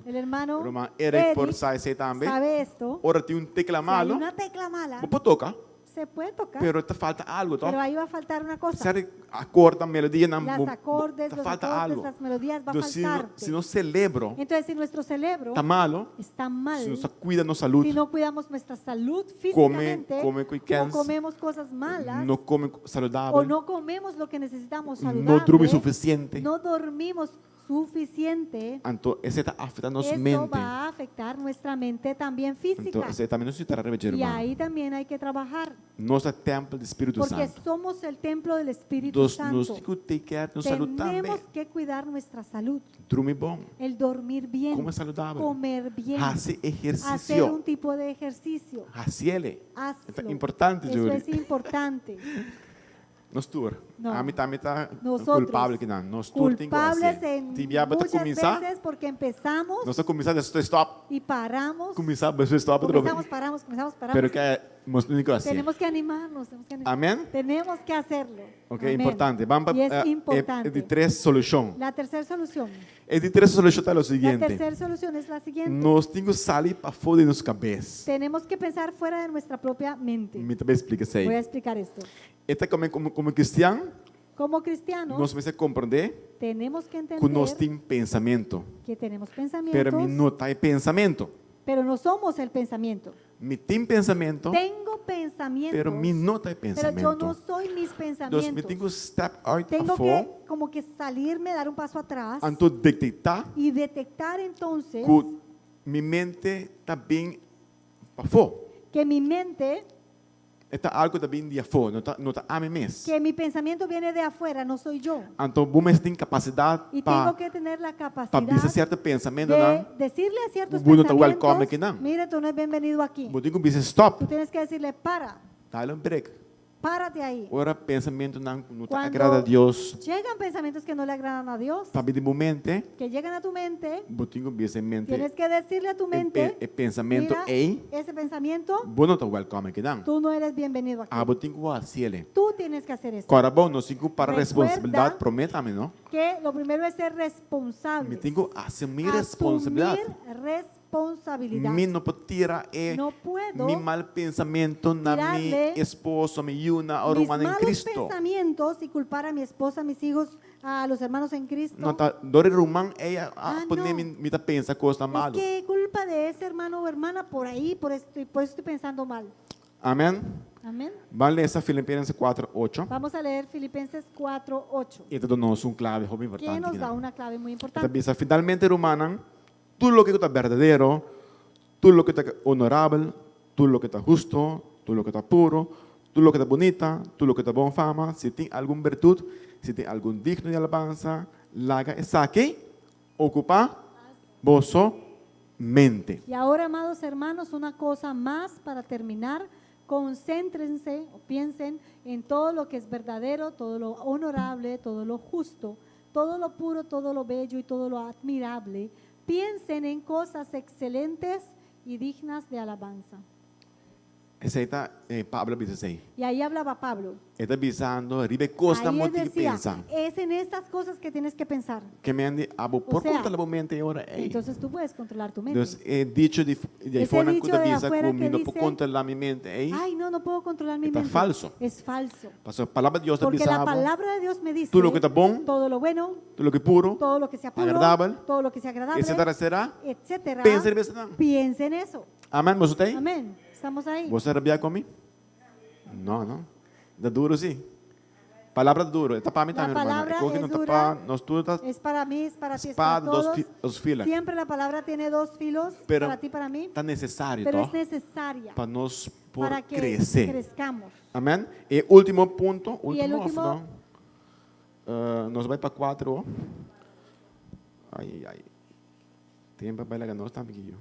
el hermano Roman Eric por Eric sair também. sabe esto. Ora tem tecla Si hay malo, una tecla mala, você toca, se puede tocar, pero te falta algo, pero tá? ahí va a faltar una cosa. Sabe, acorda, melodia, não, Las acordes, te los falta acordes, algo. las melodías va a Então, faltarte. se não cerebro Entonces, si nuestro cerebro está malo, está mal, se não cuida da saúde, si no cuidamos nuestra salud físicamente, come o weekends, comemos cosas malas, não come o saudável, no comemos lo que necesitamos não saludable, dorme suficiente. no dormimos suficiente, Então, isso está afetando nossa eso mente. va a afectar nuestra mente también física. Então, isso também não se trata de Y irmão. ahí también hay que trabajar, Nosso templo do Espírito porque Santo. somos el templo del Espíritu Nos Santo. temos que ter nossa saúde também. Tenemos que cuidar nuestra salud, Dormir bom, el dormir bien, comer saudável, comer bien, fazer hacer un exercício, tipo de ejercicio. fazer ele. Hazlo. É importante, Eso Júlio. es importante. Nós tour. No. A mim também está Nosotros, culpável aqui não. Nós tour tem que Culpables fazer. en Tibia para muchas começar. veces porque empezamos Nós começar de stop. y paramos, Começar a stop outra vez. comenzamos, paramos, Pero paramos. que Hemos tenido que hacer. Tenemos que animarnos. Amén. Tenemos que hacerlo. Ok, Amén. importante. Vamos Y es para importante. de tres solución. La tercera solución. De tres solución está lo La siguiente. tercera solución es la siguiente. Nós temos que sair para fora de nossa cabeça. Tenemos que pensar fuera de nuestra propia mente. Me também explica isso Voy a aí. explicar esto. Então, como cristiano, Como cristianos, nós precisamos compreender tenemos que que nós entender temos pensamento. que tenemos Pero pensamientos, mim não está pensamento. pero no somos el pensamiento. Me tem pensamento, Tengo pensamientos, pero mim não está pero yo no pensamento. soy mis Então, me pensamientos. tenho que step out Tengo a fora, que como que salirme, dar un paso atrás então detectar y detectar entonces que minha mente está bem para fora. que mi mente, Está algo também de fora, não está a mim mesmo. que mi pensamiento viene de afuera, no soy yo. Então, você tem capacidade Y tengo para que tener la dizer capacidad certo pensamento, de não? decirle a ciertos Bueno, te welcome aquí, pensamientos, ¿no? mire, tú no es bienvenido aquí. Você tem que dizer stop, Tú tienes que decirle, para, dá um break. párate ahí. Ora, pensamento não está Cuando agrada a Deus. llegan pensamientos que no le agradan a Dios, Sabe de momento, que llegan a tu mente, você tem que dizer mente, tienes que decirle a tu mente, pensamento, mira, ei, ese pensamiento, você não está welcome aqui, não? tú no eres bienvenido aquí. Você tem que fazer. Tú tienes que hacer esto. Agora, bom, nós temos que para Recuerda responsabilidade, prometa-me, não? Que lo primero es ser Me responsable. tenho que assumir responsabilidade. Responsabilidad. Me não pode tirar No puedo meu mal pensamento na minha tirarle esposa, minha una, ou mis irmã em malos Cristo. pensamientos y culpar a mi esposa, a mis hijos, a los hermanos en Cristo. Não tá, dore irmã, ela pode no. me tá pensa coisa Es malo. que culpa de ese hermano o hermana por ahí, por eso estoy pensando mal. Amém? Amén. Vale essa Filipenses 4:8. Vamos a leer Filipenses 4:8, E te dá-nos clave muito que importante. nos aqui, da né? una clave muy Esta importante. dice, finalmente, hermana, todo lo que está verdadero, todo lo que está honorable, todo lo que está justo, todo lo que está puro, todo lo que está bonita, todo lo que está buena fama, si tiene alguna virtud, si tiene algún digno de alabanza, laga esa aquí, ocupa vosso mente. Y ahora, amados hermanos, una cosa más para terminar. Concéntrense o piensen en todo lo que es verdadero, todo lo honorable, todo lo justo, todo lo puro, todo lo bello y todo lo admirable. Piensen en cosas excelentes y dignas de alabanza. Essa aí está, Pablo diz aí. Y ahí hablaba Pablo. Ele está avisando, ribe costa Ahí él muito que decía, pensa. es en estas cosas que tienes que pensar. Que me ande, por sea, conta da mente agora, Entonces tú puedes controlar tu mente. Deus dicho de Ese fora dicho que de diz afuera que comigo por dice, conta da minha mente, ei, Ay, no puedo controlar mi está mente. falso. Es falso. Pastor, a palavra de Deus está Porque la avisando, palabra de Dios me dice tudo lo que está bom, todo lo bueno, tudo lo que é puro, todo lo que sea puro, agradable, todo lo que sea agradable, etc. será, etcétera. pensa nisso não. Piensa en eso. Amém, você tem? Amén. Estamos ahí. Você rabia comigo? Não. Dá duro sim. Palavra duro, está para mim La também, irmã. palabra É coisa que es não está dura. para nós tudo está Es para mí, es para ti, es para espada, todos. dos filas. Siempre la palabra tiene dos filos, Pero para ti, para mí, Está necessário, pero tá? es necesaria Para nós por para que crescer. crezcamos. Amém? E último ponto, E el último, último- não. Nós vai para 4. Ai. Tempo para lá nós também.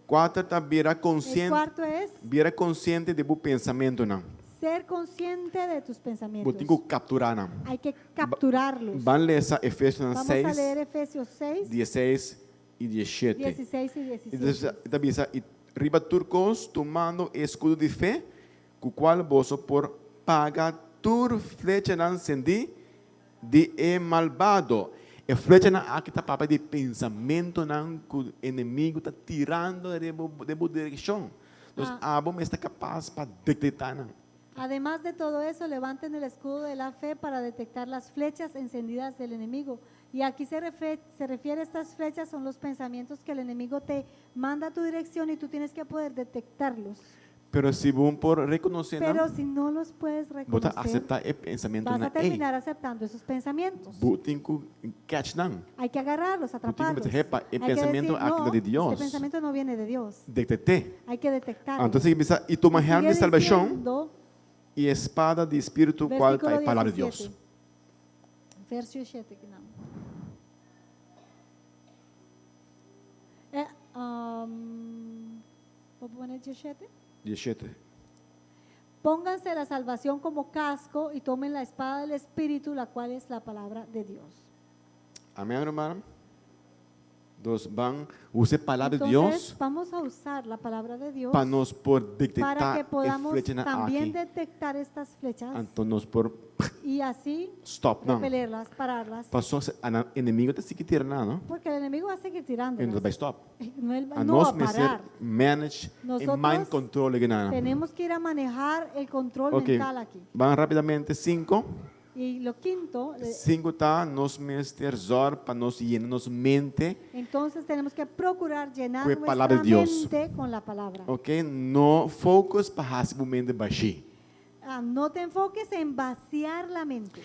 4 está vira El consciente, cuarto es vira consciente de bom pensamento não. ser consciente de tus Vou pensamientos. ter que capturar não. Hay que capturarlos. Van ler essa Efésios Vamos a 6, leer Efesios 6, 16 e 17. 16 y E 17. diz, e riba turcos tomando escudo de fé, com o qual vos por paga tur flecha não sendi de malvado. E flecha não aqui está papai de pensamento não que o inimigo está tirando de boa direção. Então, abo está capaz para detectar não. Además de todo eso, levanten el escudo de la fe para detectar las flechas encendidas del enemigo. Y aquí se refiere a estas flechas, son los pensamientos que el enemigo te manda a tu dirección y tú tienes que poder detectarlos. Pero si vos por reconocer, Pero si no los puedes vos reconocer, aceptar el pensamiento vas a não. terminar aceptando esos pensamientos. Vos tem que catch não. Hay que agarrarlos, atraparlos. dizer, "Epa, el Hay que pensamiento decir, aquilo no, de Dios". este pensamiento no viene de Dios. Detecté. Hay que detectarlo. Entonces, e toma Y real de sigue salvação diciendo, e espada de espírito, qual versículo é a palavra de 17. Deus. Verso 7, que não. ¿Puedo poner 17? 17. Pónganse la salvación como casco y tomen la espada del Espíritu, la cual es la palabra de Dios. Amém, irmã? Entonces van, use palabra de Entonces, Dios vamos a usar la palabra de Dios para nos por para que detectar podamos flecha na también aqui. detectar estas flechas Então nos por y así stop não. repelerlas, pararlas. Passou a inimigo te seguir tirando não. Porque el enemigo va a seguir tirando. E não vai stop. No, él A no va nós a me ser parar. manage e Nosotros mind control ganhar. Tenemos que ir a manejar el control Ok, mental aquí. vamos rapidamente 5. Y lo quinto, 5 tá nos ministério zor para nos llenar nos mente, entonces tenemos que procurar llenar Con la palabra nuestra de Dios. mente con la palabra. ok? No focus para hasibamente baixi. No te enfoques en vaciar la mente,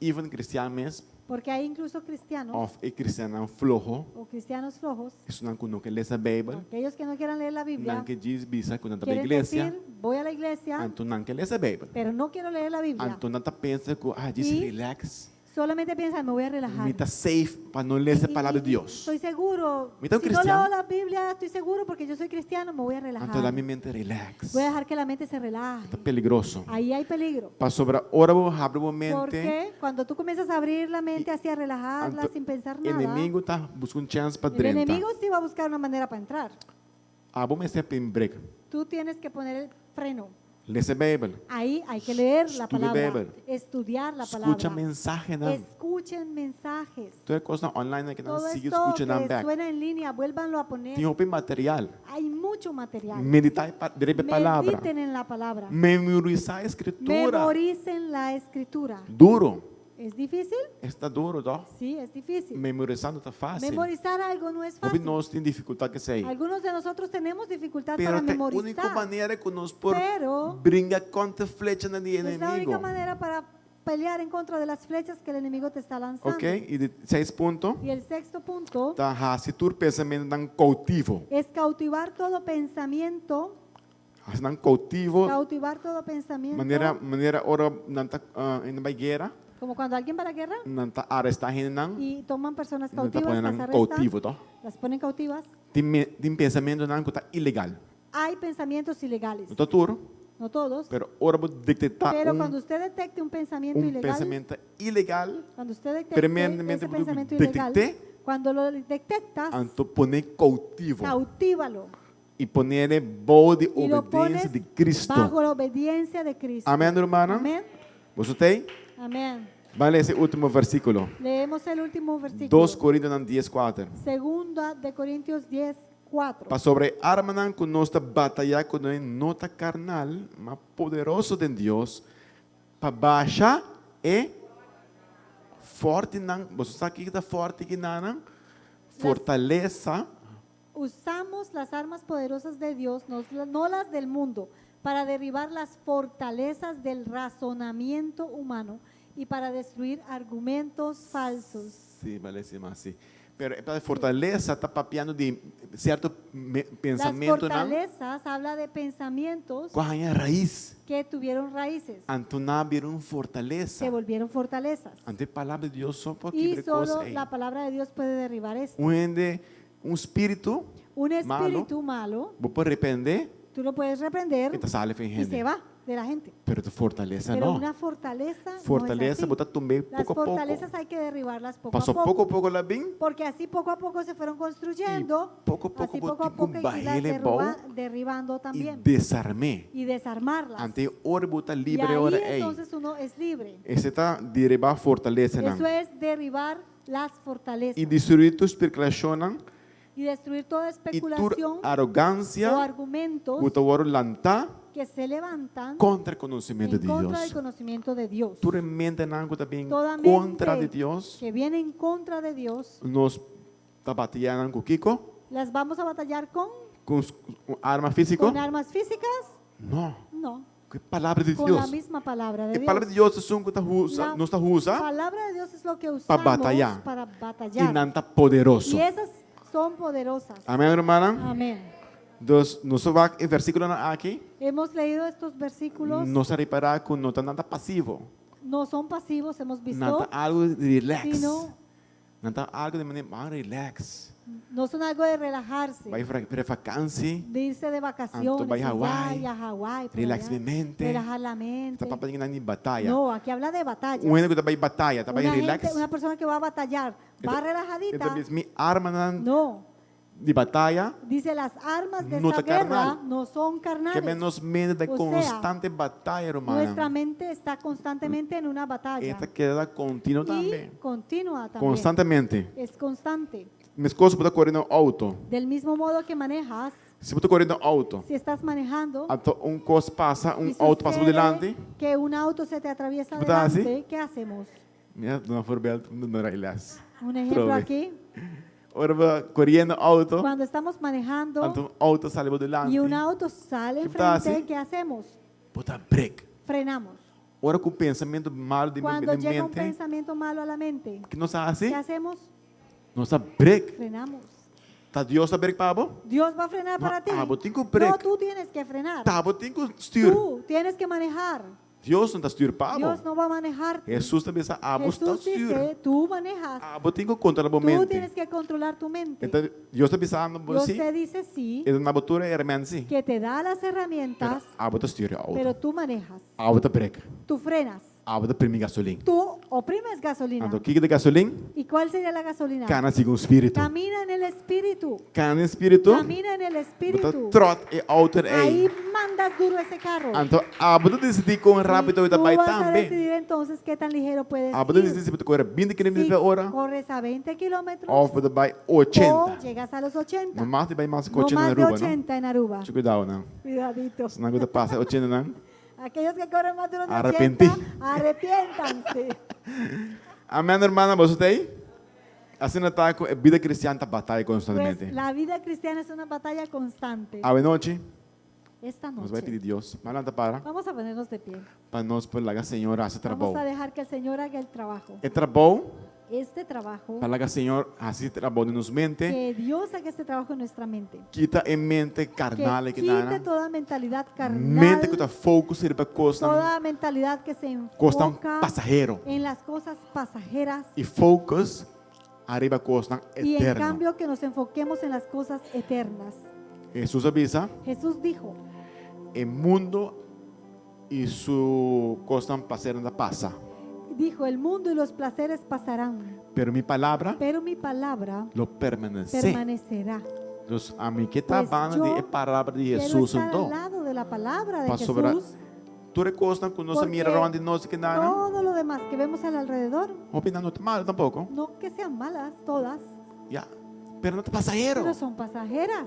Even cristiano mesmo, porque hay incluso cristianos of cristiano flojo, o cristianos flojos, isso não que lê a Bíblia, aquellos que no quieran leer la Biblia, não que diz bisa quando tá na quieren igreja, decir, voy a la iglesia, então não que lê a Bíblia. pero no quiero leer la Biblia. Então não tá pensa que diz Y relax, Solamente piensan, me voy a relajar. me tá safe para não ler a palavra de Deus. Estoy seguro. Mira, un Si no cristiano. leo la Biblia, estoy seguro porque yo soy cristiano, me voy a relajar. Então a minha mente relax. Voy a dejar que la mente se relaje. Tá perigoso. Ahí hay peligro. Para sobre ora abre a mente. Porque cuando tú comienzas a abrir la mente así a relajarla Anto- sin pensar O nada, inimigo tá buscando chance para el dentro. enemigo sí va a buscar una manera para entrar. Vamos sempre em break. Tú tienes que poner el freno. Lê a Bíblia. Ahí hay que leer la Estudia palabra, Biblia. estudiar la Escucha palabra. mensagem, não. Escuchen mensajes. Toda coisa online que não Todo siga esto escutando que back. suena en línea, vuélvanlo a poner. Tem open material. Hay mucho material. Meditar direito a palavra. Mediten en la palabra. Memorizar a escritura. Memoricen la escritura. Duro. ¿Es difícil? Está duro, tá? Sí, es difícil. Memorizar não tá fácil. Memorizar algo no es Houve fácil. nós tem dificuldade que sei. Algunos de nosotros tenemos dificultad Pero para tem única memorizar. maneira que nós por Pero brinca contra flecha no es la inimigo. única manera para pelear en contra de las flechas que el enemigo te está lanzando. Ok? E de 6 pontos. Y el sexto punto Tá, se tu pensamento não cautivo. es cautivar todo pensamiento, Se não cautivo, cautivar todo pensamiento, maneira ora não tá em guerra, como cuando alguien va a la guerra não tá arrestar gente não, y toman personas não tá cautivas, las ponendo arrestan, cautivo, tá? las ponen cautivas. Tem pensamento não que tá ilegal. Hay pensamientos ilegales, Não tá tudo, no todos, pero ora vou detectar pero cuando usted detecte un pensamiento ilegal, pensamento ilegal, cuando usted detecte primeramente ese vou pensamiento ilegal, detectar, cuando lo detectas, então poner cautivo cautívalo e poner boa de y lo obediência pones de Cristo. bajo la obediencia de Cristo. Amém, irmã? Amén. Você tem? Amén. Vale esse último versículo. Leemos el último versículo. 2 Coríntios 10:4. Segunda de Corintios 10:4. Para sobre arma não que nós está batalhar com não está carnal, mas poderoso de Deus, para baixa e forte não. Você sabe que está forte que não? Fortaleza Usamos las armas poderosas de Dios, no las del mundo, para derribar las fortalezas del razonamiento humano y para destruir argumentos falsos. sim, vale sim, mas sim. Pero para fortaleza está papiando de certo Las pensamento não. fortalezas habla de pensamientos Qual é a raiz? que tuvieron raíces, Antoná viram fortaleza. se volvieron fortalezas. Ante a palavra de Deus só para Y quebrar solo coisas. la palabra de Dios puede derribar esto. Espírito, Un espíritu malo, vou para arrepender, tú lo puedes reprender que está sale em y se gente. va de la gente. Pero tu fortaleza Pero não. una fortaleza, no es Fortaleza, así. botar tumbe Las pouco a pouco. fortalezas hay que derribarlas poco Passou a poco. pouco lá bem. Porque así poco a poco se fueron construyendo, Y poco a poco así poco a botico poco y las baile bom derribando E también desarmé. y desarmarlas. Ante hora botar Y livre ahí hora ei. entonces uno es libre. Esse tá derribar fortaleza Eso não. es derribar las fortalezas E destruir tu especulação não. y destruir toda E tu especulación o arrogância, argumentos botar hora lantar que se levantan contra o conhecimento en de contra del Deus. conocimiento de Dios. Tu mente não está bem Toda contra de mente Deus. que viene en contra de Dios, Nós tá batalhando com Kiko, las vamos a batallar con arma física? armas físicas, Não. no, Que palavra de con la Deus. misma palabra de Que Dios. palavra de Deus é que usa, La não está usa palabra de Dios es lo que usamos para batallar. para e batallar. não está poderoso. Y esas son poderosas. Amém, irmã? Amén. Dos, nós vamos em versículo aqui, Hemos leído estos versículos, nós reparar que não está nada passivo, no son pasivos, hemos visto, nada algo de relax. sino Não está algo de maneira mais relax. No son algo de relajarse, Vai para vacância, de irse de vacaciones, vai a Hawái, y a Hawái, por relax allá, a mente. relajar la mente. Está para ninguém em batalha. No, aquí habla de batalla. Um ano que está para batalha, está para relax. Una persona que va a batallar, va relajadita. Então, minha arma No, de batalha, dice las armas de No esta está guerra carnal. no son que carnales. menos mente de O sea, constante batalha, Nuestra hermano. mente está constantemente en una batalla. Esta queda contínua Y também. continua también. Constantemente. Es constante. Minha esposa está correndo alto. Del mismo modo que manejas, Se você está correndo alto, si estás manejando coisa passa, y auto passa por sucede delante. que un auto se te atraviesa ¿Verdad, delante, ¿qué hacemos? Minha dona Forberto não era ilhas. Un ejemplo Trove. aquí, Ora va correndo alto, cuando estamos manejando então auto sale por delante. y un auto sale ¿Qué pasa? enfrente, ¿qué hacemos? Bota break. Frenamos. Ora com o pensamento mal de Cuando llega un mente, pensamiento malo a la mente, que não sabe assim, ¿qué hacemos? não sabe break. Frenamos. Tá Deus tá break para bo? Dios va a frenar para ti. Ah, vos tengo break. No, tú tienes que frenar. Tá, bo tem que styr. Tú tienes que manejar. Deus não tá styr para Dios bo. no va a manejar. Jesus também está, bo está Jesús styr. dice, tú manejas. Bo tem que controlar a Tú mente. tienes que controlar tu mente. Então, Deus tá pensando por Dios si, te dice sí, e na botura é hermano si. que te da las herramientas, Bo tá styr auto. pero tú manejas. Bo tá break. Tú frenas. Bo tá primi gasolina. Tú oprimes gasolina. Então, o que é de gasolina? ¿Y cuál sería la gasolina? Cana segundo o espírito. Camina en el espíritu. Cana no espírito. Camina en el Bota espíritu. trot e auto Ahí aí. mandas duro ese carro. Então, bota decidir com rápido Y e tá tú vai vas a também. decidir entonces qué tan ligero puedes Bota ir. decidir se você correr 20 km Si por hora corres a 20 kilómetros ou você vai o 80. llegas a los 80. No mais, vai mais No coche na más de Aruba, não? 80 en Aruba. Deixa cuidado, não. Cuidadito. Senão você passa 80, não. Aquellos que corren más de los Arrepentí. 80, arrepiéntanse. Amém, irmã, você está aí? Assim não está com a vida cristã, tá batalha Pues constantemente. la vida cristiana es una batalla constante. A noite, Esta nós vai pedir noche Deus, mas não para, vamos a ponernos de pie. para nós poder a Senhor esse Vamos trabalho. a dejar que el Señor haga el trabajo. É trabalho Este trabajo, para que o Senhor assim trabalhe nos mente, que Dios haga este trabajo en nuestra mente. quita em mente carnal Que que quite dá, toda mentalidad mente que carnal, está foco ser para coisas, toda mentalidad que se coisas enfoca passageiro en las cosas pasajeras e focus arriba coisas y en eterno. cambio que nos enfoquemos en las cosas eternas. Jesus avisa, Jesús dijo, o mundo e sua coisa passageira passa. el mundo y los placeres pasarán, Pero mi palabra pero mi palabra lo permanece. permanecerá. Entonces, a mí que está Pues hablando yo de palabra de Quiero Jesús. estar al Então, lado de la palabra de para sobrar, Jesús. tú recostas con nos Porque mira onde nós que nada. Todo lo demás que vemos al alrededor, Opinando está mal tampoco. no que sean malas todas, Ya. Pero no te pasajero. pero son pasajeras.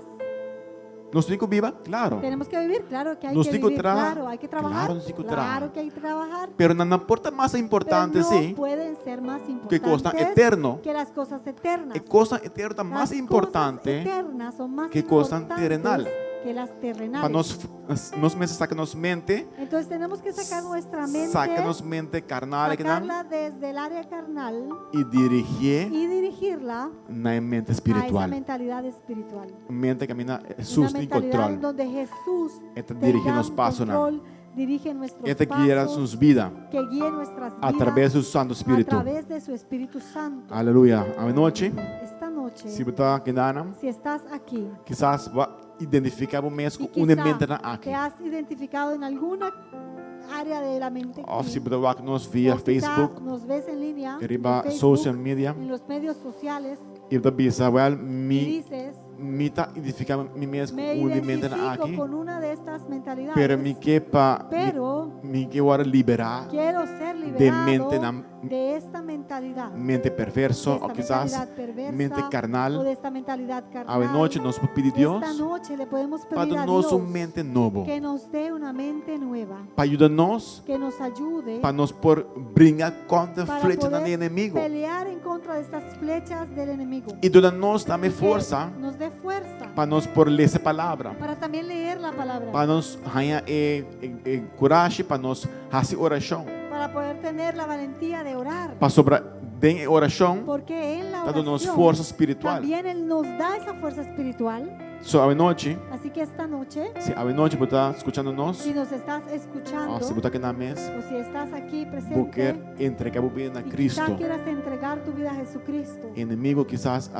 Nos digo viva, claro. Tenemos que vivir, claro que hay Nos que digo vivir, tra- claro, hay que trabajar, claro, nos digo tra- claro que hay que trabajar. Pero no importa más importante, Pero no sí. pueden ser más Que importantes cosa eterno. que las cosas eternas. Que cosa eterna Las más cosas importante eternas son más que cosa importantes terrenal. que las para terrenales. nos meses saca nos mente, Entonces tenemos que sacar nuestra mente, saca nos mente carnal que dan sacarla desde el área carnal y dirigir y dirigirla na mente a esa espiritual. mentalidad espiritual. Mente que camina Una Jesús en mentalidad en control. donde Jesús Esta tenga dirige nos un pasos, ¿no? control, dirige nuestros Esta guiará pasos, sus vidas que guíe nuestras a vidas través de su Santo a Espíritu. través de su Espíritu Santo. Aleluya. A noche, Esta noche, si você aqui na si estás aquí quizás vai identificar o mês y com uma quizá mente na aqui. te has identificado en alguna área de la mente Ou aquí, se você vai nos via o quizá Facebook, nos ves en línea, riba en Facebook, social media, en los medios sociales, e você bisa, well, y me dices, tá identificando me mesmo me com uma mente na identifico aqui, con una de estas mentalidades, pero me que pa pero me que agora liberar quiero ser de liberado mente na de esta mentalidad, mente de perverso esta ou quizás mentalidad perversa, mente o carnal. de esta mentalidad A carnal. noite nós vamos pedir Deus Esta noche le podemos pedir para a nosso Dios mente novo, que nos dé una mente nueva, para ajudar-nos, que nos ayude para nos por brincar contra para flecha do poder inimigo. pelear en contra de estas flechas del enemigo. E dá-nos também Que força nos dé fuerza para nós por ler essa palavra, para también leer la palabra, para nós ganhar coragem, para nós fazer oração, para poder tener la valentía de orar, para sobrar bem oração, porque en la dando-nos oración força espiritual. también Él nos da esa fuerza espiritual So, ave noche, Así que esta noche, si ave noche você está escuchándonos, si nos estás escuchando se você está aqui na mesa, o si estás aquí você presente quer entregar a vida a y quizá Cristo. quieras entregar tu vida a Jesucristo, Inimigo quizás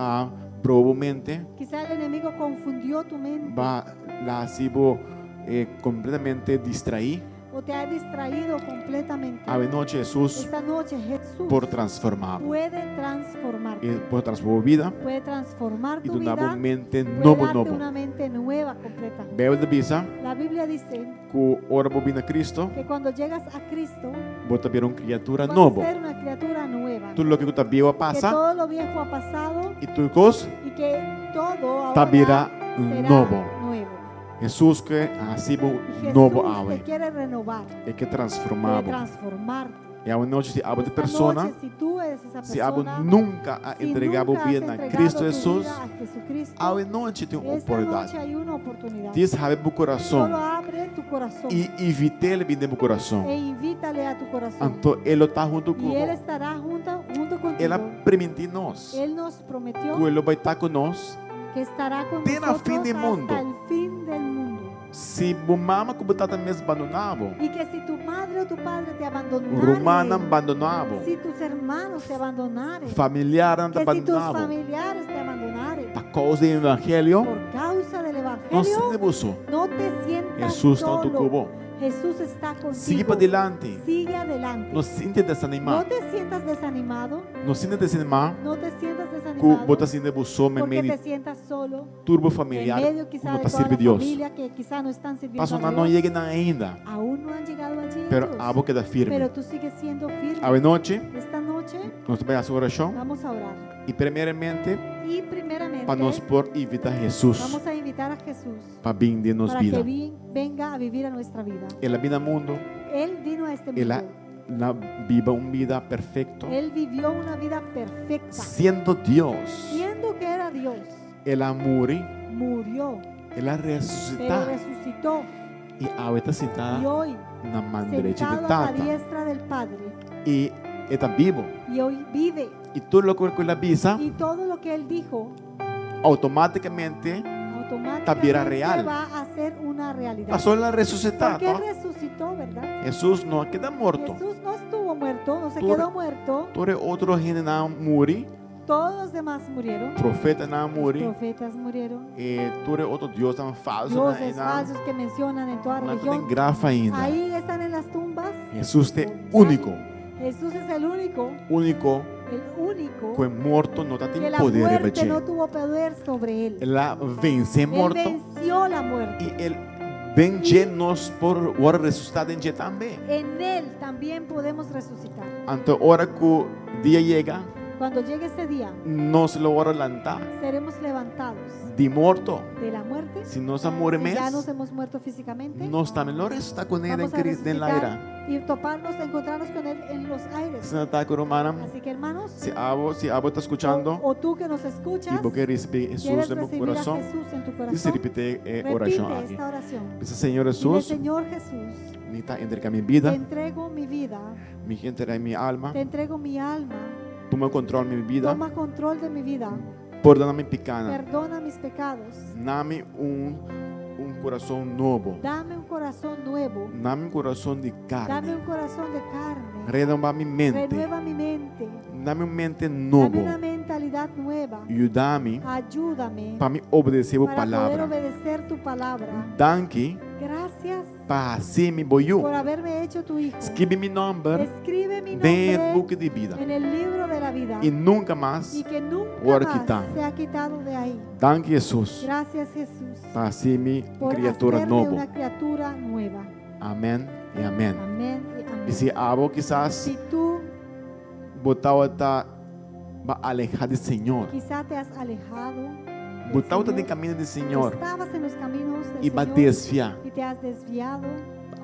probablemente quizá el enemigo confundió tu mente va la ha sido completamente distraído. o te ha distraído completamente. Ave noche Jesús Esta noche Jesús por transformar. puede transformarte, Por transformar vida puede transformar e tu do vida, novo mente puede novo darte novo. una mente nueva completa. Bíblia diz La Biblia dice que ora bobina Cristo, que cuando llegas a Cristo bota ver uma criatura vas novo. a ser una criatura nueva, Tudo o que tu viu que passa todo lo viejo ha pasado e tudo cos y que todo ahora tá virá será novo. nuevo. Jesus que ha sido Y Jesús novo te ave, quiere renovar, é que quiere transformava. transformarte. E a noite se aba de Esta persona, noche, si tú eres esa se aba persona, nunca a si entregar a nunca has vida na entregado Cristo tu Jesus, vida a Jesucristo, a noite tem uma esta noche oportunidade. hay una oportunidad. Diz abre o Solo coração abre tu corazón e evite ele vir no coração. e invítale a tu corazón. Então ele está junto Y Él conosco. estará junto contigo. Ele permitiu nós. Él nos prometió Que ele vai estar conosco. que estará con Até na nosotros fin del mundo. hasta el fin del mundo. Se o mama como está mesmo abandonado, Y que si tu madre o tu padre te o abandonaron, romano abandonado, si tus hermanos te abandonaren, familiar que si tus abandonado, familiares te abandonaren, por causa do evangelho, por causa del não se Evangelio, negociou. no te sientas Jesus está tu solo. cubo. Jesús está contigo. Sigue para adelante. Sigue adelante. Não se sinta No desanimado. te sientas desanimado. Não se sinta desanimado. No te sientas Que desanimado. bota assim de buscar Porque meio te sientas solo. turbo En familiar, medio quizá como de para toda servir la Deus. familia que quizá no están sirviendo Passo a não Dios. chegue ainda, Aún no han llegado allí pero ellos. a boca da Pero firme. tú sigues siendo firme. A noite, Esta noche nós vamos fazer oração vamos a orar. e primeiramente Y primeramente para nós por invitar Jesus vamos a invitar a Jesús para vir de nos para vida. que venga a vivir a nuestra vida. Ele vida mundo, Él vino a este ela mundo. na viva uma vida perfeita, Él vivió una vida perfecta. sendo Deus. Siendo que era Dios, Ela morre, murió, ela pero ressuscita resucitó. e a está Y sentada hoy, na mão direita de sentado a la Tata diestra del Padre, e está vivo. y hoy vive. E tudo o que ela avisa, Y todo lo que Él dijo, automaticamente automáticamente real. va a ser una realidad. passou ela ressuscitar. Porque Él resucitó, ¿verdad? Jesus não queda morto. Jesús no estuvo muerto, no se Tú- quedó muerto. Todo outro gente não morre, Todos los demás murieron. profeta não Los morre, profetas murieron. e todo outro Deus não falso, Dioses falsos que mencionan en toda não tem religión. graça ainda. Ahí están en las tumbas. Jesus é único, Jesús es el único que é morto, não tem que la poder de muerte no vencer. tuvo poder sobre él. Ela vence Él morto venció la muerte. e ele vence nós por hora ressuscitada em dia também. En él también podemos resucitar. Então, hora que o dia chega, Cuando llegue ese día, nós lo hora lantar seremos levantados de morto. de la muerte. Se nós Si morremos, ya nos hemos muerto físicamente, nós também lo ressuscita com ele em vamos a Cristo, em la era. resucitar y toparnos, encontrarnos con él en los aires. Se não está com romana, Así que hermanos, se abo está escuchando o tú que nos escuchas, e porque receber Jesus quieres no meu recibir a coração, Jesús en tu e se corazón, repetir oração repite aqui. esta oración. Dice, Senhor Dile, Jesus, Señor Jesús, me está entregar minha te vida, entrego mi vida, me entrega minha alma, te entrego mi alma, toma controle minha vida, toma control de mi vida, perdona minha pecana, perdona mis pecados, dame coração novo, dame un corazón nuevo, dame coração de dame carne, un corazón de carne, renova minha mente, renueva mi mente, dame uma mente dame novo, una mentalidad nueva, ajuda-me ayúdame para me obedecer a para poder palavra, obedecer tu palabra. danke Gracias para assim me boiu, por haberme hecho tu hijo. escreve meu nome Escribe mi dentro do nombre book de vida en el libro de la vida e nunca mais y que nunca Ahora más quitar. sea quitado de ahí. danke Jesus Gracias Jesús para ser minha por criatura hacerme nova. una criatura nueva. Amém e amém. Amén y amén. E se abo quizás Si tú botar outra va alejar do Senhor, quizá te has alejado, del botar outra de Señor, caminho do tú Senhor estabas en los caminos del e vai Señor desviar. y te has desviado,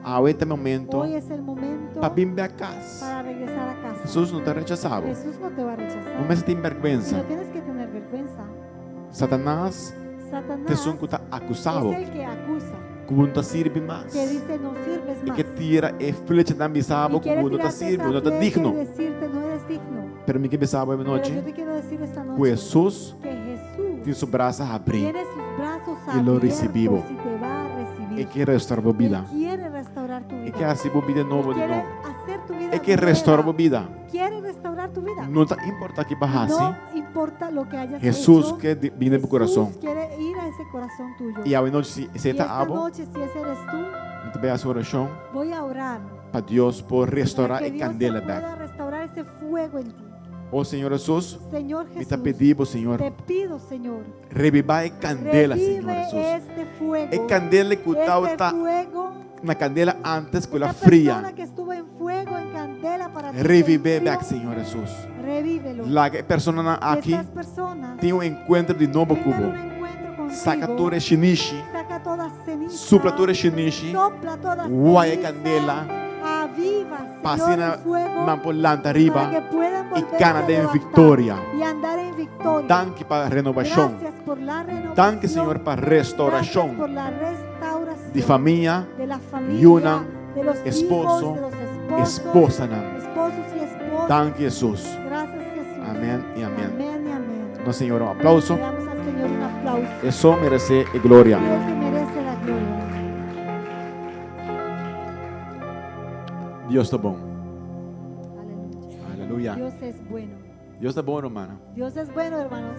A este momento hoy es el momento para vir a casa. para regresar a casa. Jesus não te rechazava. Jesús no te va a rechazar. Não me tem vergüenza. No tienes que tener vergüenza. Satanás Satanás te son que está acusado, es el que acusa, que não te sirve mais. que dice no sirves E más. que tira flecha na Y bisabo, que quiere não te tirarte sirve, esa não te flecha y digno. decirte no eres digno. Pero me que bisabo esta Pero yo noite, te quiero decir esta que noche Jesus que Jesús tem seus braços a abrir tiene sus brazos abiertos, lo recibimos. y te va a recibir. E che restaura vida. Él quiere restaurar tu E vida. che hace vida Él nuova di quiere nuovo. hacer tu vida E che nueva. restaura vida. Quiere restaurar tu vida. Non ti importa che bahasi. No importa lo que hayas Jesús hecho. que viene en tu corazón. Jesús quiere ir a ese corazón tuyo. E a noite se Y você está esta abo, noche, si ese eres tú, tu vai a oração voy a orar para Deus por para restaurar que e Dios candela te pueda back. restaurar ese fuego en ti. Oh Senhor Jesus, Señor me está Jesús, pedindo, Senhor, te pido, Señor, revivar a candela, Senhor revive Jesus. este fuego. E candela que Este está fuego, na candela antes que ela esta persona fria. que estuvo en fuego, en candela para ti, Reviver en frío, back, Senhor Jesus. revívelo. La persona Que aqui estas personas tem encontro de novo tengan cubo. un encuentro contigo. Saca toda shinishi, Saca toda ceniza, supla toda shinishi, sopla toda guaya ceniza, candela, aviva, Señor, pasina el fuego, mampolanta para arriba que puedan e volverse cana a de levantar victoria. y andar en victoria. Danke para renovação. Gracias por la renovación. Danke, Senhor, para Gracias por restauração la restauración de família, de la familia, Yuna, de los esposo, hijos, de los esposa. Nam. esposos y esposas. Danke, Jesus. Gracias, Jesús. Amém e amém. Amén y amén. No, Senhor, um aplauso. Le damos al Señor un aplauso. Isso merece glória. Y Él te merece la gloria. Deus está bom. Aleluya. Aleluia. Dios es bueno. Deus está bom, hermano. Dios es bueno, hermanos.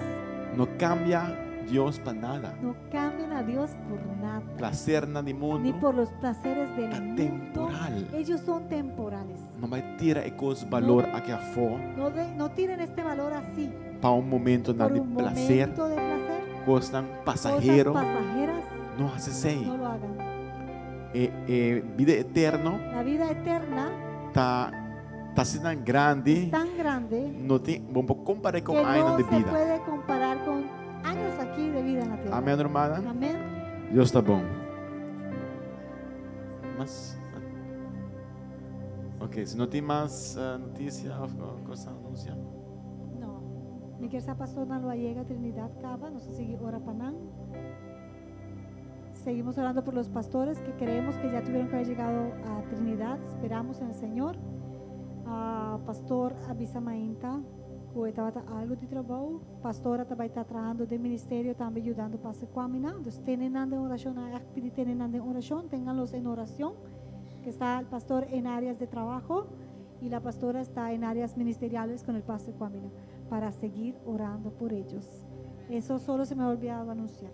Não cambia Deus para nada. No cambien a Dios por nada, Prazer nada de ni mundo. por los placeres del Está mundo. temporal. Ellos son temporales. Não vai tirar esse valor aqui afora No tienen este valor así. para momento Por nada de un prazer. momento de placer, Costan cosas passageiro. pasajeras, Não hace assim. no lo hagan. Vida eterna La vida eterna tá sendo grande. es tan grande Não tem, vamos comparar com que anos no de se vida. puede comparar con años aquí de vida en la tierra. Amém, irmã? Amén. Deus está bom. Mas, ok, se não tem mais notícia ou coisa a anunciar. No. Mi querida pastora lo llega Trinidad Cava, nos sigue ora Panán. Seguimos orando por los pastores que creemos que ya tuvieron que haber llegado a Trinidad. Esperamos en el Señor. Pastor Abisa Mainta, que estaba algo de trabajo. Pastora também está trabajando de ministerio, también ayudando para se caminar. Entonces, tienen en oración, tienen en oración, ténganlos en oración. Que está el pastor en áreas de trabajo y la pastora está en áreas ministeriales con el pastor Cuamina para seguir orando por ellos. Eso solo se me ha olvidado anunciar.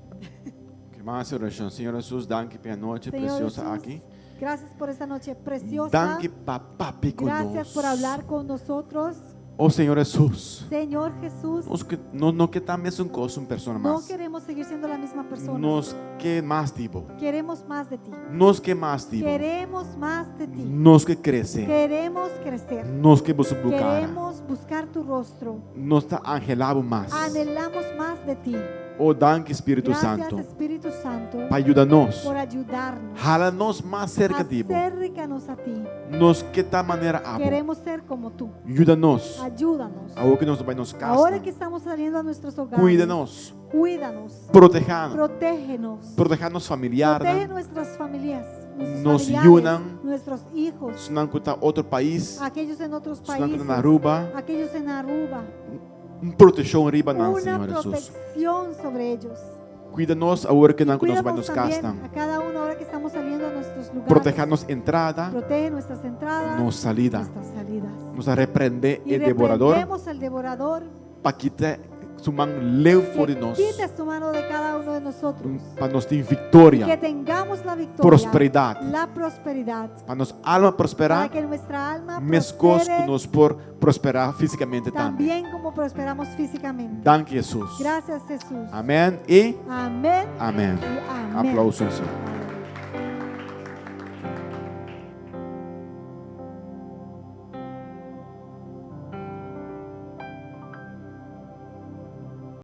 Que mais oração. Senhor Jesus, danke pela noite Señor preciosa Jesús, aqui. gracias por esta noche preciosa. Danke papi Gracias por conosco. hablar con nosotros. Oh Senhor Jesus, Señor Jesús, não que tá mesmo com uma pessoa no mais. queremos seguir siendo la misma persona. Nós que mais tipo. Queremos más de ti. Nós que mais tipo. Queremos más de ti. Nós que crescer. Queremos crecer. Nós que buscar. Queremos buscar tu rostro. Nós tá angelado mais. Anhelamos más de ti. Oh, danke Espírito Gracias, Santo. Espíritu Santo, Para ajudar-nos. por ayudarnos. Jala-nos mais cerca de ti. Acércanos a ti. Nós que tá maneira abo. Queremos ser como tú. Ajuda-nos. Ayúdanos. Agora que nós vai nos Ahora casa. que estamos saliendo a nuestros hogares, Cuida-nos. cuídanos, Proteja-nos. protégenos, Proteja-nos familiar. protege nuestras familias, nuestros Nos familiares, unan. nuestros hijos, Se não está outro país. aquellos en otros Se não países, na Aruba. aquellos en Aruba, Proteção riba não, una Senhor Jesus. protección sobre ellos. Cuida-nos agora que não nós vai Cuídanos nos también casa. a cada uno ahora que estamos saliendo a nuestros lugares. Proteja-nos entrada. Protege nuestras entradas, Nos salida. nuestras salidas. Nos repreende Y o devorador. reprendemos al devorador, Para quitar su mão leu que fora de nós. quite su mano de cada uno de nosotros. Para nós ter vitória. Que tengamos la victoria, Prosperidade. la prosperidad, Para nos alma para prosperar. que nuestra alma Mescos prospere nos por prosperar fisicamente também. también como prosperamos físicamente. Danke Jesus. Gracias, Jesús. Amém e Amén. amém. Y amén. Aplausos.